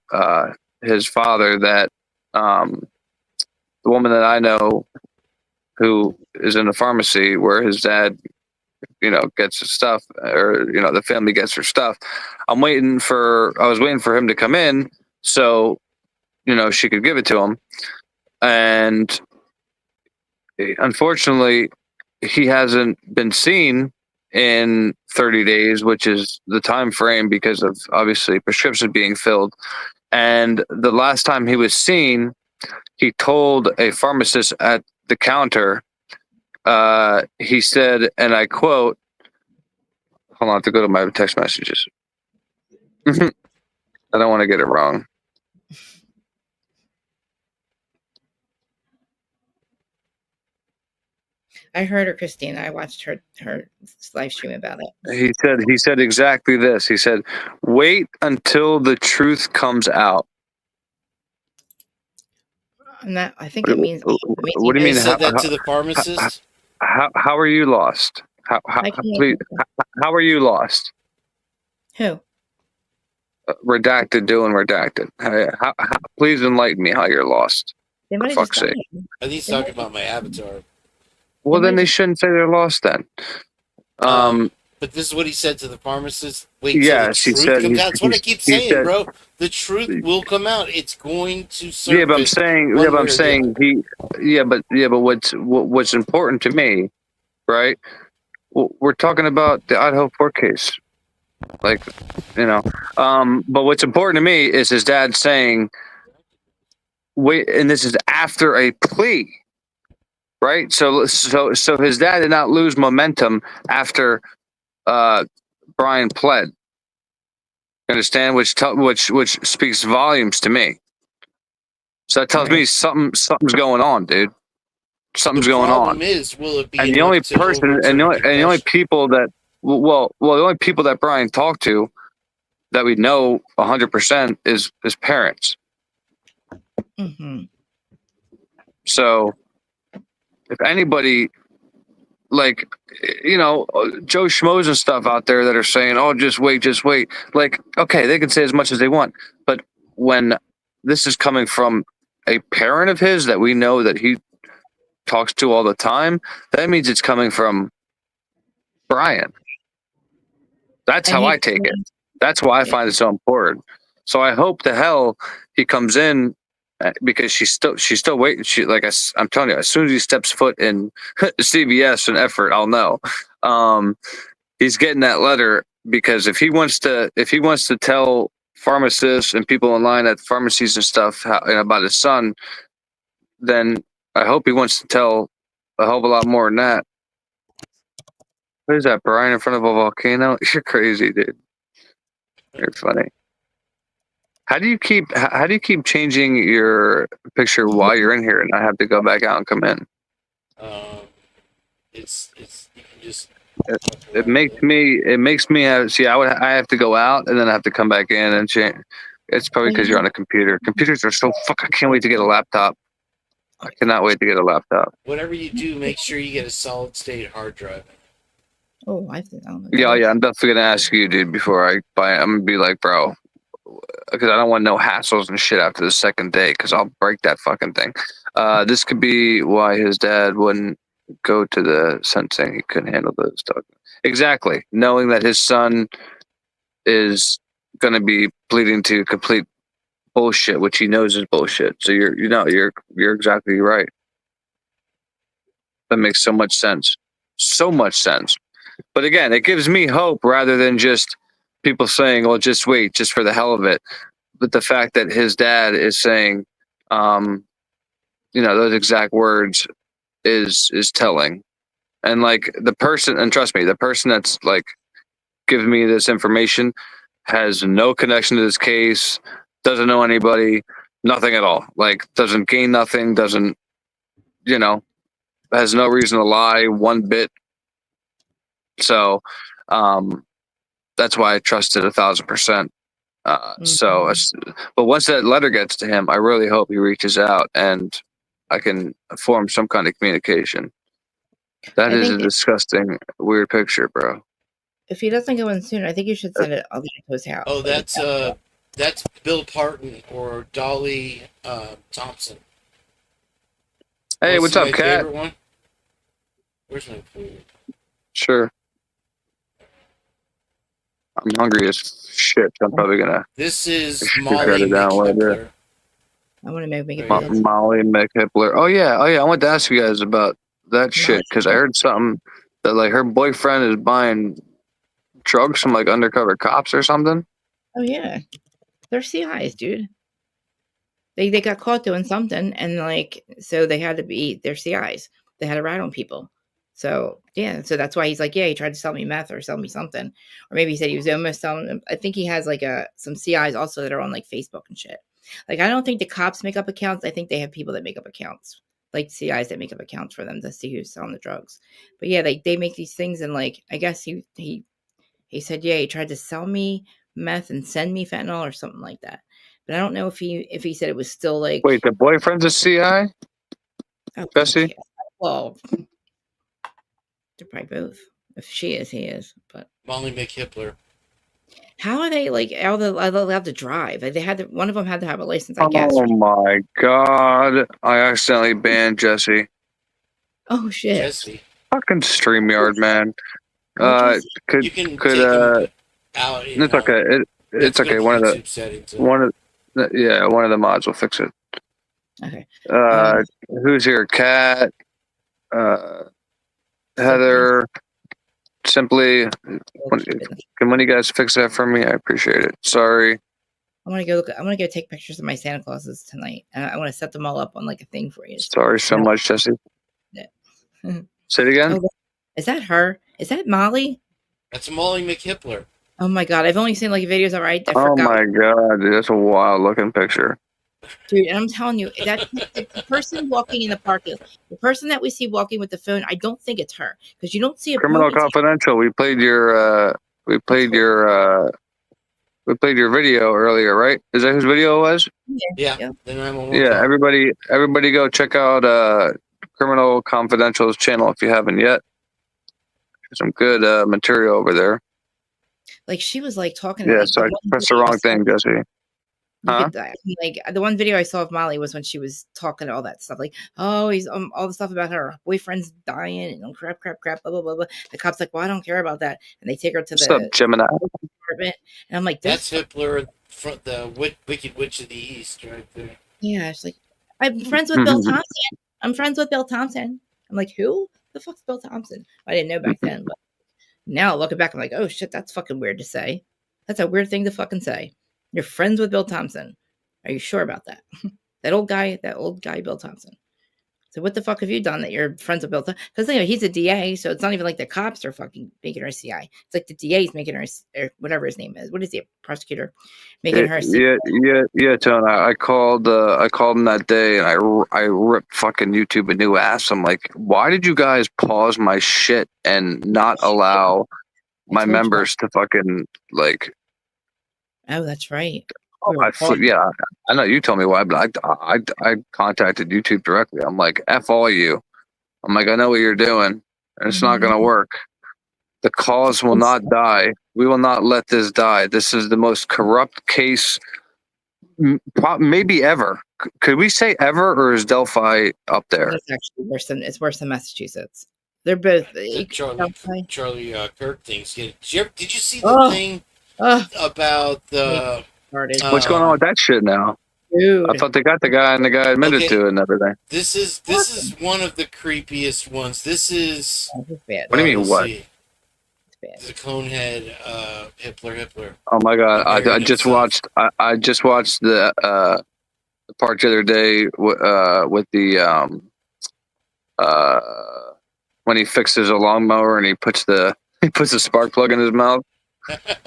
S1: his father that the woman that I know who is in a pharmacy where his dad, gets his stuff, or the family gets her stuff. I was waiting for him to come in so she could give it to him, and unfortunately he hasn't been seen in 30 days, which is the time frame because of obviously prescriptions being filled. And the last time he was seen, he told a pharmacist at the counter, he said, and I quote, hold on, I have to go to my text messages. I don't want to get it wrong.
S2: I heard her, Christina. I watched her live stream about it.
S1: He said exactly this. He said, "Wait until the truth comes out."
S2: And that, I think it means.
S1: What do you mean?
S6: He said that to the pharmacist.
S1: How are you lost? Please, how are you lost?
S2: Who?
S1: Redacted doing redacted. Please enlighten me how you're lost.
S2: They
S1: For
S2: might have
S1: fuck's
S2: just
S1: sake.
S2: died.
S6: I think he's talking about my avatar.
S1: Well, then they shouldn't say they're lost then.
S6: But this is what he said to the pharmacist. Wait till
S1: Yes,
S6: the
S1: he
S6: truth
S1: said.
S6: comes out. That's what I keep
S1: he
S6: saying,
S1: said-
S6: bro. The truth will come out. It's going to surface.
S1: Yeah, but I'm saying.
S6: one
S1: Yeah, but
S6: way
S1: I'm
S6: or the
S1: saying
S6: other.
S1: But what's important to me, right? We're talking about the Idaho court case, but what's important to me is his dad saying, "Wait," and this is after a plea, right? So his dad did not lose momentum after Brian pled. Understand? Which speaks volumes to me. So that tells me something's going on, dude. Something's going on.
S6: The problem is, will it be
S1: And the
S6: enough
S1: only
S6: to
S1: person,
S6: overturn
S1: the only people that, the only people that Brian talked to that we know 100% is his parents.
S2: Mm-hmm.
S1: So if anybody, like, Joe Schmoes and stuff out there that are saying, "Oh, just wait," like, okay, they can say as much as they want, but when this is coming from a parent of his that we know that he talks to all the time, that means it's coming from Brian. That's how I take it. That's why I find it so important. So I hope the hell he comes in, because she's still waiting. I'm telling you, as soon as he steps foot in CVS and effort, I'll know. He's getting that letter, because if he wants to tell pharmacists and people in line at pharmacies and stuff about his son, then I hope he wants to tell a hell of a lot more than that. What is that, Brian in front of a volcano? You're crazy, dude. You're funny. How do you keep changing your picture while you're in here and not have to go back out and come in?
S6: It's you can just.
S1: It makes me I have to go out and then I have to come back in and change. It's probably because you're on a computer. Computers are so I can't wait to get a laptop. I cannot wait to get a laptop.
S6: Whatever you do, make sure you get a solid state hard drive.
S2: Oh, I don't know.
S1: Yeah. I'm definitely gonna ask you, dude, before I buy it. I'm gonna be like, bro, because I don't want no hassles and shit after the second day, because I'll break that fucking thing. This could be why his dad wouldn't go to the son, saying he couldn't handle the stuff. Exactly, knowing that his son is gonna be pleading to complete bullshit, which he knows is bullshit. So you're exactly right. That makes so much sense. So much sense. But again, it gives me hope rather than just people saying, "Well, just wait, just for the hell of it." But the fact that his dad is saying, those exact words is telling. And like the person, and trust me, the person that's like giving me this information has no connection to this case, doesn't know anybody, nothing at all. Like doesn't gain nothing, doesn't, has no reason to lie one bit. So, that's why I trusted 1,000%. So, but once that letter gets to him, I really hope he reaches out and I can form some kind of communication. That
S2: I
S1: is a
S2: think
S1: disgusting, weird picture, bro.
S2: if he doesn't go in soon, I think you should send it to his house.
S6: Oh,
S2: Like,
S6: that's Bill Parton or Dolly Thompson.
S1: Hey,
S6: Wanna
S1: what's
S6: see
S1: up,
S6: my
S1: Cat?
S6: favorite one? Where's my food?
S1: Sure. I'm hungry as shit. So I'm probably gonna
S6: This is
S1: shoot
S6: Molly
S1: it down right there.
S6: McKipler.
S2: I want to make it
S6: There you
S2: big.
S6: go.
S1: Molly McHipler. Oh yeah. I wanted to ask you guys about that shit because I heard something that like her boyfriend is buying drugs from like undercover cops or something.
S2: Oh yeah, they're CIs, dude. They got caught doing something, and like so they had to be their CIs. They had to rat on people. So yeah, so that's why he's like, yeah, he tried to sell me meth or sell me something, or maybe he said he was almost selling them. I think he has like some CIs also that are on like Facebook and shit. Like I don't think the cops make up accounts. I think they have people that make up accounts, like CIs that make up accounts for them to see who's selling the drugs. But yeah, they make these things, and like I guess he said, yeah, he tried to sell me meth and send me fentanyl or something like that. But I don't know if he said it was still like.
S1: Wait, the boyfriend's a CI?
S2: Oh,
S1: Jesse?
S2: God, well, they're probably both. If she is, he is. But
S6: Molly McKipler.
S2: how are they like allowed to drive? Like, one of them had to have a license, I guess.
S1: Oh my god! I accidentally banned Jesse.
S2: Oh shit!
S6: Jesse.
S1: Fucking StreamYard, man.
S2: Jesse.
S6: You can take him out.
S1: It's okay. It's okay. One of the mods will fix it.
S2: Okay.
S1: Who's here? Kat, Heather, Simply. Can one of you guys fix that for me? I appreciate it. Sorry.
S2: I want to go look. I want to go take pictures of my Santa Clauses tonight. I want to set them all up on like a thing for you.
S1: Sorry so much, Jesse.
S2: Yeah.
S1: Say it again.
S2: Oh, is that her? Is that Molly?
S6: That's Molly McKipler.
S2: Oh my god! I've only seen like videos. All right.
S1: Oh my god, dude, that's a wild looking picture.
S2: Dude, and I'm telling you, that the person walking in the parking, the person that we see walking with the phone, I don't think it's her because you don't see a
S1: Criminal Confidential. We played your video earlier, right? Is that whose video it was?
S6: Yeah. Then I'm
S1: Yeah, everybody go check out Criminal Confidential's channel if you haven't yet. Some good material over there.
S2: Like she was like talking.
S1: Yeah,
S2: like,
S1: so I pressed the wrong thing, Jesse. Huh?
S2: Like the one video I saw of Molly was when she was talking all that stuff, like, oh, he's all the stuff about her boyfriend's dying and crap, blah blah blah blah. The cop's like, well, I don't care about that, and they take her to the
S1: Gemini
S2: department, and I'm like,
S6: that's Hitler, the Wicked Witch of the East, right there.
S2: Yeah, it's like, I'm friends with Bill Thompson. I'm friends with Bill Thompson. I'm like, who the fuck's Bill Thompson? I didn't know back then, but now looking back, I'm like, oh shit, that's fucking weird to say. That's a weird thing to fucking say. You're friends with Bill Thompson. Are you sure about that? that old guy, Bill Thompson. So what the fuck have you done that you're friends with Bill Thompson? Because he's a DA, so it's not even like the cops are fucking making her CI. It's like the DA's making her, or whatever his name is. What is he, a prosecutor? Making her CI.
S1: Yeah, Tone. I called him that day, and I ripped fucking YouTube a new ass. I'm like, why did you guys pause my shit and not allow my members to fucking like?
S2: Oh, that's right.
S1: Yeah, I know you told me why, but I contacted YouTube directly. I'm like, F all you. I'm like, I know what you're doing, and it's not gonna work. The cause will not die. We will not let this die. This is the most corrupt case, maybe ever. Could we say ever, or is Delphi up there?
S2: It's actually worse than Massachusetts. They're both
S6: Charlie Kirk things. Did you see the thing about the?
S1: What's going on with that shit now?
S2: Dude.
S1: I thought they got the guy and the guy admitted to it and everything.
S6: This is one of the creepiest ones. This is
S2: bad.
S1: What do you mean what?
S2: It's bad.
S6: The Conehead, Hitler.
S1: Oh my god! I
S6: Burying
S1: just
S6: himself.
S1: watched. I just watched the part the other day with the when he fixes a lawnmower and he puts the spark plug in his mouth.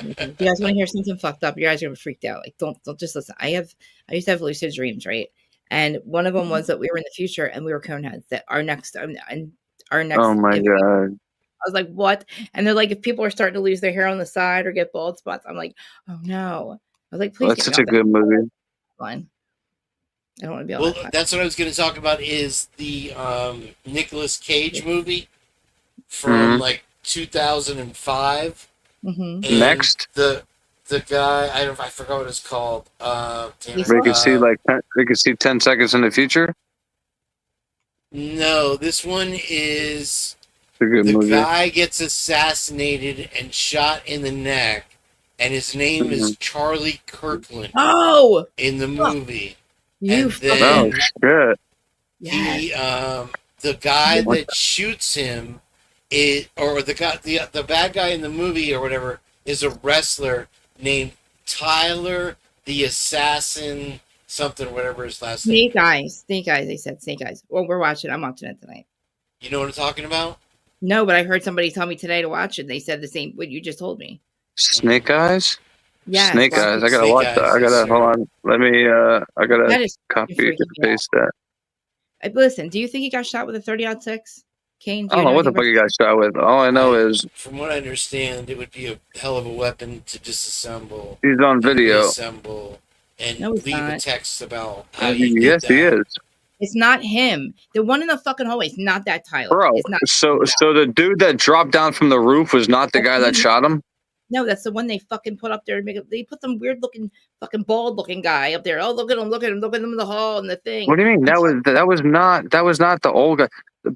S2: You guys want to hear something fucked up? You guys are gonna be freaked out. Like, don't just listen. I used to have lucid dreams, right? And one of them was that we were in the future and we were Coneheads. That our next
S1: Oh my god!
S2: I was like, what? And they're like, if people are starting to lose their hair on the side or get bald spots, I'm like, oh no. I was like, please
S1: That's
S2: get me
S1: such a
S2: off
S1: good movie.
S2: line. I don't want to be on
S6: Well,
S2: that line.
S6: that's what I was going to talk about. Is the Nicolas Cage movie from like 2005.
S2: Mm-hmm.
S6: And
S1: Next,
S6: the guy, I forgot what it's called. Damn it,
S1: we can see we can see 10 seconds in the future.
S6: No, this one is
S1: It's a good
S6: the
S1: movie.
S6: guy gets assassinated and shot in the neck, and his name is Charlie Kirkland.
S2: Oh,
S6: in the movie.
S2: You
S6: and then
S1: shit.
S6: he, the guy that shoots him, the bad guy in the movie or whatever is a wrestler named Tyler the Assassin something, whatever his last name.
S2: Snake Eyes. They said Snake Eyes. Well, I'm watching it tonight.
S6: You know what I'm talking about?
S2: No, but I heard somebody tell me today to watch it. They said the same what you just told me.
S1: Snake Eyes.
S2: Yeah,
S1: Snake Eyes. I gotta watch that. I gotta hold on. Let me. I gotta copy and paste that.
S2: Listen, do you think he got shot with a 30-06? Kane,
S1: I don't know what the fuck he got shot with. All I know is,
S6: from what I understand, it would be a hell of a weapon to disassemble.
S1: He's on video.
S6: Reassemble and
S2: No, he's
S6: leave a
S2: not.
S6: text about how you did
S1: yes,
S6: that.
S1: he is,
S2: It's not him. The one in the fucking hallway is not that Tyler.
S1: bro.
S2: It's not.
S1: So the dude that dropped down from the roof was not the guy that shot him.
S2: No, that's the one they fucking put up there. They put some weird looking, fucking bald looking guy up there. Oh, look at him in the hall and the thing.
S1: What do you mean? That was not the old guy.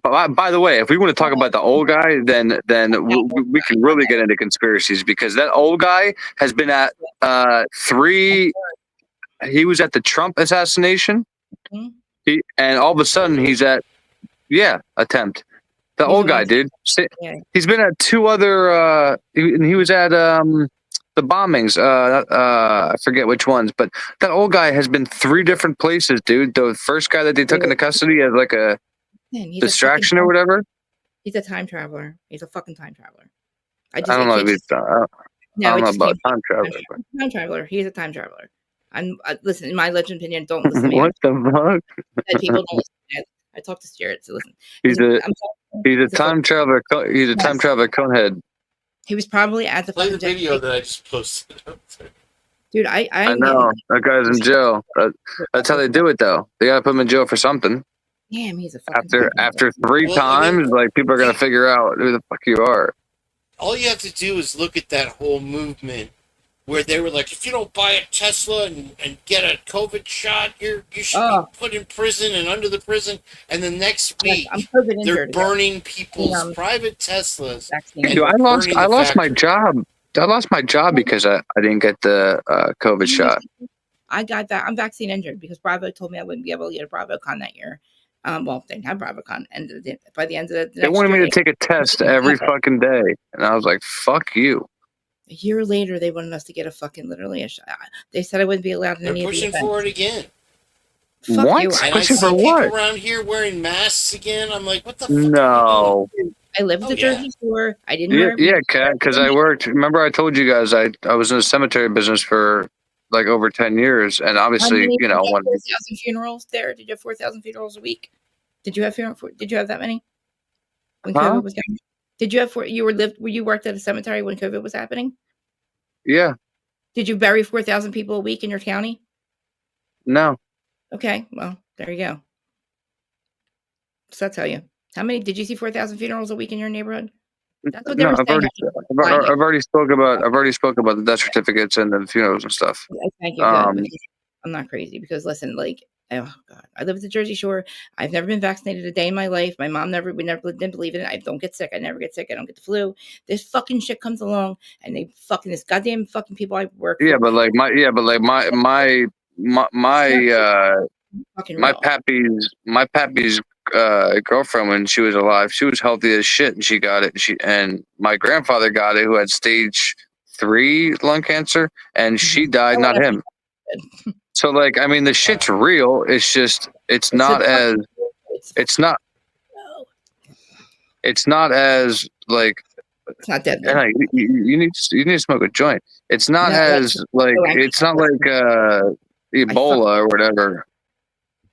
S1: By the way, if we want to talk about the old guy, then we can really get into conspiracies, because that old guy has been at 3. He was at the Trump assassination.
S2: Mm-hmm.
S1: And all of a sudden he's at attempt. The old guy, dude. He's been at 2 other. He was at the bombings. I forget which ones, but that old guy has been 3 different places, dude. The first guy that they took into custody as like a distraction or whatever.
S2: He's a time traveler. He's a fucking time traveler.
S1: I don't know if he's. I don't know about time traveler.
S2: Time traveler. He's a time traveler. Listen, in my legend opinion, don't listen to me.
S1: What the fuck?
S2: People don't listen to me. I talk to spirits, so listen.
S1: He's a time traveler. He's a time traveler conehead.
S2: He was probably at the.
S6: Play the video that I just posted.
S2: Dude, I
S1: know that guy's in jail. That's how they do it, though. They gotta put him in jail for something.
S2: Damn, he's a fucking
S1: after 3 times, like, people are gonna figure out who the fuck you are.
S6: All you have to do is look at that whole movement where they were like, if you don't buy a Tesla and get a COVID shot, you should be put in prison and under the prison. And the next week, they're burning people's private Teslas.
S1: Dude, I lost my job. I lost my job because I didn't get the COVID shot.
S2: I got that. I'm vaccine injured because Bravo told me I wouldn't be able to get a BravoCon that year. Well, they didn't have BravoCon, and by the end of the
S1: they wanted me to take a test every fucking day, and I was like, "Fuck you."
S2: A year later, they wanted us to get a fucking literally a shot. They said I wouldn't be allowed in any of the events.
S6: Pushing for it again.
S2: Fuck
S1: what?
S2: You.
S1: Pushing for
S6: people
S1: what?
S6: Around here wearing masks again. I'm like, what the fuck?
S1: No.
S2: I lived at the Jersey Shore. I didn't wear.
S1: Yeah, Kat, because I worked. Remember, I told you guys I was in the cemetery business for like over 10 years, and obviously, you know,
S2: 4,000 funerals there. Did you have 4,000 funerals a week? Did you have that many? When COVID was going? Did you have you worked at a cemetery when COVID was happening?
S1: Yeah.
S2: Did you bury 4,000 people a week in your county?
S1: No.
S2: Okay, well, there you go. So I'll tell you. How many did you see 4,000 funerals a week in your neighborhood? That's what they were saying.
S1: I've already spoke about the death certificates and the funerals and stuff.
S2: Thank you. I'm not crazy because listen, like, oh God, I live at the Jersey Shore. I've never been vaccinated a day in my life. My mom we never didn't believe in it. I don't get sick. I never get sick. I don't get the flu. This fucking shit comes along and this goddamn fucking people I work for.
S1: My pappy's girlfriend when she was alive. She was healthy as shit, and she got it. And my grandfather got it, who had stage 3 lung cancer, and she died, not him. So like, I mean, the shit's real. It's just it's not as like.
S2: It's not deadly.
S1: Yeah, you need to smoke a joint. It's not as like it's not like Ebola or whatever.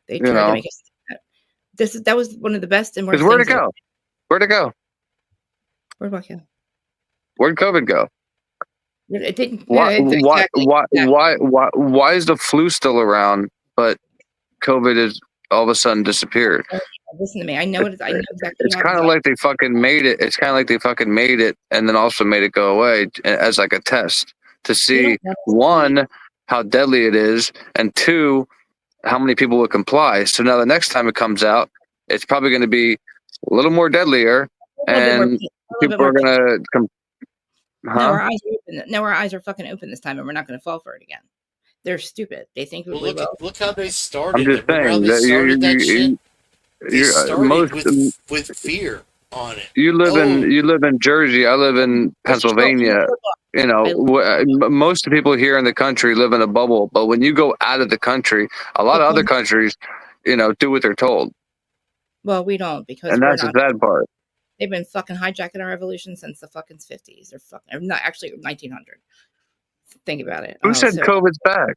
S2: They tried to make it. That was one of the best and worst.
S1: Where'd it go? Where'd it go?
S2: Where'd what go?
S1: Where'd COVID go?
S2: It didn't.
S1: Why is the flu still around, but COVID is all of a sudden disappeared?
S2: Listen to me. I know it. I know exactly.
S1: It's kind of like they fucking made it. It's kind of like they fucking made it, and then also made it go away as like a test to see, one, how deadly it is, and two, how many people would comply. So now the next time it comes out, it's probably going to be a little more deadlier, and people are going to.
S2: No, our eyes are open. No, our eyes are fucking open this time, and we're not going to fall for it again. They're stupid. They think we will.
S6: Look how they started.
S1: I'm just saying that
S6: they started with fear on it.
S1: You live in Jersey. I live in Pennsylvania. You know, most of the people here in the country live in a bubble. But when you go out of the country, a lot of other countries, you know, do what they're told.
S2: Well, we don't, because
S1: and that's the bad part.
S2: They've been fucking hijacking our revolution since the fucking 50s. They're fucking not actually 1900. Think about it.
S1: Who said COVID's back?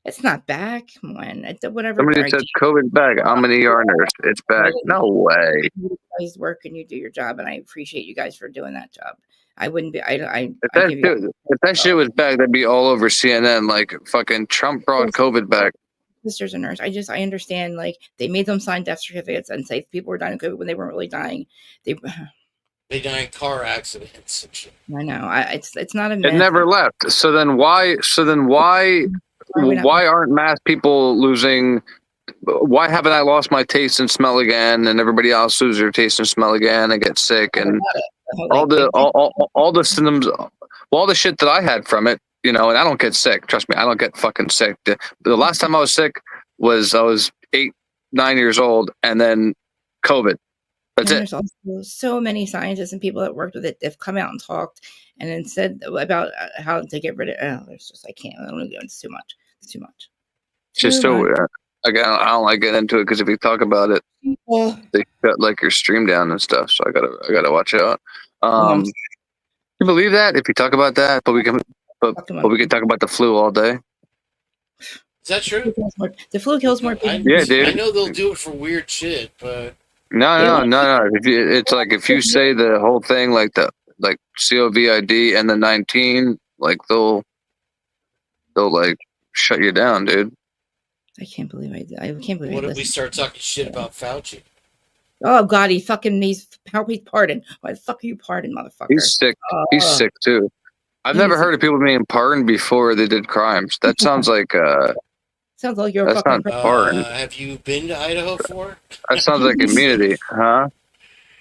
S2: It's not back. When whatever.
S1: Somebody said COVID's back. I'm an ER nurse. It's back. No way.
S2: You guys work and you do your job, and I appreciate you guys for doing that job. I wouldn't be. If
S1: that shit was back, that'd be all over CNN. Like fucking Trump brought COVID back.
S2: Sister's a nurse. I understand. Like they made them sign death certificates and say people were dying of COVID when they weren't really dying. They
S6: die in car accidents and shit.
S2: I know. It's not a myth.
S1: It never left. So then why aren't mass people losing? Why haven't I lost my taste and smell again, and everybody else loses their taste and smell again and get sick, and all the symptoms, all the shit that I had from it, you know, and I don't get sick. Trust me, I don't get fucking sick. The last time I was sick was I was 8, 9 years old, and then COVID. That's it.
S2: There's also so many scientists and people that worked with it. They've come out and talked and then said about how to get rid of. There's just I don't want to go into too much. It's too much.
S1: It's just so weird. Again, I don't like getting into it because if you talk about it, they cut like your stream down and stuff. So I gotta watch out. You believe that if you talk about that, but we can talk about the flu all day.
S6: Is that true?
S2: The flu kills more people.
S1: Yeah, dude.
S6: I know they'll do it for weird shit, but
S1: no. It's like if you say the whole thing like COVID and the 19, like they'll like shut you down, dude.
S2: I can't believe I can't believe.
S6: What if we start talking shit about Fauci?
S2: Oh God, he's pardoned. Why the fuck are you pardoned, motherfucker?
S1: He's sick. He's sick too. I've never heard of people being pardoned before they did crimes. That sounds like
S2: sounds like you're
S1: that's
S2: fucking
S1: not pardon.
S6: Have you been to Idaho for?
S1: That sounds like immunity, huh?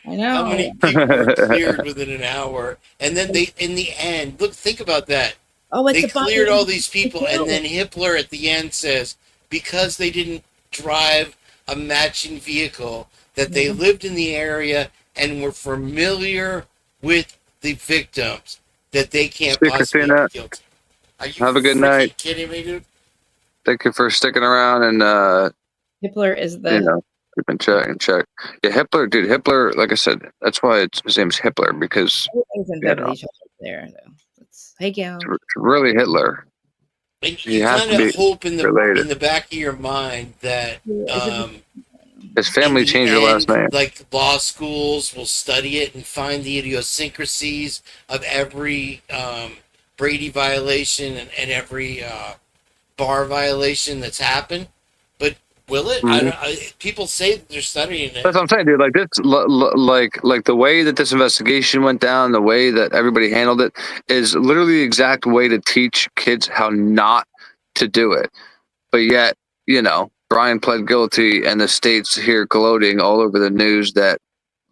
S2: I know.
S6: How many people were cleared within an hour? And then they, in the end, think about that.
S2: Oh,
S6: they cleared all these people, and then Hitler at the end says, because they didn't drive a matching vehicle, that they lived in the area and were familiar with the victims, that they can't possibly be guilty.
S1: Have a good night.
S6: Kidding me, dude?
S1: Thank you for sticking around and
S2: Hitler is the
S1: keep in check. Yeah, Hitler, dude. Hitler, like I said, that's why his name's Hitler because
S2: there though. Hey, Gail.
S1: It's really Hitler.
S6: And you kind of hope in the back of your mind that
S1: his family changed their last name.
S6: Like law schools will study it and find the idiosyncrasies of every Brady violation and every bar violation that's happened. But will it?
S1: Mm-hmm.
S6: People say that they're studying it.
S1: That's what I'm saying, dude. Like this, like the way that this investigation went down, the way that everybody handled it, is literally the exact way to teach kids how not to do it. But yet, you know, Brian pled guilty, and the state's here gloating all over the news that,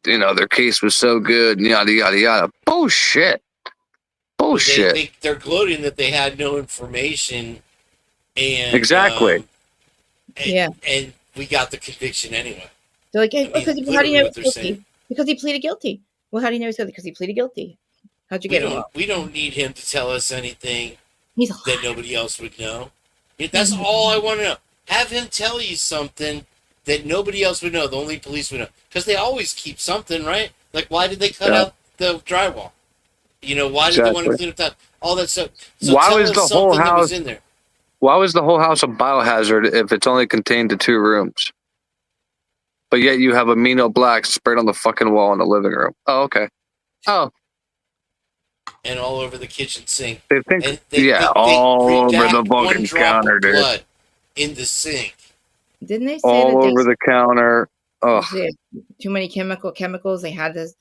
S1: you know, their case was so good, and yada yada yada. Bullshit.
S6: They're gloating that they had no information, and
S1: exactly.
S6: and we got the conviction anyway.
S2: They're like, hey,
S6: I mean,
S2: how do you
S6: literally
S2: know
S6: what
S2: he's
S6: they're saying.
S2: guilty? Because he pleaded guilty. Well, how do you know he's guilty? Because he pleaded guilty. How'd you get him?
S6: We don't need him to tell us anything
S2: He's
S6: that nobody else would know. That's all I want to know. Have him tell you something that nobody else would know. The only police would know, because they always keep something, right? Like, why did they cut out the drywall? You know, why did they want to clean up that all that stuff? So
S1: Why
S6: tell
S1: was
S6: us
S1: the whole
S6: something that was
S1: house?
S6: in there.
S1: Why was the whole house a biohazard if it's only contained to 2 rooms? But yet you have amino black sprayed on the fucking wall in the living room. Oh, okay. Oh,
S6: And all over the kitchen sink.
S1: they think,
S6: And
S1: all over the
S6: redact one
S1: fucking
S6: drop
S1: counter,
S6: of
S1: dude.
S6: blood in the sink.
S2: Didn't they say
S1: All
S2: that
S1: over the counter. Oh,
S2: they too many chemicals? They had this.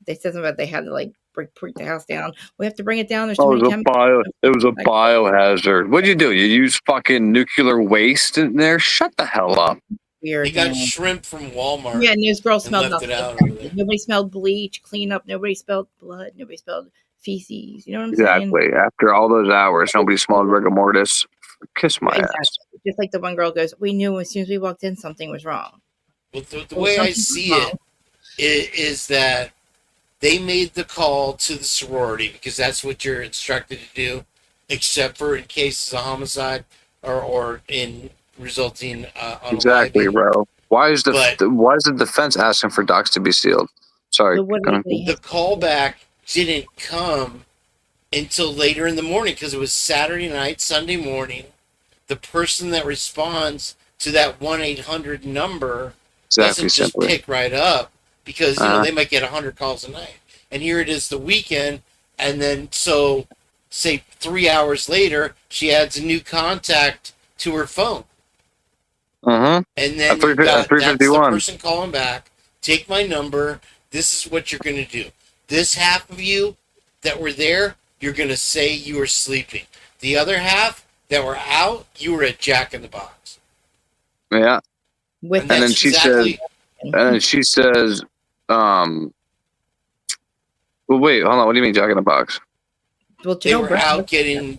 S2: They said something about they had to like break the house down. We have to bring it down. There's too many chemicals.
S1: it was a biohazard. What'd you do? You use fucking nuclear waste in there? Shut the hell up.
S2: Weird.
S6: He got shrimp from Walmart.
S2: Yeah, and this girl
S6: and
S2: smelled
S6: left it
S2: nothing.
S6: out over there.
S2: Nobody smelled bleach, cleanup. Nobody smelled blood. Nobody smelled feces. You know what I'm
S1: Exactly.
S2: saying?
S1: After all those hours, nobody smelled rigor mortis. Kiss my ass.
S2: Just like the one girl goes, we knew as soon as we walked in something was wrong.
S6: Well, the way I see it is that they made the call to the sorority because that's what you're instructed to do, except for in cases of homicide or in resulting on
S1: Exactly,
S6: a
S1: bro. Why is the defense asking for docs to be sealed? Sorry.
S6: The callback didn't come until later in the morning because it was Saturday night, Sunday morning. The person that responds to that 1-800 number doesn't just pick right up because you know they might get 100 calls a night. And here it is the weekend, and then so say 3 hours later, she adds a new contact to her phone. And then you got, that's the person calling back. Take my number. This is what you're going to do. This half of you that were there, you're going to say you were sleeping. The other half that were out, you were at Jack in the Box.
S1: Yeah.
S2: And
S1: then she says, well, wait, hold on. What do you mean Jack in the Box?
S2: Well,
S6: they were out getting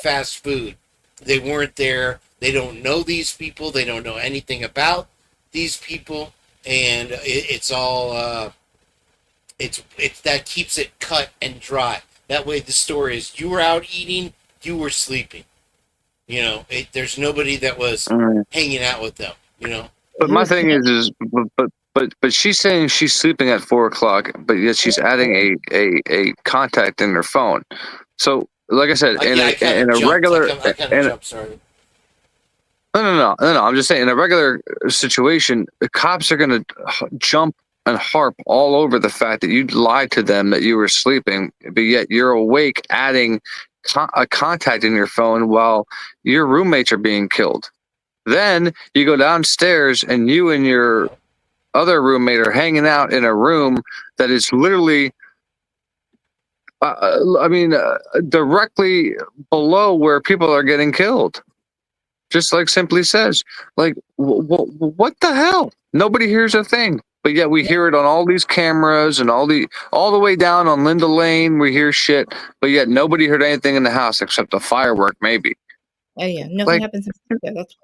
S6: fast food. They weren't there. They don't know these people. They don't know anything about these people, and it's all it's that keeps it cut and dry. That way, the story is you were out eating, you were sleeping. You know, there's nobody that was hanging out with them. You know.
S1: But my thing is but she's saying she's sleeping at 4:00, but yet she's adding a contact in her phone. So, like I said, in a regular. No. I'm just saying, in a regular situation, the cops are going to jump and harp all over the fact that you lied to them that you were sleeping, but yet you're awake, adding a contact in your phone while your roommates are being killed. Then you go downstairs and you and your other roommate are hanging out in a room that is literally, directly below where people are getting killed. Just like Simply says, like, what the hell? Nobody hears a thing, but yet we hear it on all these cameras and all the way down on Linda Lane. We hear shit, but yet nobody heard anything in the house except a firework, maybe.
S2: Oh yeah, nothing happens. That's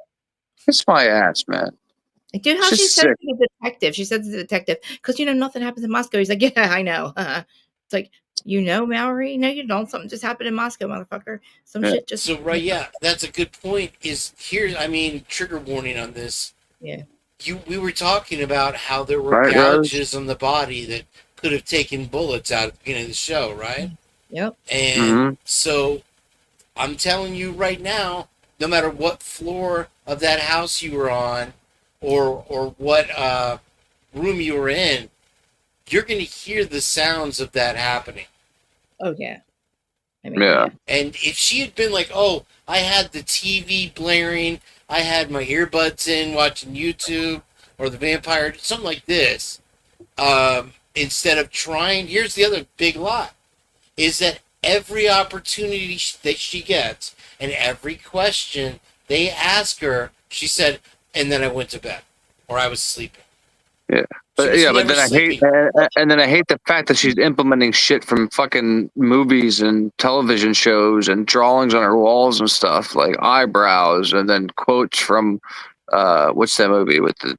S1: kiss my ass, man.
S2: Dude, how she said to the detective? She said to the detective, because nothing happens in Moscow. He's like, yeah, I know. It's like, Mallory? No, you don't. Something just happened in Moscow, motherfucker. Shit just.
S6: So that's a good point. Is here? I mean, trigger warning on this.
S2: Yeah.
S6: We were talking about how there were gouges on the body that could have taken bullets out at the beginning of the show, right?
S2: Yep.
S6: And so, I'm telling you right now, no matter what floor of that house you were on, or what room you were in, you're going to hear the sounds of that happening.
S2: Oh, yeah.
S1: Yeah.
S6: And if she had been like, oh, I had the TV blaring, I had my earbuds in watching YouTube or The Vampire, something like this, instead of trying, here's the other big lie, is that every opportunity that she gets and every question they ask her, she said, and then I went to bed, or I was sleeping.
S1: Yeah, but then I hate the fact that she's implementing shit from fucking movies and television shows and drawings on her walls and stuff, like eyebrows, and then quotes from what's that movie with the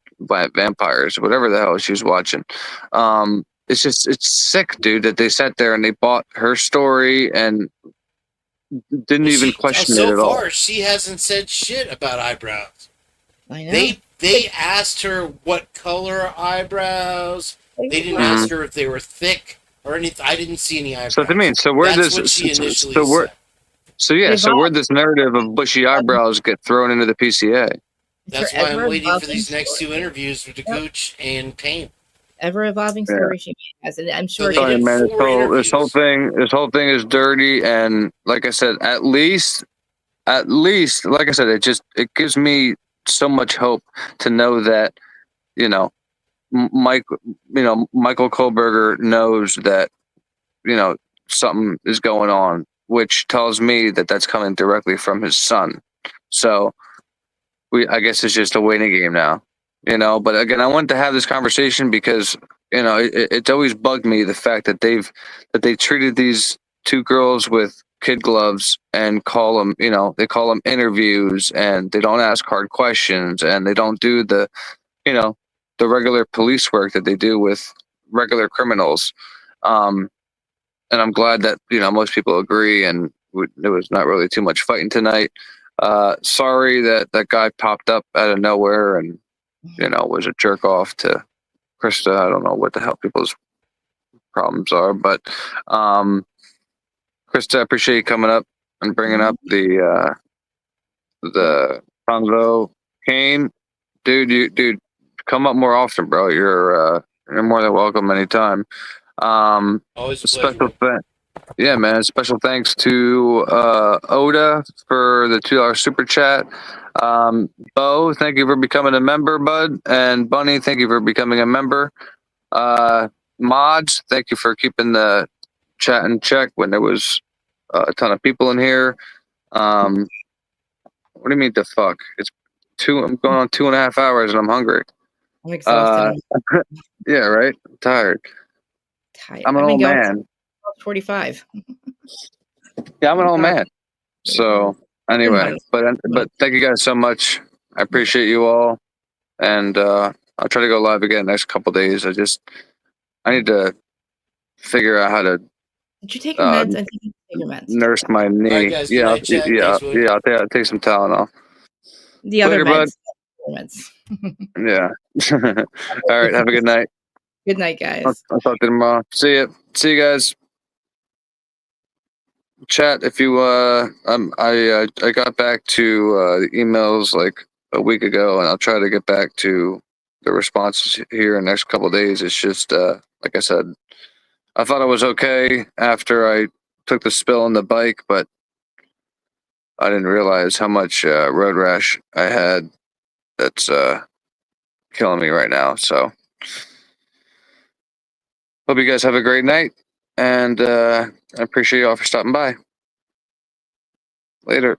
S1: vampires, whatever the hell she was watching. It's sick, dude, that they sat there and they bought her story and didn't even question it at all.
S6: So far, she hasn't said shit about eyebrows.
S2: I know.
S6: They asked her what color eyebrows. They didn't ask her if they were thick or anything. I didn't see any eyebrows.
S1: So I mean, so where
S6: That's
S1: does
S6: what she initially
S1: so
S6: said.
S1: where this narrative of bushy eyebrows get thrown into the PCA?
S6: That's why I'm waiting for these next two interviews with Gooch and Payne.
S2: Ever evolving story she has, and I'm sure.
S6: So they did
S1: Man,
S6: 4
S1: this whole thing is dirty, and like I said, at least, like I said, it gives me so much hope to know that, you know, Michael Kohlberger knows that, you know, something is going on, which tells me that that's coming directly from his son. So I guess it's just a waiting game now, you know. But again, I wanted to have this conversation because, you know, it's always bugged me the fact that they treated these two girls with kid gloves and call them, you know, they call them interviews, and they don't ask hard questions, and they don't do the, you know, the regular police work that they do with regular criminals. And I'm glad that, you know, most people agree, and there was not really too much fighting tonight. Sorry that that guy popped up out of nowhere and, you know, was a jerk off to Krista. I don't know what the hell people's problems are, but Krista, I appreciate you coming up and bringing up the Convo. Kane, dude, come up more often, bro. You're more than welcome anytime.
S6: Always a
S1: Special
S6: pleasure.
S1: yeah, man. Special thanks to Oda for the $2 super chat. Bo, thank you for becoming a member, bud. And Bunny, thank you for becoming a member. Mods, thank you for keeping the chat in check when there was a ton of people in here. What do you mean the fuck? I'm going on 2.5 hours and I'm hungry.
S2: I'm exhausted.
S1: Yeah, right. I'm tired. I'm an old man.
S2: 45.
S1: Yeah, I'm an old man. So anyway, but thank you guys so much. I appreciate you all, and I'll try to go live again next couple days. I need to figure out how to
S2: Did you take your meds? I think you take your meds.
S1: nurse my knee.
S6: All right, guys, good night, Chad. Thanks, Willie.
S1: I'll take some Tylenol.
S2: The other
S1: Later,
S2: meds.
S1: Yeah. All right. Have a good night.
S2: Good night, guys.
S1: I'll talk to you tomorrow. See you guys. Chat, if you I got back to the emails like a week ago, and I'll try to get back to the responses here in the next couple of days. It's just like I said, I thought I was okay after I took the spill on the bike, but I didn't realize how much road rash I had that's killing me right now. So hope you guys have a great night, and I appreciate you all for stopping by. Later.